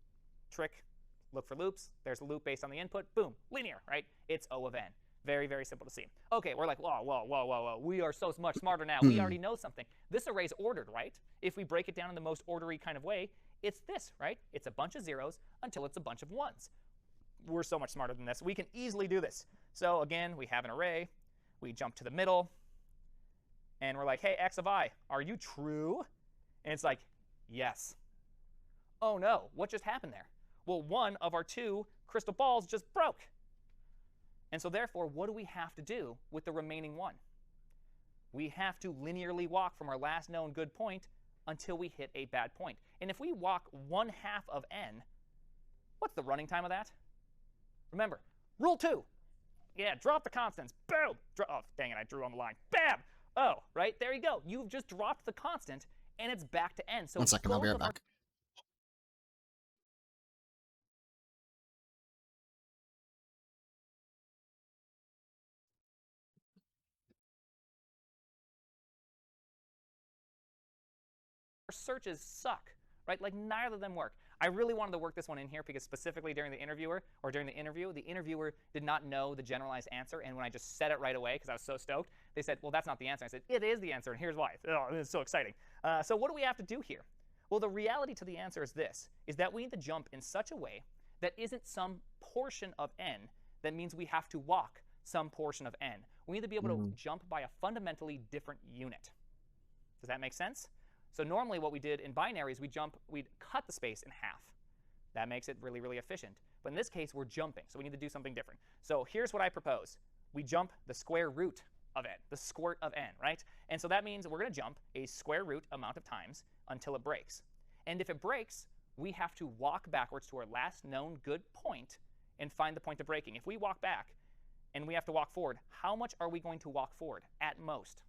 Trick. Look for loops. There's a loop based on the input. Boom. Linear, right? It's O of n. Very, very simple to see. OK, we're like, whoa. We are so much smarter now. We already know something. This array is ordered, right? If we break it down in the most orderly kind of way, it's this, right? It's a bunch of zeros until it's a bunch of ones. We're so much smarter than this. We can easily do this. So again, we have an array. We jump to the middle. And we're like, hey, x of I, are you true? And it's like, yes. Oh, no. What just happened there? Well, one of our 2 crystal balls just broke. And so therefore, what do we have to do with the remaining 1? We have to linearly walk from our last known good point until we hit a bad point. And if we walk 1/2 of n, what's the running time of that? Remember, rule 2. Yeah, drop the constants. Boom. Oh, dang it, I drew on the line. Bam. Oh, right, there you go. You've just dropped the constant, and it's back to n. So 1 second, I'll be right back. Searches suck, right? Like neither of them work. I really wanted to work this one in here because specifically during the interview, the interviewer did not know the generalized answer, and when I just said it right away because I was so stoked, they said, well, that's not the answer. I said, it is the answer, and here's why. Oh, it's so exciting. So what do we have to do here? Well, the reality to the answer is this, is that we need to jump in such a way that isn't some portion of n that means we have to walk some portion of n. We need to be able to jump by a fundamentally different unit. Does that make sense? So normally what we did in binaries, we'd cut the space in half. That makes it really, really efficient. But in this case, we're jumping, so we need to do something different. So here's what I propose. We jump the square root of n, the squirt of n, right? And so that means we're going to jump a square root amount of times until it breaks. And if it breaks, we have to walk backwards to our last known good point and find the point of breaking. If we walk back and we have to walk forward, how much are we going to walk forward at most?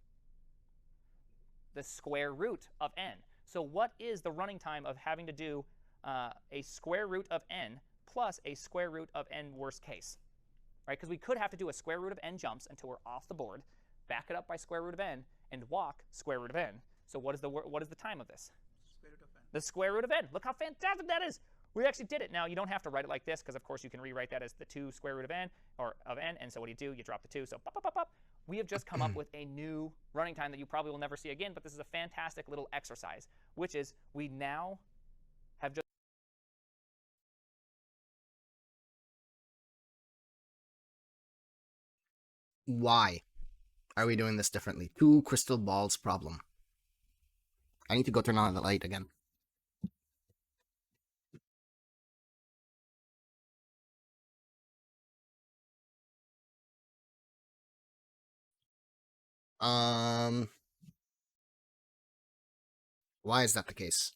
The square root of n. So what is the running time of having to do a square root of n plus a square root of n worst case? Right? Because we could have to do a square root of n jumps until we're off the board, back it up by square root of n, and walk square root of n. So what is the time of this? Square root of n. The square root of n. Look how fantastic that is. We actually did it. Now, you don't have to write it like this because, of course, you can rewrite that as the 2 square root of n, or of n. And so what do? You drop the 2. So pop, pop, pop, pop. We have just come up with a new running time that you probably will never see again, but this is a fantastic little exercise, which is we now have just Why are we doing this differently? 2 crystal balls problem. I need to go turn on the light again. Why is that the case?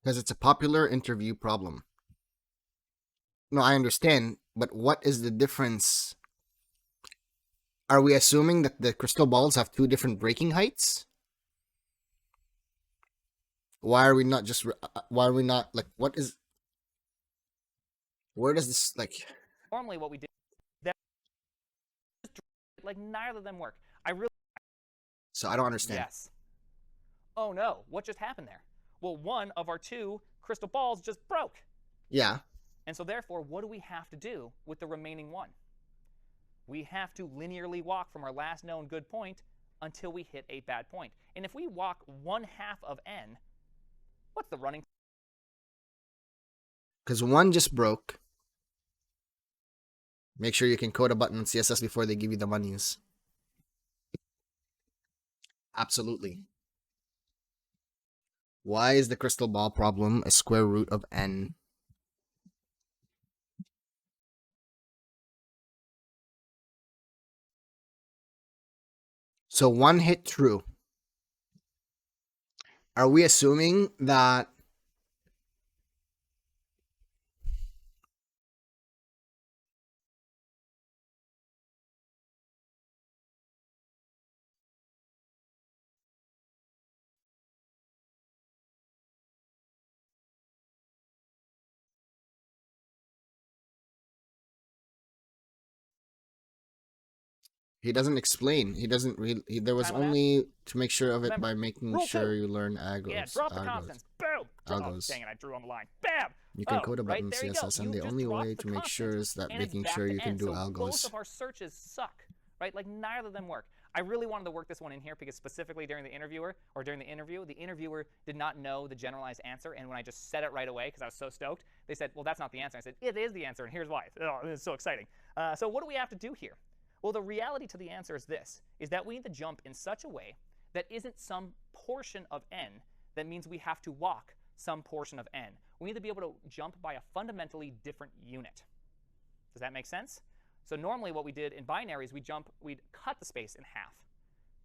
Because it's a popular interview problem. No, I understand, but what is the difference? Are we assuming that the crystal balls have 2 different breaking heights? Why are we not just, why are we not, like, what is, where does this, like, normally what we did, that like neither of them work. I really so I don't understand. Yes. Oh no, what just happened there? Well, one of our 2 crystal balls just broke. Yeah. And so therefore, what do we have to do with the remaining 1? We have to linearly walk from our last known good point until we hit a bad point. And if we walk 1/2 of n, what's the running? Because 1 just broke. Make sure you can code a button in CSS before they give you the monies. Absolutely. Why is the crystal ball problem a square root of n? So 1 hit true. Are we assuming that he doesn't explain? He doesn't really. There was Time on that? only to make sure of it Remember, by making rule sure 2. you learn algos. Yeah, drop the algos. constants. Boom. Oh, Algos. dang it, I drew on the line. Bam. You can Oh, code a right, button in there you go. CSS, and You the just only dropped way the to make sure constant, is that and it's making back sure to you can n. do So algos. both of our searches suck, right? Like neither of them work. I really wanted to work this one in here because specifically during the interview, the interviewer did not know the generalized answer, and when I just said it right away because I was so stoked, they said, well, that's not the answer. I said, it is the answer, and here's why. Oh, this is so exciting. So what do we have to do here? Well, the reality to the answer is this, is that we need to jump in such a way that isn't some portion of n that means we have to walk some portion of n. We need to be able to jump by a fundamentally different unit. Does that make sense? So normally what we did in binaries, we'd cut the space in half.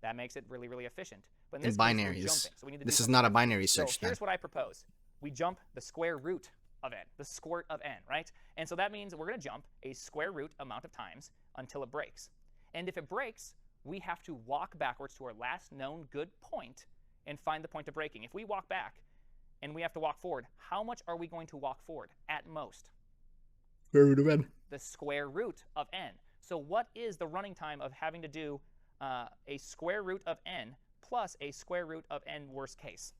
That makes it really, really efficient. But in this case, we're binaries. jumping, so we need to do This is something not a different. binary search So then. here's what I propose. We jump the square root of n, the squirt of n, right? And so that means we're going to jump a square root amount of times until it breaks. And if it breaks, we have to walk backwards to our last known good point and find the point of breaking. If we walk back and we have to walk forward, how much are we going to walk forward at most? Square root of n. The square root of n. So what is the running time of having to do a square root of n plus a square root of n worst case?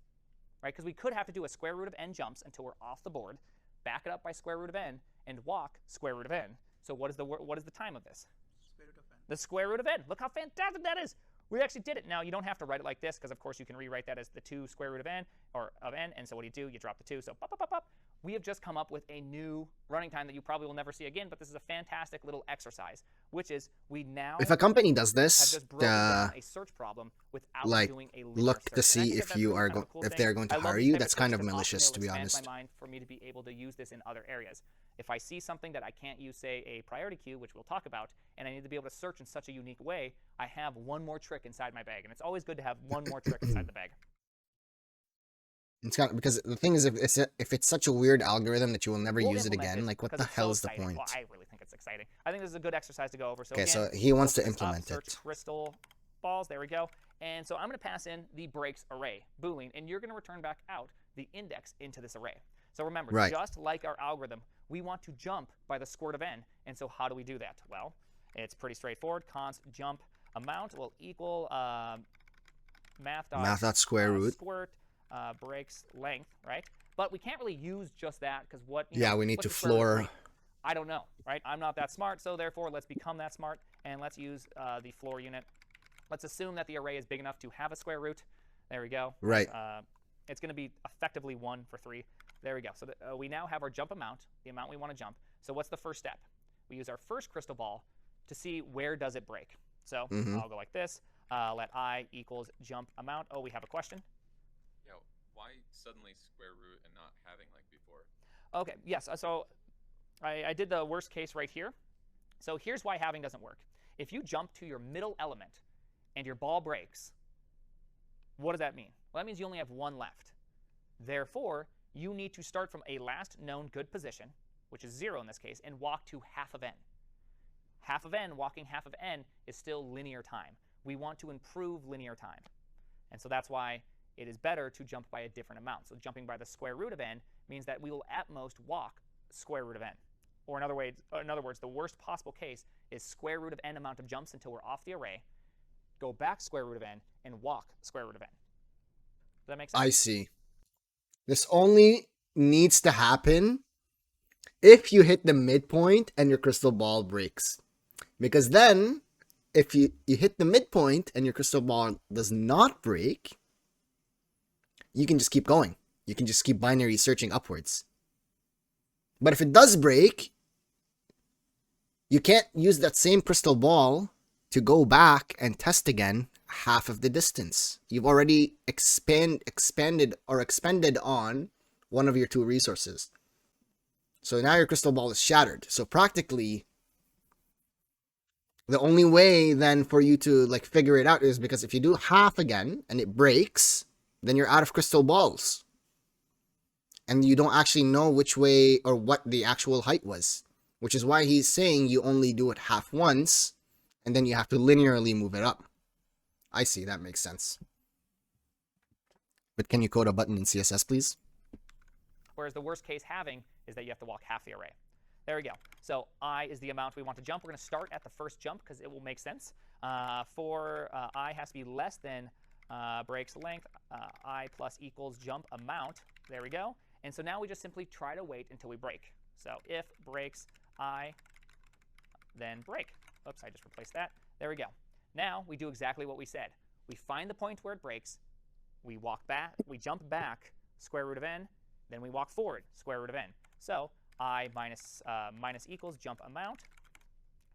Right? Because we could have to do a square root of n jumps until we're off the board, back it up by square root of n, and walk square root of n. So what is the time of this? Square root of n. The square root of n. Look how fantastic that is. We actually did it. Now, you don't have to write it like this because, of course, you can rewrite that as the 2 square root of n, or of n. And so what do? You drop the 2. So pop, pop, pop, pop. We have just come up with a new running time that you probably will never see again, but this is a fantastic little exercise, which is we now If a company does have this, just broken down a search problem without like, doing a linear look search. to And I see think that if that's you really are kind of a cool if thing. they're going to I love hire these you, pivot that's kind tools of 'cause often malicious, it'll to be expand honest. my mind for me to be able to use this in other areas. If I see something that I can't use, say, a priority queue, which we'll talk about, and I need to be able to search in such a unique way, I have one more trick inside my bag. And it's always good to have one more trick inside the bag. It's kind of, because the thing is, if it's such a weird algorithm that you will never We'll use it implement again, like what because the it's so hell is the exciting. point? Well, I really think it's exciting. I think this is a good exercise to go over. So Okay, again, so he wants to open this up, implement search it. crystal balls. There we go. And so I'm going to pass in the breaks array, Boolean, and you're going to return back out the index into this array. So remember, Right. just like our algorithm, we want to jump by the square root of n. And so how do we do that? Well, it's pretty straightforward. Const jump amount will equal math.square root squirt breaks length, right? But we can't really use just that because what? Yeah, we need what's to the square root of floor. 3? I don't know, right? I'm not that smart, so therefore let's become that smart and let's use the floor unit. Let's assume that the array is big enough to have a square root. There we go. Right. It's going to be effectively 1 for 3. There we go. So we now have our jump amount, the amount we want to jump. So what's the first step? We use our first crystal ball to see where does it break. So I'll go like this. Let I equals jump amount. Oh, we have a question? Yeah, why suddenly square root and not having like before? Okay, yes. So I did the worst case right here. So here's why having doesn't work. If you jump to your middle element and your ball breaks, what does that mean? Well, that means you only have 1 left. Therefore, you need to start from a last known good position, which is 0 in this case, and walk to half of n. Half of n, walking half of n, is still linear time. We want to improve linear time. And so that's why it is better to jump by a different amount. So jumping by the square root of n means that we will at most walk square root of n. Or in other words, the worst possible case is square root of n amount of jumps until we're off the array, go back square root of n, and walk square root of n. Does that make sense? I see. This only needs to happen if you hit the midpoint and your crystal ball breaks. Because then, if you hit the midpoint and your crystal ball does not break, you can just keep going. You can just keep binary searching upwards. But if it does break, you can't use that same crystal ball to go back and test again half of the distance. You've already expended on one of your 2 resources. So now your crystal ball is shattered. So practically, the only way then for you to like figure it out is because if you do half again and it breaks, then you're out of crystal balls. And you don't actually know which way or what the actual height was. Which is why he's saying you only do it half once, and then you have to linearly move it up. I see, that makes sense. But can you code a button in CSS, please? Whereas the worst case having is that you have to walk half the array. There we go. So I is the amount we want to jump. We're going to start at the first jump because it will make sense. For I has to be less than breaks length, I plus equals jump amount. There we go. And so now we just simply try to wait until we break. So if breaks I, then break. Oops, I just replaced that. There we go. Now we do exactly what we said. We find the point where it breaks. We walk back. We jump back square root of n. Then we walk forward square root of n. So I minus equals jump amount.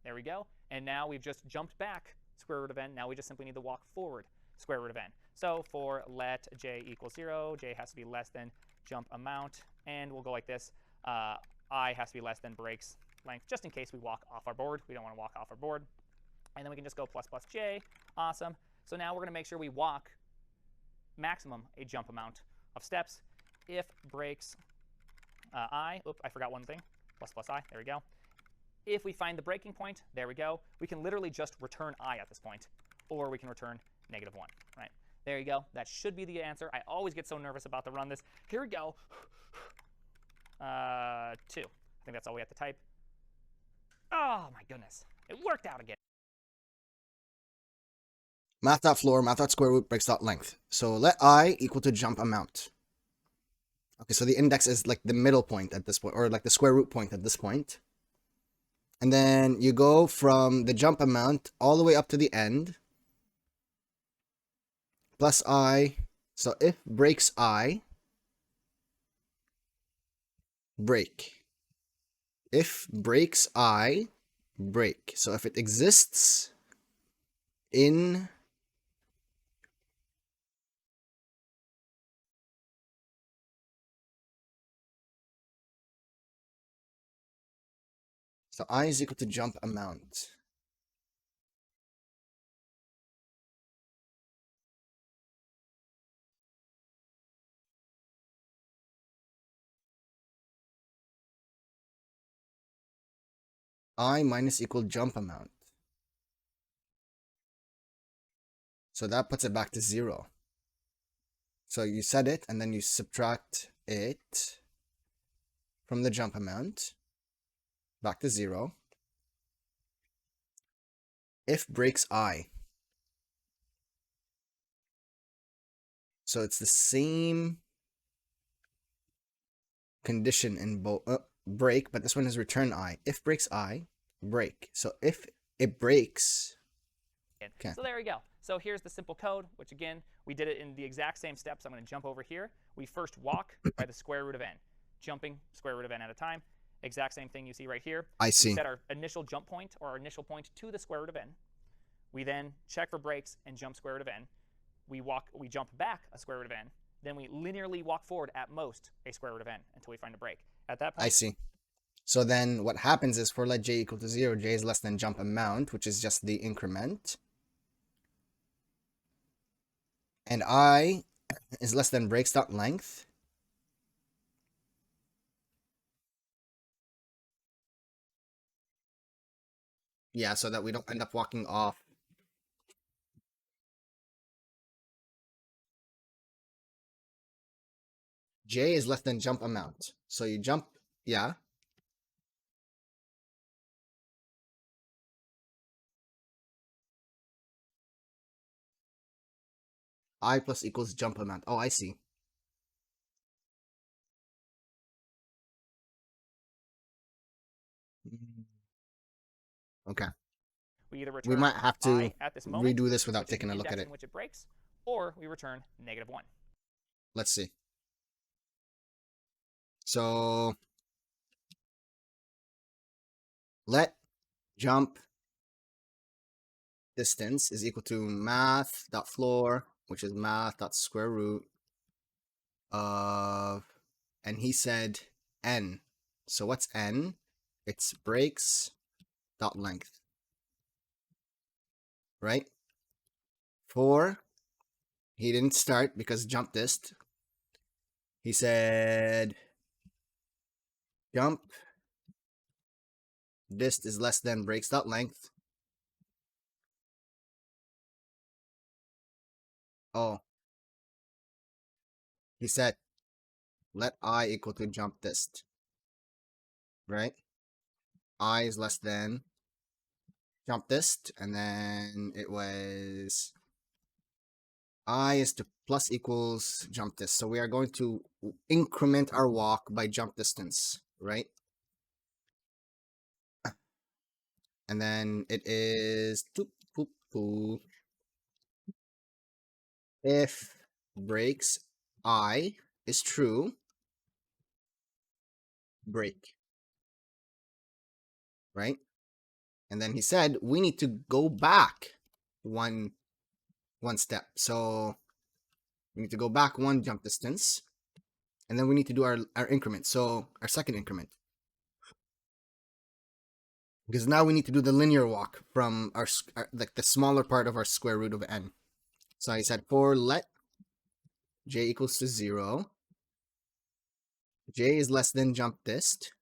There we go. And now we've just jumped back square root of n. Now we just simply need to walk forward square root of n. So for let j equals 0, j has to be less than jump amount. And we'll go like this. I has to be less than breaks length, just in case we walk off our board. We don't want to walk off our board. And then we can just go plus plus j. Awesome. So now we're going to make sure we walk maximum a jump amount of steps. If breaks I forgot one thing. Plus plus I. There we go. If we find the breaking point, there we go. We can literally just return I at this point, or we can return -1. Right? There you go. That should be the answer. I always get so nervous about to run this. Here we go. 2. I think that's all we have to type. Oh my goodness. It worked out again. Math.floor, math.square root, breaks.length. So let I equal to jump amount. Okay, so the index is like the middle point at this point, or like the square root point at this point. And then you go from the jump amount all the way up to the end. Plus I. So if breaks I, break. If breaks I, break. So if it exists in so I is equal to jump amount. I minus equal jump amount. So that puts it back to 0. So you set it and then you subtract it from the jump amount. back to 0. If breaks I. So it's the same condition in both break, but this one is return I. If breaks I, break. So if it breaks, okay. So there we go. So here's the simple code, which again, we did it in the exact same steps. I'm going to jump over here. We first walk by the square root of n, jumping square root of n at a time. Exact same thing you see right here. I see. We set our initial jump point or our initial point to the square root of n. We then check for breaks and jump square root of n. We jump back a square root of n. Then we linearly walk forward at most a square root of n until we find a break. At that point, I see. So then what happens is for let j equal to 0, j is less than jump amount, which is just the increment. And I is less than breaks dot length. Yeah, so that we don't end up walking off. J is less than jump amount. So you jump, yeah. I plus equals jump amount. Oh, I see. Okay. we either return We might have to I at this moment, redo this without which is taking the a look at index it. in which it breaks, or we return -1. Let's see. So let jump distance is equal to math.floor, which is math.square root of, and he said n. So what's n? It's breaks dot length, right? For, he didn't start because jump dist. He said jump dist is less than breaks dot length. Oh, he said let I equal to jump dist, right? I is less than jump dist, and then it was I is to plus equals jump dist. So we are going to increment our walk by jump distance, right? And then it is if breaks I is true, break, right? And then he said we need to go back one step. So we need to go back one jump distance, and then we need to do our increment. So our second increment, because now we need to do the linear walk from our like the smaller part of our square root of n. So I said for let j equals to 0, j is less than jump dist,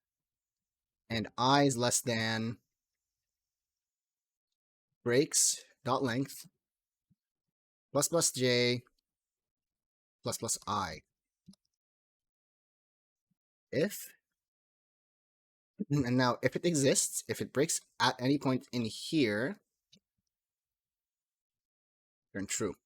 and I is less than breaks dot length plus j plus I. If, and now if it exists, if it breaks at any point in here, turn true.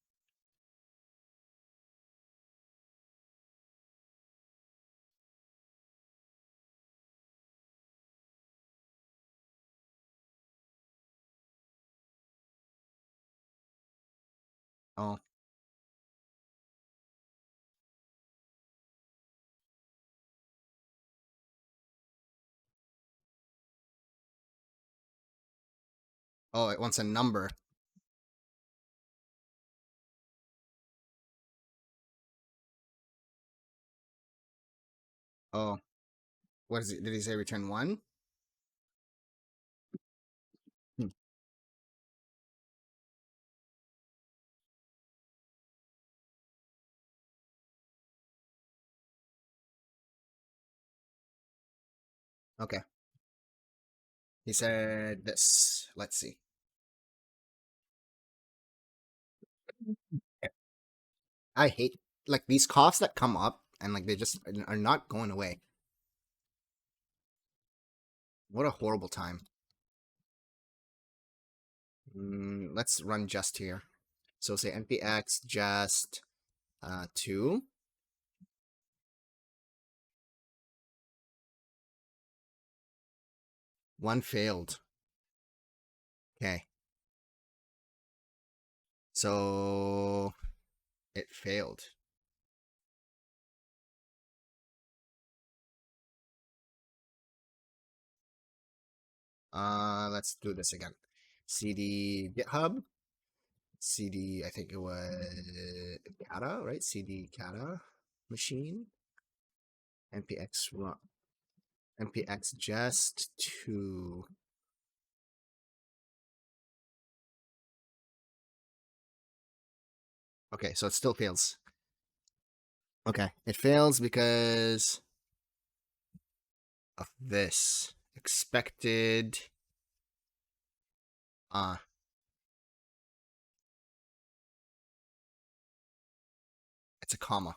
Oh. Oh, it wants a number. Oh. What is it? Did he say return 1? Okay. He said this. Let's see. I hate like these coughs that come up and like they just are not going away. What a horrible time. Let's run just here. So say npx just 2. One failed. Okay. So it failed. Let's do this again. cd GitHub. cd, I think it was kata, right? cd kata machine. npx run. npx just 2. Okay, so it still fails. Okay, it fails because of this expected it's a comma.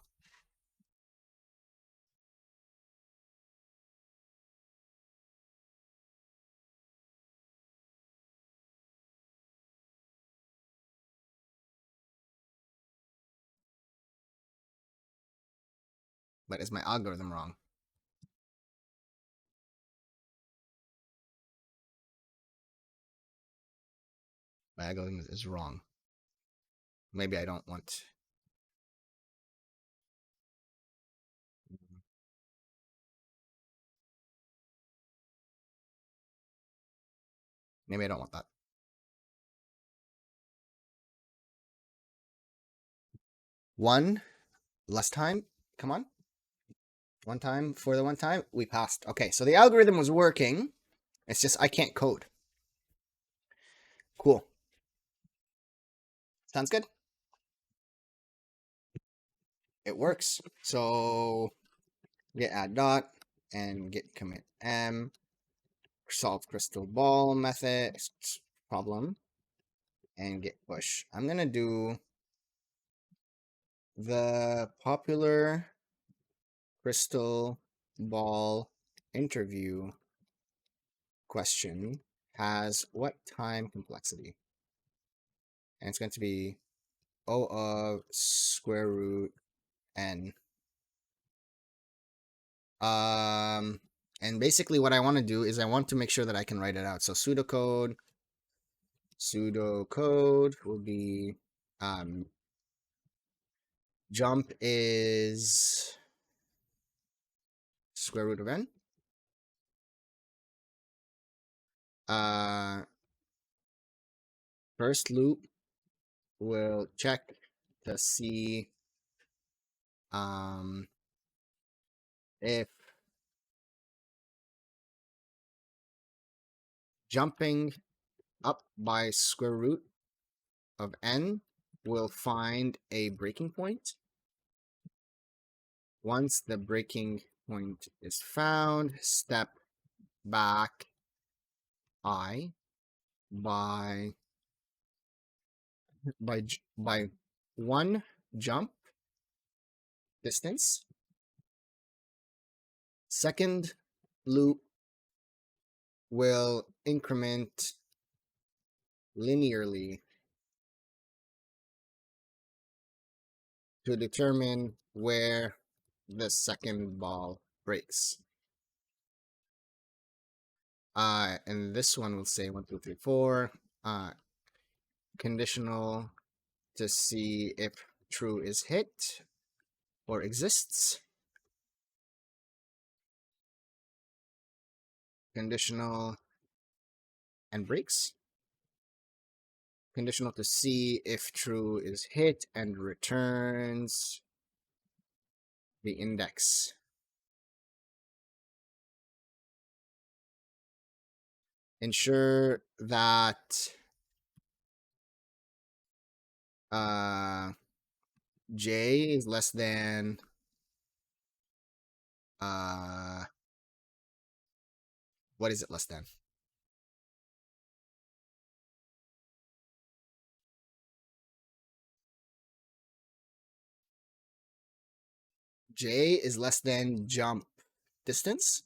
But is my algorithm wrong? My algorithm is wrong. Maybe I don't want. Maybe I don't want that. One less time. Come on. One time for the one time. We passed. Okay, so the algorithm was working. It's just I can't code. Cool. Sounds good. It works. So git add dot and git commit m. Solve crystal ball method problem and git push. I'm gonna do the popular crystal ball interview question has what time complexity? And it's going to be O of square root n. And basically what I want to do is I want to make sure that I can write it out. So pseudocode will be jump is square root of n. First loop will check to see if jumping up by square root of n will find a breaking point. Once the breaking point is found, step back I by one jump distance. Second loop will increment linearly to determine where the second ball breaks. And this one will say 1, 2, 3, 4. Conditional to see if true is hit or exists. Conditional and breaks. Conditional to see if true is hit and returns the index. Ensure that j is less than what is it less than? J is less than jump distance.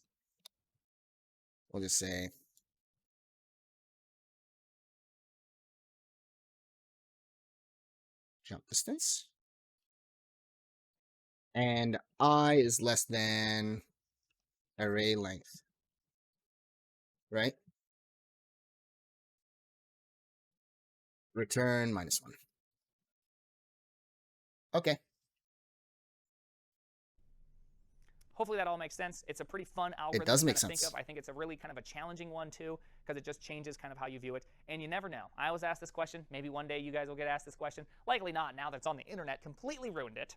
we'll just say jump distance. And I is less than array length. Right? Return -1. Okay. Hopefully that all makes sense. It's a pretty fun algorithm does to make kind of think sense. of. I think it's a really kind of a challenging one too, because it just changes kind of how you view it. And you never know. I was asked this question. Maybe one day you guys will get asked this question. Likely not. Now that it's on the internet, completely ruined it.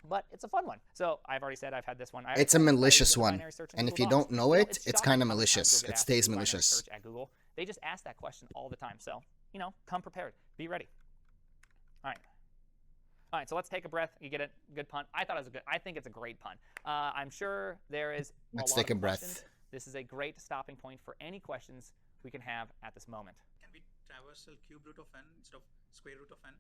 But it's a fun one. So I've already said I've had this one. It's a malicious one. Binary search in And if Google you Docs. don't know You it, it's shocking kind of how many times malicious. you'll get It asked stays to do binary malicious. search at Google. They just ask that question all the time. So, you know, come prepared. Be ready. All right. All right, so let's take a breath. You get it. Good pun. I thought it was a good. I think it's a great pun. I'm sure there is Let's a lot take a of breath. questions. This is a great stopping point for any questions we can have at this moment. Can we traversal cube root of n instead of square root of n?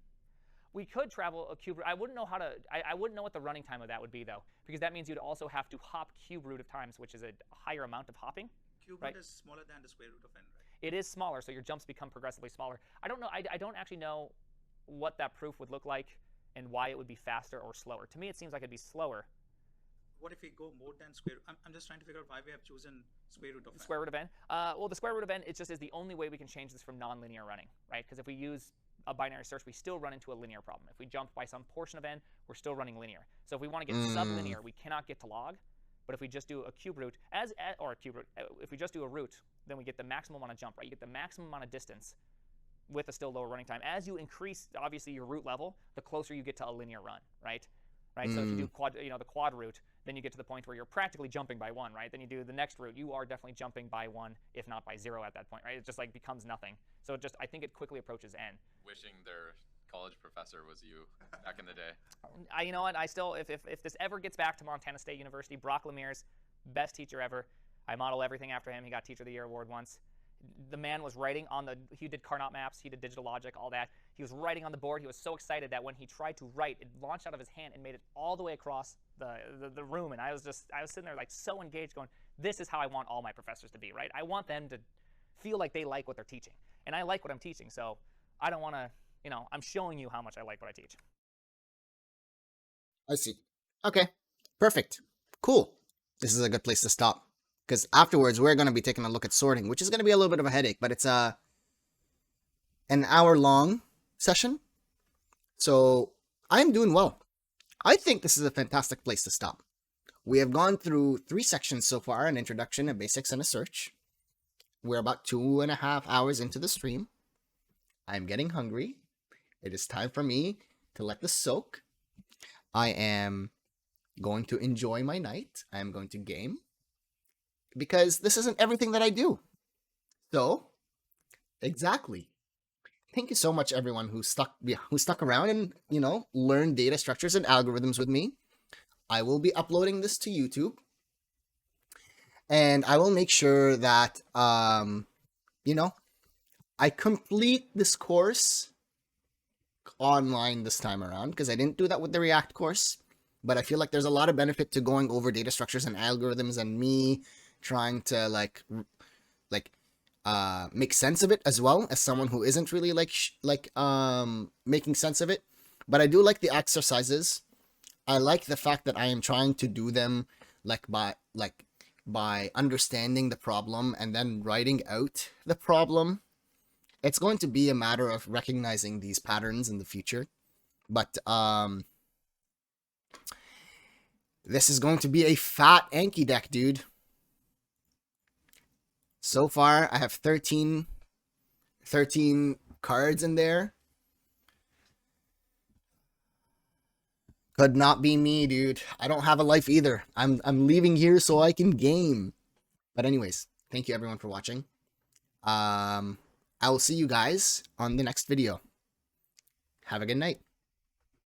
We could travel a cube root. I wouldn't know how to. I wouldn't know what the running time of that would be though, because that means you'd also have to hop cube root of times, which is a higher amount of hopping. Cube Right. root is smaller than the square root of n, right? It is smaller, so your jumps become progressively smaller. I don't know. I don't actually know what that proof would look like and why it would be faster or slower. To me, it seems like it'd be slower. What if we go more than square root? I'm just trying to figure out why we have chosen square root of n. Square root of n? Well, the square root of n, it just is the only way we can change this from nonlinear running, right? Because if we use a binary search, we still run into a linear problem. If we jump by some portion of n, we're still running linear. So if we want to get sublinear, we cannot get to log. But if we just do a cube root, if we just do a root, then we get the maximum amount of jump, right? You get the maximum amount of distance with a still lower running time. As you increase, obviously, your root level, the closer you get to a linear run, right? Right. So if you do the quad root, then you get to the point where you're practically jumping by 1, right? Then you do the next root, you are definitely jumping by 1, if not by 0 at that point, right? It just like becomes nothing. So it just, I think it quickly approaches n. Wishing their college professor was you back in the day. You know what? I still, if this ever gets back to Montana State University, Brock Lemire's best teacher ever. I model everything after him. He got Teacher of the Year award once. The man was writing on the, he did Carnot maps, he did digital logic, all that. He was writing on the board. He was so excited that when he tried to write, it launched out of his hand and made it all the way across the room. And I was sitting there like so engaged going, this is how I want all my professors to be, right? I want them to feel like they like what they're teaching. And I like what I'm teaching, so I don't want to, you know, I'm showing you how much I like what I teach. I see. Okay. Perfect. Cool. This is a good place to stop. Because afterwards, we're going to be taking a look at sorting, which is going to be a little bit of a headache, but it's an hour-long session. So I'm doing well. I think this is a fantastic place to stop. We have gone through 3 sections so far, an introduction, a basics, and a search. We're about 2.5 hours into the stream. I'm getting hungry. It is time for me to let this soak. I am going to enjoy my night. I am going to game. Because this isn't everything that I do. So, exactly. Thank you so much, everyone who stuck around and, you know, learned data structures and algorithms with me. I will be uploading this to YouTube. And I will make sure that, you know, I complete this course online this time around, because I didn't do that with the React course. But I feel like there's a lot of benefit to going over data structures and algorithms and me trying to make sense of it as well, as someone who isn't really making sense of it. But I do like the exercises. I like the fact that I am trying to do them by understanding the problem and then writing out the problem. It's going to be a matter of recognizing these patterns in the future. But this is going to be a fat Anki deck, dude. So far, I have 13 cards in there. Could not be me, dude. I don't have a life either. I'm leaving here so I can game. But anyways, thank you everyone for watching. I will see you guys on the next video. Have a good night.